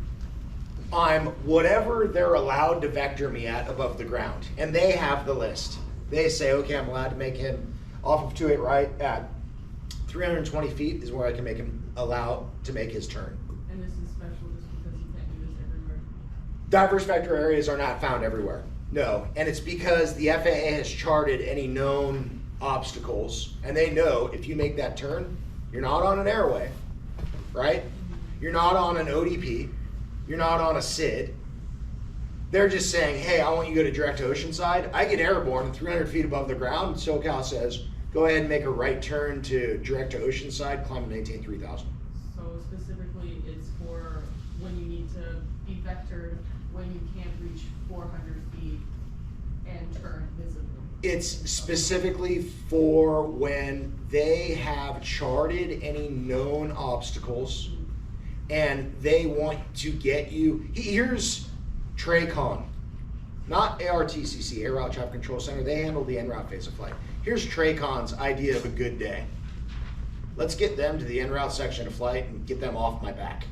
I'm whatever they're allowed to vector me at above the ground. And they have the list. They say, okay, I'm allowed to make him off of 28 right at 320 feet is where I can make him allow to make his turn. And this is special just because you can't do this everywhere? Diverse vector areas are not found everywhere. No, and it's because the FAA has charted any known obstacles, and they know if you make that turn, you're not on an airway, right? You're not on an ODP, you're not on a SID. They're just saying, hey, I want you to go to direct to Oceanside. I get airborne 300 feet above the ground. SoCal says, go ahead and make a right turn to direct to Oceanside, climb and maintain 3,000. So specifically, it's for when you need to be vectored, when you can't reach 400 feet and turn visibly. It's specifically for when they have charted any known obstacles and they want to get you. Here's TRACON, not ARTCC, Air Route Traffic Control Center. They handle the en route phase of flight. Here's TRACON's idea of a good day. Let's get them to the en route section of flight and get them off my back.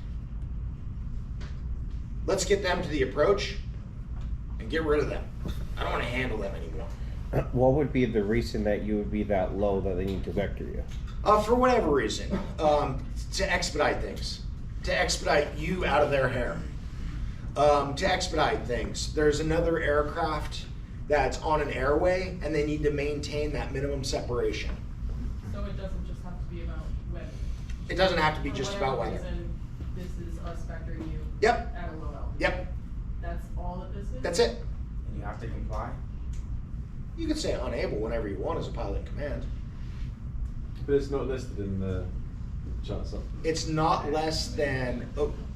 Let's get them to the approach and get rid of them. I don't want to handle them anymore. What would be the reason that you would be that low that they need to vector you? For whatever reason, to expedite things, to expedite you out of their hair, to expedite things. There's another aircraft that's on an airway and they need to maintain that minimum separation. So it doesn't just have to be about weather? It doesn't have to be For just whatever about weather. reason, this is us vectoring you Yep. at a low altitude? Yep. That's all that this is? That's it. And you have to comply? You can say unable whenever you want as a pilot in command. But it's not listed in the charts. It's not less than,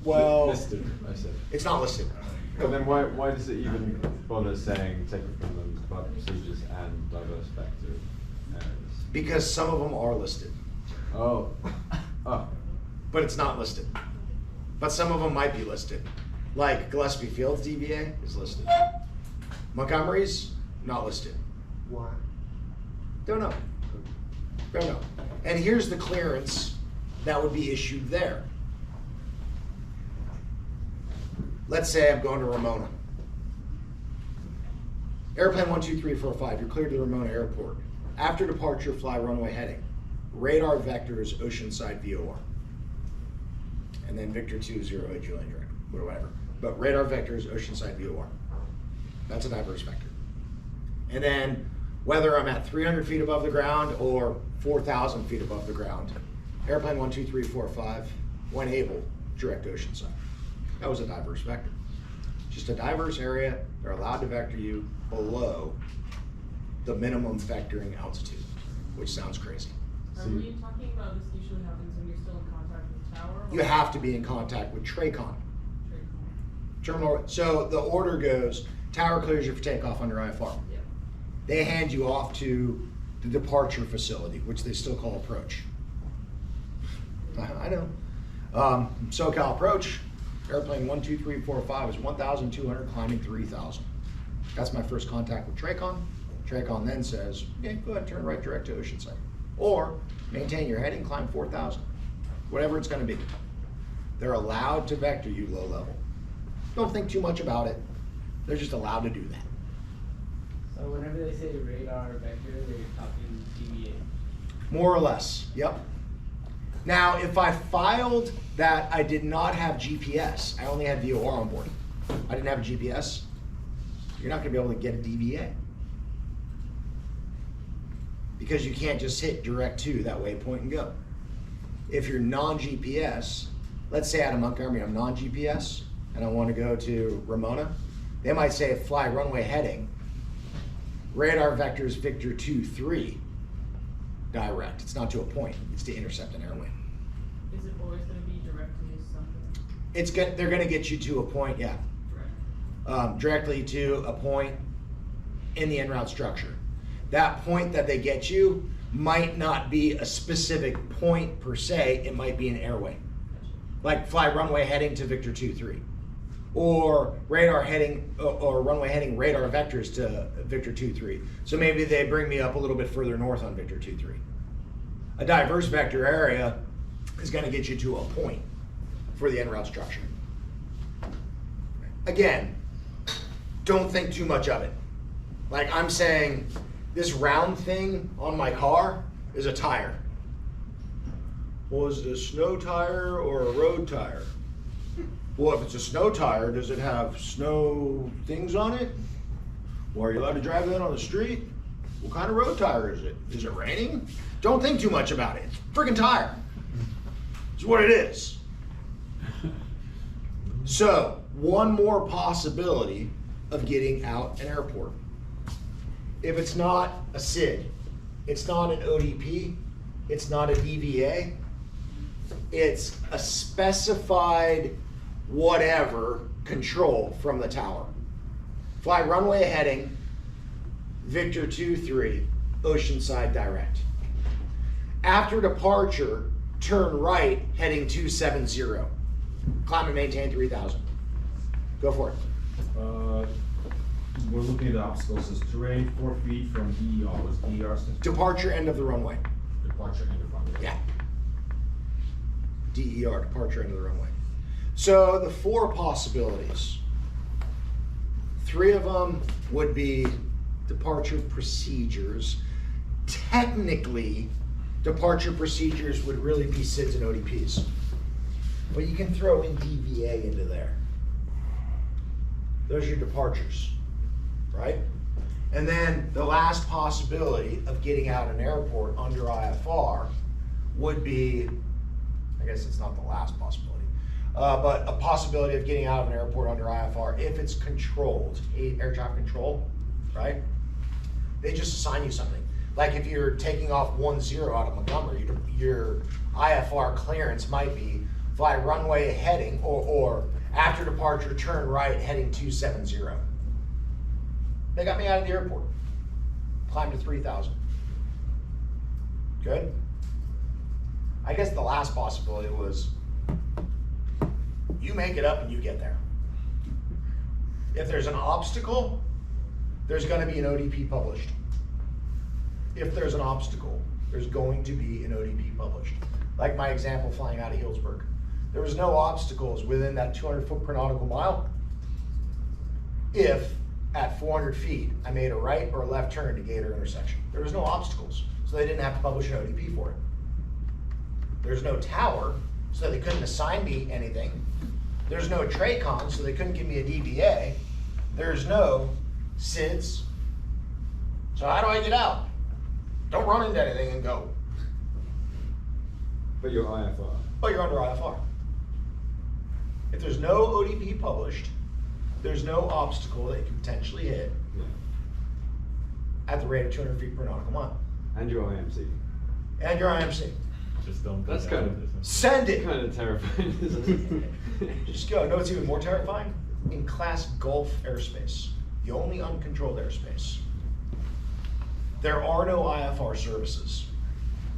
well, Listed, I said. it's not listed. But then why does it even bother saying take it from them by procedures and diverse vector areas? Because some of them are listed, Oh. Oh. but it's not listed. But some of them might be listed. Like Gillespie Field's DVA is listed. Montgomery's not listed. Why? Don't know. Don't know. And here's the clearance that would be issued there. Let's say I'm going to Ramona. Airplane 12345, you're cleared to the Ramona Airport. After departure, fly runway heading. Radar vector is Oceanside VOR. And then Victor 20 Julian direct, whatever. But radar vector is Oceanside VOR. That's a diverse vector. And then whether I'm at 300 feet above the ground or 4,000 feet above the ground, airplane 12345, when able, direct Oceanside. That was a diverse vector. Just a diverse area, they're allowed to vector you below the minimum vectoring altitude, which sounds crazy. Are we talking about this usually happens when you're still in contact with the tower? You have to be in contact with TRACON. Terminal, so the order goes, tower clears you for takeoff under IFR. Yep. They hand you off to the departure facility, which they still call approach. I know. SoCal approach, airplane 12345 is 1,200 climbing 3,000. That's my first contact with TRACON. TRACON then says, okay, go ahead, turn right direct to Oceanside. Or maintain your heading, climb 4,000. Whatever it's gonna be. They're allowed to vector you low level. Don't think too much about it. They're just allowed to do that. So whenever they say radar vector, they're talking DVA. More or less, yep. Now, if I filed that I did not have GPS, I only had VOR on board, I didn't have a GPS, you're not gonna be able to get a DVA. Because you can't just hit direct to that waypoint and go. If you're non-GPS, let's say out of Montgomery, I'm non-GPS, and I wanna go to Ramona, they might say fly runway heading, radar vectors Victor 2-3, direct. It's not to a point, it's to intercept an airway. Is it always gonna be direct to something? They're gonna get you to a point, yeah. Directly to a point in the en route structure. That point that they get you might not be a specific point per se, it might be an airway. Like fly runway heading to Victor 2-3. Or radar heading, or runway heading radar vectors to Victor 2-3. So maybe they bring me up a little bit further north on Victor 2-3. A diverse vector area is gonna get you to a point for the en route structure. Again, don't think too much of it. Like I'm saying, this round thing on my car is a tire. Well, is it a snow tire or a road tire? Well, if it's a snow tire, does it have snow things on it? Well, are you allowed to drive that on the street? What kind of road tire is it? Is it raining? Don't think too much about it. It's a freaking tire. It's what it is. So, one more possibility of getting out an airport. If it's not a SID, it's not an ODP, it's not a DVA, it's a specified whatever control from the tower. Fly runway heading, Victor 2-3, Oceanside direct. After departure, turn right, heading 270. Climb and maintain 3000. Go for it. We're looking at the obstacles, says terrain 4 feet from DER, what's DER stand for? Departure end of the runway. Departure end of runway. Yeah. DER, departure end of the runway. So the 4 possibilities, 3 of them would be departure procedures. Technically, departure procedures would really be SIDs and ODPs. But you can throw in DVA into there. Those are your departures, right? And then the last possibility of getting out an airport under IFR would be, I guess it's not the last possibility, but a possibility of getting out of an airport under IFR if it's controlled, air traffic control, right? They just assign you something. Like if you're taking off 10 out of Montgomery, your IFR clearance might be fly runway heading or after departure turn right heading 270. They got me out of the airport. Climbed to 3000. Good? I guess the last possibility was you make it up and you get there. If there's an obstacle, there's going to be an ODP published. If there's an obstacle, there's going to be an ODP published. Like my example flying out of Healdsburg. There was no obstacles within that 200 foot per nautical mile if at 400 feet I made a right or a left turn to Gator intersection. There was no obstacles, so they didn't have to publish an ODP for it. There's no tower, so they couldn't assign me anything. There's no TRACON, so they couldn't give me a DVA. There's no SIDS. So how do I get out? Don't run into anything and go. But you're IFR. Oh, you're under IFR. If there's no ODP published, there's no obstacle that you can potentially hit at the rate of 200 feet per nautical mile. And your IMC. And your IMC. Just don't. That's kind of send it. Kind of terrifying, isn't it? Just go. No, it's even more terrifying. In Class Gulf airspace, the only uncontrolled airspace, there are no IFR services.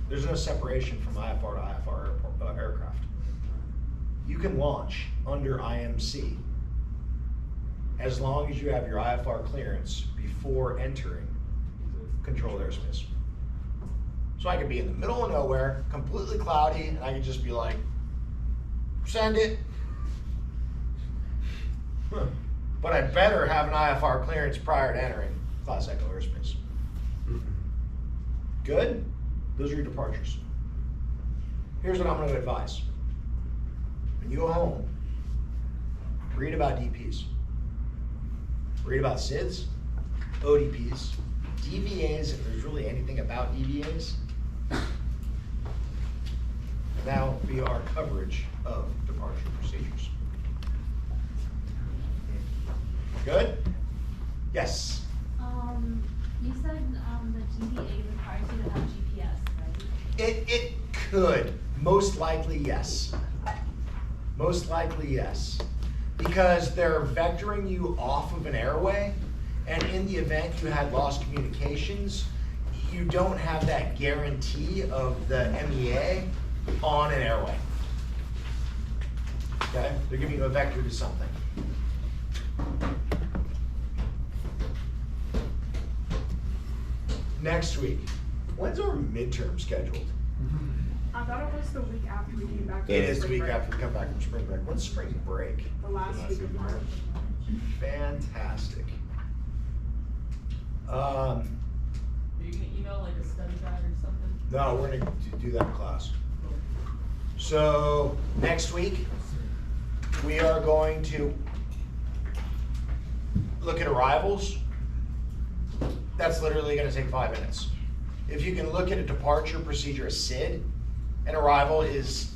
There's no separation from IFR to IFR aircraft. You can launch under IMC as long as you have your IFR clearance before entering controlled airspace. So I could be in the middle of nowhere, completely cloudy, and I could just be like, send it. but I better have an IFR clearance prior to entering Class Echo airspace. Good? Those are your departures. Here's what I'm gonna advise. When you go home, read about DPs. Read about SIDs, ODPs, DVAs, if there's really anything about DVAs. That will be our coverage of departure procedures. Good? Yes? You said, the GBA requires you to have GPS, right? It could, most likely yes. Most likely yes. Because they're vectoring you off of an airway, and in the event you had lost communications, you don't have that guarantee of the MEA on an airway. Okay? They're giving you a vector to something. Next week, when's our midterm scheduled? I thought it was the week after we came back. from It is the spring week break. after we come back from spring break. When's spring break? The last week of March. Fantastic. Are you gonna email like a study guide or something? No, we're gonna do that in class. So, next week, we are going to look at arrivals. That's literally gonna take 5 minutes. If you can look at a departure procedure, a SID, an arrival is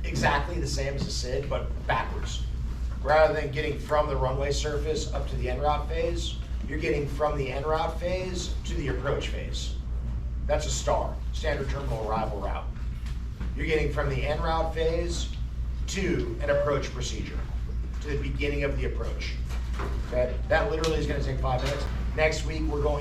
exactly the same as a SID, but backwards. Rather than getting from the runway surface up to the en route phase, you're getting from the en route phase to the approach phase. That's a STAR, standard terminal arrival route. You're getting from the en route phase to an approach procedure, to the beginning of the approach. Okay, that literally is gonna take 5 minutes. Next week, we're going